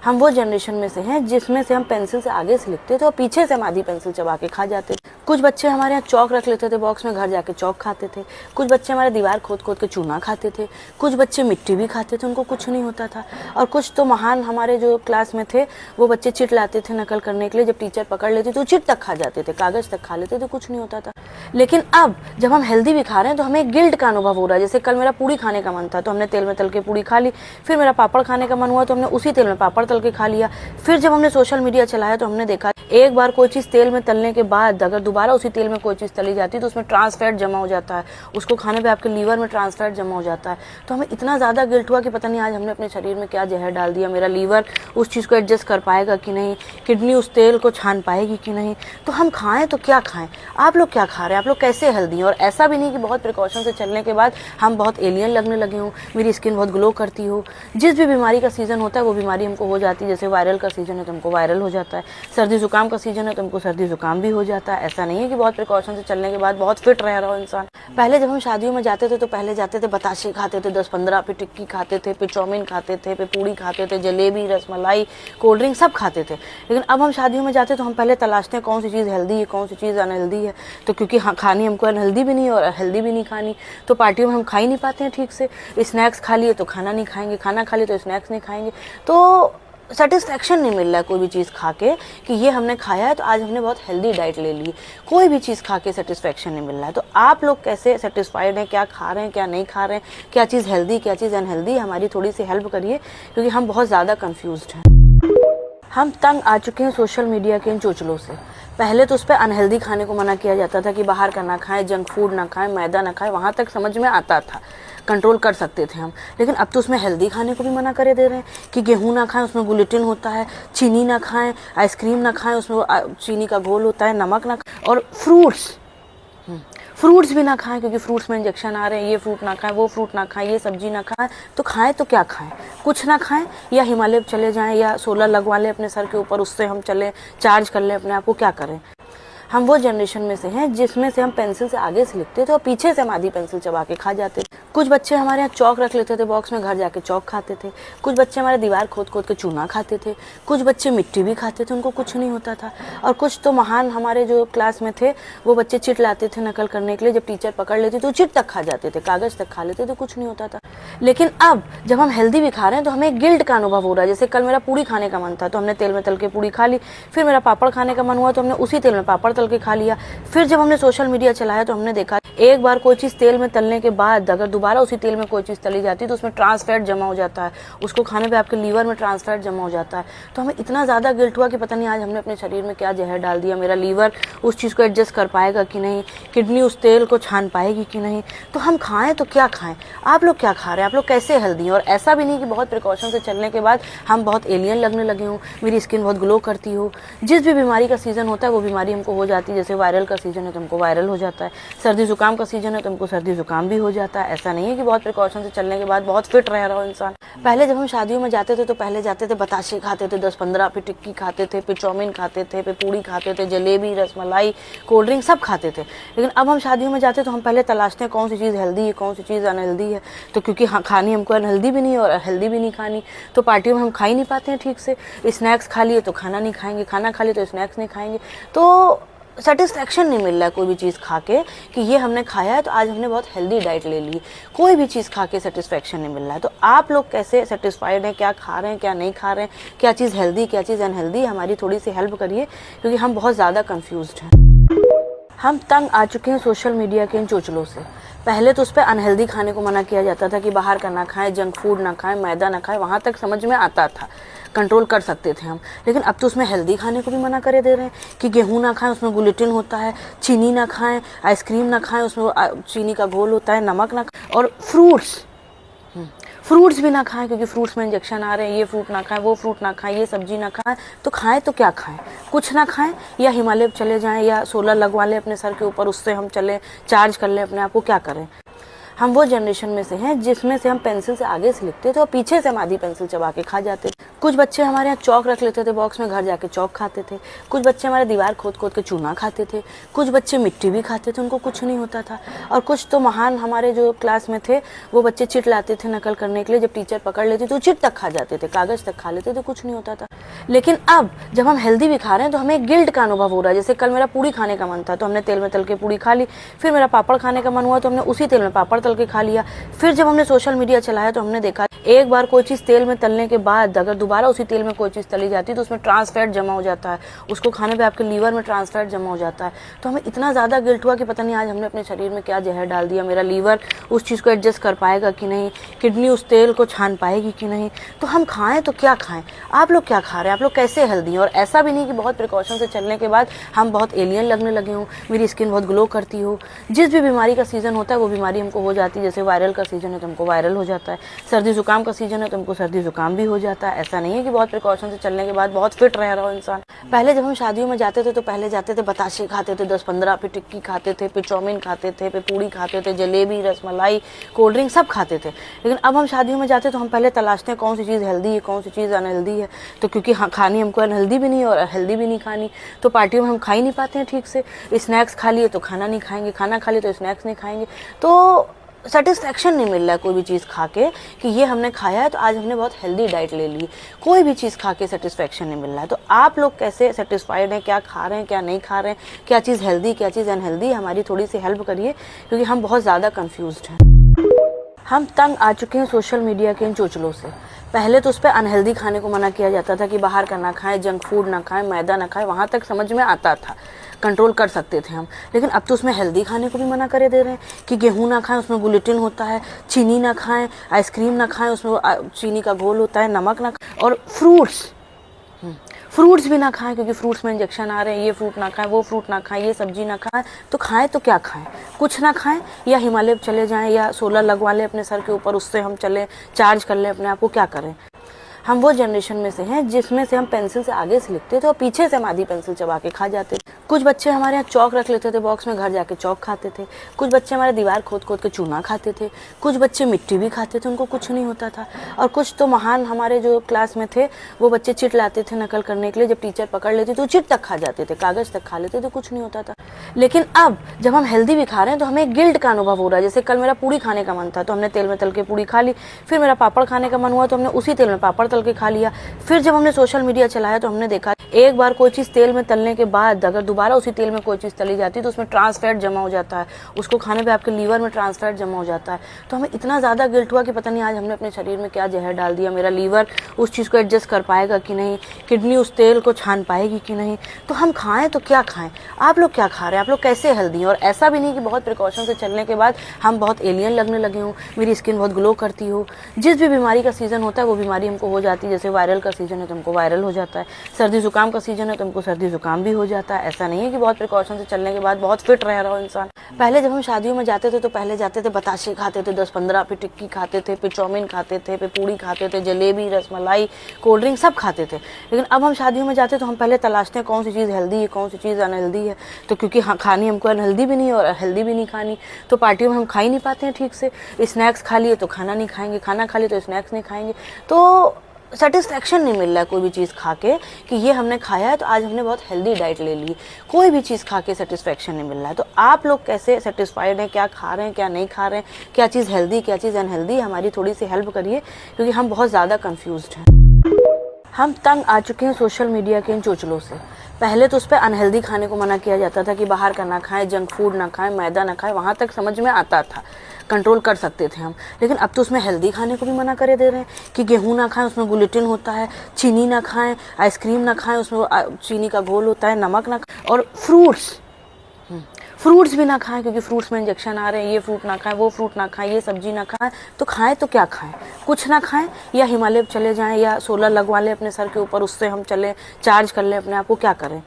हम वो जनरेशन में से हैं जिसमें से हम पेंसिल से आगे से लिखते थे और पीछे से हम आधी पेंसिल चबा के खा जाते थे। कुछ बच्चे हमारे यहाँ चौक रख लेते थे बॉक्स में, घर जाके चौक खाते थे। कुछ बच्चे हमारे दीवार खोद खोद के चूना खाते थे। कुछ बच्चे मिट्टी भी खाते थे, उनको कुछ नहीं होता था। और कुछ तो महान हमारे जो क्लास में थे वो बच्चे चिट लाते थे नकल करने के लिए, जब टीचर पकड़ लेती तो चिट तक खा जाते थे, कागज तक खा लेते थे, कुछ नहीं होता था। लेकिन अब जब हम हेल्दी भी खा रहे हैं तो हमें गिल्ट का अनुभव हो रहा है। जैसे कल मेरा पूड़ी खाने का मन था तो हमने तेल में तल के पूड़ी खा ली, फिर मेरा पापड़ खाने का मन हुआ तो हमने उसी तेल में पापड़ तल के खा लिया। फिर जब हमने सोशल मीडिया चलाया तो हमने देखा एक बार कोई चीज़ तेल में तलने के बाद अगर दोबारा उसी तेल में कोई चीज़ तली जाती है तो उसमें ट्रांस फैट जमा हो जाता है, उसको खाने पे आपके लीवर में ट्रांस फैट जमा हो जाता है। तो हमें इतना ज़्यादा गिल्ट हुआ कि पता नहीं आज हमने अपने शरीर में क्या जहर डाल दिया, मेरा लीवर उस चीज़ को एडजस्ट कर पाएगा कि नहीं, किडनी उस तेल को छान पाएगी कि नहीं। तो हम खाएँ तो क्या खाएँ? आप लोग क्या खा रहे हैं? आप लोग कैसे हेल्दी हैं? और ऐसा भी नहीं कि बहुत प्रिकॉशन से चलने के बाद हम बहुत एलियन लगने लगे हों, मेरी स्किन बहुत ग्लो करती हो। जिस भी बीमारी का सीज़न होता है वो बीमारी हमको हो जाती है। जैसे वायरल का सीज़न है तो हमको वायरल हो जाता है, सर्दी जुकाम का सीज़न है तो हमको सर्दी जुकाम भी हो जाता है। ऐसा नहीं है कि बहुत प्रिकॉशन से चलने के बाद बहुत फिट रह रहा हो इंसान। पहले जब हम शादियों में जाते थे तो पहले जाते थे बताशे खाते थे 10-15, फिर टिक्की खाते थे, फिर चाउमीन खाते थे, फिर पूड़ी खाते थे, जलेबी, रसमलाई, कोल्ड ड्रिंक सब खाते थे। लेकिन अब हम शादियों में जाते तो हम पहले तलाशते हैं कौन सी चीज़ हेल्दी है, कौन सी चीज़ अनहेल्दी है। तो क्योंकि खानी हमको अनहेल्दी भी नहीं और हेल्दी भी नहीं खानी, तो पार्टियों में हम खा ही नहीं पाते हैं ठीक से। स्नैक्स खा लिए तो खाना नहीं खाएंगे, खाना खा लिए तो स्नैक्स नहीं खाएंगे। तो सेटिस्फैक्शन नहीं मिल रहा है कोई भी चीज़ खा के कि ये हमने खाया है तो आज हमने बहुत हेल्दी डाइट ले ली। कोई भी चीज़ खा के सेटिस्फैक्शन नहीं मिल रहा है। तो आप लोग कैसे सेटिस्फाइड हैं, क्या खा रहे हैं, क्या नहीं खा रहे हैं, क्या चीज़ हेल्दी, क्या चीज़ अनहेल्दी, हमारी थोड़ी सी हेल्प करिए क्योंकि हम बहुत ज़्यादा कन्फ्यूज्ड हैं। हम तंग आ चुके हैं सोशल मीडिया के इन चोचलों से। पहले तो उस पर अनहेल्दी खाने को मना किया जाता था कि बाहर का ना खाएं, जंक फूड ना खाएं, मैदा ना खाएं, वहाँ तक समझ में आता था, कंट्रोल कर सकते थे हम। लेकिन अब तो उसमें हेल्दी खाने को भी मना करे दे रहे हैं कि गेहूं ना खाएं, उसमें ग्लूटेन होता है, चीनी ना खाएं, आइसक्रीम ना खाएं, उसमें चीनी का घोल होता है, नमक ना खाएं, और फ्रूट्स भी ना खाएं क्योंकि फ्रूट्स में इंजेक्शन आ रहे हैं, ये फ्रूट ना खाएं, वो फ्रूट ना खाएं, ये सब्जी ना खाएं। तो खाएं तो क्या खाएं? कुछ ना खाएं या हिमालय चले जाएं या सोलर लगवा लें अपने सर के ऊपर, उससे हम चलें, चार्ज कर लें अपने आप को। क्या करें? हम वो जनरेशन में से हैं जिसमें से हम पेंसिल से आगे से लिखते थे और पीछे से हम आधी पेंसिल चबा के खा जाते थे। कुछ बच्चे हमारे यहाँ चौक रख लेते थे बॉक्स में, घर जाके चौक खाते थे। कुछ बच्चे हमारे दीवार खोद खोद के चूना खाते थे। कुछ बच्चे मिट्टी भी खाते थे, उनको कुछ नहीं होता था। और कुछ तो महान हमारे जो क्लास में थे वो बच्चे चिट लाते थे नकल करने के लिए, जब टीचर पकड़ लेती तो चिट तक खा जाते थे, कागज तक खा लेते थे, कुछ नहीं होता था। लेकिन अब जब हम हेल्दी भी खा रहे हैं तो हमें गिल्ट का अनुभव हो रहा है। जैसे कल मेरा पूड़ी खाने का मन था तो हमने तेल में तल के पूड़ी खा ली, फिर मेरा पापड़ खाने का मन हुआ तो हमने उसी तेल में पापड़ तल के खा लिया। फिर जब हमने सोशल मीडिया चलाया तो हमने देखा एक बार कोई चीज़ तेल में तलने के बाद अगर दोबारा उसी तेल में कोई चीज़ तली जाती है तो उसमें ट्रांस फैट जमा हो जाता है, उसको खाने पे आपके लीवर में ट्रांस फैट जमा हो जाता है। तो हमें इतना ज़्यादा गिल्ट हुआ कि पता नहीं आज हमने अपने शरीर में क्या जहर डाल दिया, मेरा लीवर उस चीज़ को एडजस्ट कर पाएगा कि नहीं, किडनी उस तेल को छान पाएगी कि नहीं। तो हम खाएँ तो क्या खाएँ? आप लोग क्या खा रहे हैं? हैं, आप लोग कैसे हेल्दी हैं। और ऐसा भी नहीं कि बहुत प्रिकॉशन से चलने के बाद हम बहुत एलियन लगने लगे हों, मेरी स्किन बहुत ग्लो करती हो। जिस भी बीमारी का सीज़न होता है वो बीमारी हमको हो जाती है। जैसे वायरल का सीज़न है तो हमको वायरल हो जाता है, सर्दी ज़ुकाम का सीज़न है तो हमको सर्दी ज़ुकाम भी हो जाता है। ऐसा नहीं है कि बहुत प्रिकॉशन से चलने के बाद बहुत फिट रह रहा हो इंसान। पहले जब हम शादियों में जाते थे तो पहले जाते थे बताशे खाते थे 10-15, फिर टिक्की खाते थे, फिर चाउमीन खाते थे, फिर पूड़ी खाते थे, जलेबी, रसमलाई, कोल्ड ड्रिंक सब खाते थे। लेकिन अब हम शादियों में जाते तो हम पहले तलाशते हैं कौन सी चीज़ हेल्दी है, कौन सी चीज़ अनहेल्दी है। तो क्योंकि हाँ, खानी हमको अनहेल्दी भी नहीं है और हेल्दी भी नहीं खानी, तो पार्टियों में हम खा ही नहीं पाते हैं ठीक से। स्नैक्स खा लिए तो खाना नहीं खाएंगे, खाना खा लिए तो स्नैक्स नहीं खाएंगे, तो सेटिस्फेक्शन नहीं मिल रहा है कोई भी चीज़ खा के कि ये हमने खाया है तो आज हमने बहुत हेल्दी डाइट ले ली। कोई भी चीज़ खा के सेटिस्फेक्शन नहीं मिल रहा है। तो आप लोग कैसे सेटिस्फाइड हैं, क्या खा रहे हैं, क्या नहीं खा रहे हैं, क्या चीज़ हेल्दी, क्या चीज़ अनहेल्दी, हमारी थोड़ी सी हेल्प करिए क्योंकि हम बहुत ज़्यादा कन्फ्यूज्ड हैं। हम तंग आ चुके हैं सोशल मीडिया के इन चोचलों से। पहले तो उस पर अनहेल्दी खाने को मना किया जाता था कि बाहर का ना खाएं, जंक फूड ना खाएं, मैदा ना खाएं, वहाँ तक समझ में आता था, कंट्रोल कर सकते थे हम। लेकिन अब तो उसमें हेल्दी खाने को भी मना करे दे रहे हैं कि गेहूं ना खाएं, उसमें ग्लूटेन होता है, चीनी ना खाएं, आइसक्रीम ना खाएं, उसमें चीनी का घोल होता है, नमक ना खाएं, और फ्रूट्स भी ना खाएं क्योंकि फ्रूट्स में इंजेक्शन आ रहे हैं, ये फ्रूट ना खाएं, वो फ्रूट ना खाएं, ये सब्जी ना खाएं। तो खाएं तो क्या खाएं, कुछ ना खाएं या हिमालय चले जाएं या सोलर लगवा लें अपने सर के ऊपर, उससे हम चलें, चार्ज कर लें अपने आप को, क्या करें। हम वो जनरेशन में से हैं जिसमें से हम पेंसिल से आगे से लिखते थे और पीछे से हम आधी पेंसिल चबा के खा जाते थे। कुछ बच्चे हमारे यहाँ चौक रख लेते थे बॉक्स में, घर जाके चौक खाते थे। कुछ बच्चे हमारे दीवार खोद खोद के चूना खाते थे। कुछ बच्चे मिट्टी भी खाते थे, उनको कुछ नहीं होता था। और कुछ तो महान हमारे जो क्लास में थे वो बच्चे चिट लाते थे नकल करने के लिए, जब टीचर पकड़ लेती तो चिट तक खा जाते थे, कागज तक खा लेते थे, कुछ नहीं होता था। लेकिन अब जब हम हेल्दी भी खा रहे हैं तो हमें गिल्ट का अनुभव हो रहा है। जैसे कल मेरा पूड़ी खाने का मन था तो हमने तेल में तल के पूड़ी खा ली, फिर मेरा पापड़ खाने का मन हुआ तो हमने उसी तेल में पापड़ तल के खा लिया। फिर जब हमने सोशल मीडिया चलाया तो हमने देखा एक बार कोई चीज़ तेल में तलने के बाद अगर दोबारा उसी तेल में कोई चीज़ तली जाती है तो उसमें ट्रांस फैट जमा हो जाता है, उसको खाने पे आपके लीवर में ट्रांस फैट जमा हो जाता है। तो हमें इतना ज़्यादा गिल्ट हुआ कि पता नहीं आज हमने अपने शरीर में क्या जहर डाल दिया, मेरा लीवर उस चीज़ को एडजस्ट कर पाएगा कि नहीं, किडनी उस तेल को छान पाएगी कि नहीं। तो हम खाएँ तो क्या खाएँ, आप लोग क्या खा रहे हैं, आप लोग कैसे हेल्दी हैं। और ऐसा भी नहीं कि बहुत प्रिकॉशन से चलने के बाद हम बहुत एलियन लगने लगे हों, मेरी स्किन बहुत ग्लो करती हो। जिस भी बीमारी का सीज़न होता है वो बीमारी हमको हो जाती है। जैसे वायरल का सीज़न है तो हमको वायरल हो जाता है, सर्दी ज़ुकाम का सीज़न है तो हमको सर्दी ज़ुकाम भी हो जाता है। ऐसा नहीं है कि बहुत प्रिकॉशन से चलने के बाद बहुत फिट रह रहा हो इंसान। पहले जब हम शादियों में जाते थे तो पहले जाते थे बताशे खाते थे 10-15, फिर टिक्की खाते थे, फिर चाउमीन खाते थे, फिर पूड़ी खाते थे, जलेबी, रसमलाई, कोल्ड ड्रिंक सब खाते थे। लेकिन अब हम शादियों में जाते तो हम पहले तलाशते हैं कौन सी चीज़ हेल्दी है, कौन सी चीज़ अनहेल्दी है। तो क्योंकि हाँ, खानी हमको अनहेल्दी भी नहीं है और हेल्दी भी नहीं खानी, तो पार्टियों में हम खा ही नहीं पाते हैं ठीक से। स्नैक्स खा लिए तो खाना नहीं खाएंगे, खाना खा लिए तो स्नैक्स नहीं खाएंगे, तो सेटिस्फेक्शन नहीं मिल रहा है कोई भी चीज़ खा के कि ये हमने खाया है तो आज हमने बहुत हेल्दी डाइट ले ली। कोई भी चीज़ खा के सेटिस्फेक्शन नहीं मिल रहा है। तो आप लोग कैसे सेटिस्फाइड हैं, क्या खा रहे हैं, क्या नहीं खा रहे हैं, क्या चीज़ हेल्दी, क्या चीज़ अनहेल्दी, हमारी थोड़ी सी हेल्प करिए क्योंकि हम बहुत ज़्यादा कन्फ्यूज्ड हैं। हम तंग आ चुके हैं सोशल मीडिया के इन चोचलों से। पहले तो उस पर अनहेल्दी खाने को मना किया जाता था कि बाहर का ना खाएं, जंक फूड ना खाएं, मैदा ना खाएं, वहाँ तक समझ में आता था, कंट्रोल कर सकते थे हम। लेकिन अब तो उसमें हेल्दी खाने को भी मना करे दे रहे हैं कि गेहूं ना खाएं, उसमें ग्लूटेन होता है, चीनी ना खाएं, आइसक्रीम ना खाएं, उसमें चीनी का घोल होता है, नमक ना खाएं, और फ्रूट्स भी ना खाएं क्योंकि फ्रूट्स में इंजेक्शन आ रहे हैं, ये फ्रूट ना खाएं, वो फ्रूट ना खाएं, ये सब्जी ना खाएं। तो खाएं तो क्या खाएं, कुछ ना खाएं या हिमालय चले जाएं या सोलर लगवा लें अपने सर के ऊपर, उससे हम चलें, चार्ज कर लें अपने आप को, क्या करें। हम वो जनरेशन में से हैं जिसमें से हम पेंसिल से आगे से लिखते थे और पीछे से हम आधी पेंसिल चबा के खा जाते थे। कुछ बच्चे हमारे यहाँ चौक रख लेते थे बॉक्स में, घर जाके चौक खाते थे। कुछ बच्चे हमारे दीवार खोद खोद के चूना खाते थे। कुछ बच्चे मिट्टी भी खाते थे, उनको कुछ नहीं होता था। और कुछ तो महान हमारे जो क्लास में थे वो बच्चे चिट लाते थे नकल करने के लिए, जब टीचर पकड़ लेती तो चिट तक खा जाते थे, कागज तक खा लेते थे, कुछ नहीं होता था। लेकिन अब जब हम हेल्दी भी खा रहे हैं तो हमें गिल्ट का अनुभव हो रहा है। जैसे कल मेरा पूड़ी खाने का मन था तो हमने तेल में तल के पूड़ी खा ली, फिर मेरा पापड़ खाने का मन हुआ तो हमने उसी तेल में पापड़ तल के खा लिया। फिर जब हमने सोशल मीडिया चलाया तो हमने देखा एक बार कोई चीज़ तेल में तलने के बाद अगर दोबारा उसी तेल में कोई चीज़ तली जाती है तो उसमें ट्रांस फैट जमा हो जाता है, उसको खाने पे आपके लीवर में ट्रांस फैट जमा हो जाता है। तो हमें इतना ज़्यादा गिल्ट हुआ कि पता नहीं आज हमने अपने शरीर में क्या जहर डाल दिया, मेरा लीवर उस चीज़ को एडजस्ट कर पाएगा कि नहीं, किडनी उस तेल को छान पाएगी कि नहीं। तो हम खाएँ तो क्या खाएँ, आप लोग क्या खा रहे हैं, आप लोग कैसे हेल्दी हैं। और ऐसा भी नहीं कि बहुत प्रिकॉशन से चलने के बाद हम बहुत एलियन लगने लगे हों, मेरी स्किन बहुत ग्लो करती हो। जिस भी बीमारी का सीज़न होता है वो बीमारी हमको हो जाती है, जैसे वायरल का सीजन है तो हमको वायरल हो जाता है, सर्दी जुकाम का सीजन है तो हमको सर्दी जुकाम भी हो जाता है। ऐसा नहीं है कि बहुत प्रिकॉशन से चलने के बाद बहुत फिट रह रहा हो इंसान। पहले जब हम शादियों में जाते थे तो पहले जाते थे बताशे खाते थे 10-15, फिर टिक्की खाते थे, फिर चाउमीन खाते थे, फिर पूड़ी खाते थे, जलेबी, रसमलाई, कोल्ड ड्रिंक सब खाते थे। लेकिन अब हम शादियों में जाते तो हम पहले तलाशते हैं कौन सी चीज़ हेल्दी है, कौन सी चीज़ अनहेल्दी है। तो क्योंकि खानी हमको अनहेल्दी भी नहीं और हेल्दी भी नहीं खानी, तो पार्टियों में हम खा ही नहीं पाते हैं ठीक से। स्नैक्स खा लिए तो खाना नहीं खाएंगे, खाना खा लिए तो स्नैक्स नहीं खाएंगे, तो सेटिस्फेक्शन नहीं मिल रहा है कोई भी चीज़ खा के कि ये हमने खाया है तो आज हमने बहुत हेल्दी डाइट ले ली। कोई भी चीज़ खा के सेटिस्फेक्शन नहीं मिल रहा है। तो आप लोग कैसे सेटिस्फाइड हैं, क्या खा रहे हैं, क्या नहीं खा रहे हैं, क्या चीज़ हेल्दी, क्या चीज़ अनहेल्दी, हमारी थोड़ी सी हेल्प करिए क्योंकि हम बहुत ज़्यादा कन्फ्यूज्ड हैं। हम तंग आ चुके हैं सोशल मीडिया के इन चोचलों से। पहले तो उस पर अनहेल्दी खाने को मना किया जाता था कि बाहर का ना खाएं, जंक फूड ना खाएं, मैदा ना खाएं, वहाँ तक समझ में आता था, कंट्रोल कर सकते थे हम। लेकिन अब तो उसमें हेल्दी खाने को भी मना करे दे रहे हैं कि गेहूं ना खाएं, उसमें ग्लूटेन होता है, चीनी ना खाएं, आइसक्रीम ना खाएं, उसमें चीनी का घोल होता है, नमक ना खाएं, और फ्रूट्स भी ना खाएं क्योंकि फ्रूट्स में इंजेक्शन आ रहे हैं, ये फ्रूट ना खाएं, वो फ्रूट ना खाएं, ये सब्जी ना खाएं। तो खाएं तो क्या खाएं, कुछ ना खाएं या हिमालय चले जाएं या सोलर लगवा लें अपने सर के ऊपर, उससे हम चलें, चार्ज कर लें अपने आप को, क्या करें।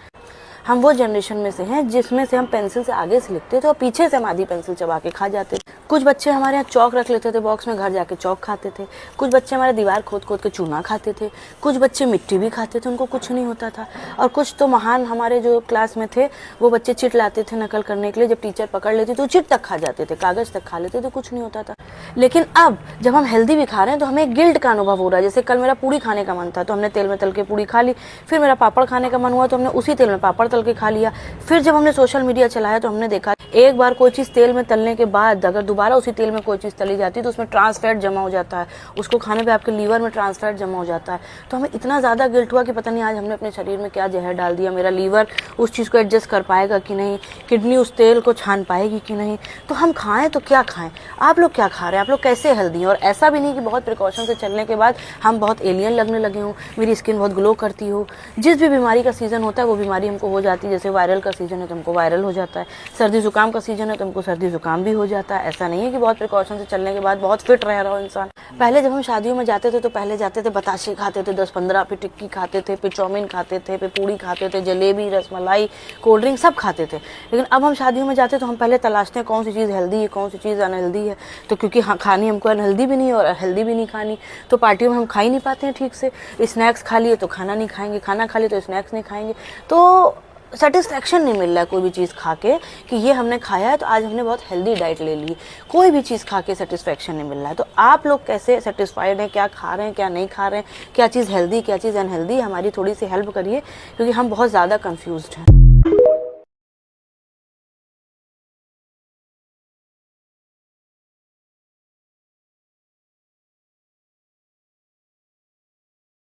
हम वो जनरेशन में से हैं जिसमें से हम पेंसिल से आगे से लिखते थे और पीछे से हम आधी पेंसिल चबा के खा जाते थे। कुछ बच्चे हमारे यहाँ चौक रख लेते थे बॉक्स में, घर जाके चौक खाते थे। कुछ बच्चे हमारे दीवार खोद खोद के चूना खाते थे। कुछ बच्चे मिट्टी भी खाते थे, उनको कुछ नहीं होता था। और कुछ तो महान हमारे जो क्लास में थे वो बच्चे चिट लाते थे नकल करने के लिए, जब टीचर पकड़ लेती तो चिट तक खा जाते थे, कागज तक खा लेते थे, कुछ नहीं होता था। लेकिन अब जब हम हेल्दी भी खा रहे हैं तो हमें गिल्ट का अनुभव हो रहा है। जैसे कल मेरा पूड़ी खाने का मन था तो हमने तेल में तल के पूड़ी खा ली, फिर मेरा पापड़ खाने का मन हुआ तो हमने उसी तेल में पापड़ तल के खा लिया। फिर जब हमने सोशल मीडिया चलाया तो हमने देखा एक बार कोई चीज़ तेल में तलने के बाद अगर दोबारा उसी तेल में कोई चीज़ तली जाती है तो उसमें ट्रांस फैट जमा हो जाता है, उसको खाने पे आपके लीवर में ट्रांस फैट जमा हो जाता है। तो हमें इतना ज़्यादा गिल्ट हुआ कि पता नहीं आज हमने अपने शरीर में क्या जहर डाल दिया, मेरा लीवर उस चीज़ को एडजस्ट कर पाएगा कि नहीं, किडनी उस तेल को छान पाएगी कि नहीं। तो हम खाएं तो क्या खाएं, आप लोग क्या खा रहे हैं, आप लोग कैसे हेल्दी हैं। और ऐसा भी नहीं कि बहुत प्रिकॉशन से चलने के बाद हम बहुत एलियन लगने लगे हों, मेरी स्किन बहुत ग्लो करती हो। जिस भी बीमारी का सीज़न होता है वो बीमारी हमको हो जाती है, जैसे वायरल का सीजन है तो हमको वायरल हो जाता है, सर्दी जुकाम का सीजन है तो हमको सर्दी जुकाम भी हो जाता है। ऐसा नहीं है कि बहुत प्रिकॉशन से चलने के बाद बहुत फिट रह रहा हो इंसान। पहले जब हम शादियों में जाते थे तो पहले जाते थे बताशे खाते थे 10-15, फिर टिक्की खाते थे, फिर चाउमीन खाते थे, फिर पूड़ी खाते थे, जलेबी, रसमलाई, कोल्ड ड्रिंक सब खाते थे। लेकिन अब हम शादियों में जाते तो हम पहले तलाशते हैं कौन सी चीज़ हेल्दी है, कौन सी चीज़ अनहेल्दी है। तो क्योंकि खानी हमको अनहेल्दी भी नहीं और हेल्दी भी नहीं खानी, तो पार्टियों में हम खा ही नहीं पाते हैं ठीक से। स्नैक्स खा लिए तो खाना नहीं खाएंगे, खाना खा लिए तो स्नैक्स नहीं खाएंगे, तो सेटिस्फेक्शन नहीं मिल रहा है कोई भी चीज़ खा के कि ये हमने खाया है तो आज हमने बहुत हेल्दी डाइट ले ली। कोई भी चीज़ खा के सेटिस्फेक्शन नहीं मिल रहा है। तो आप लोग कैसे सेटिस्फाइड हैं, क्या खा रहे हैं, क्या नहीं खा रहे हैं, क्या चीज़ हेल्दी, क्या चीज़ अनहेल्दी, हमारी थोड़ी सी हेल्प करिए क्योंकि हम बहुत ज़्यादा कन्फ्यूज्ड हैं।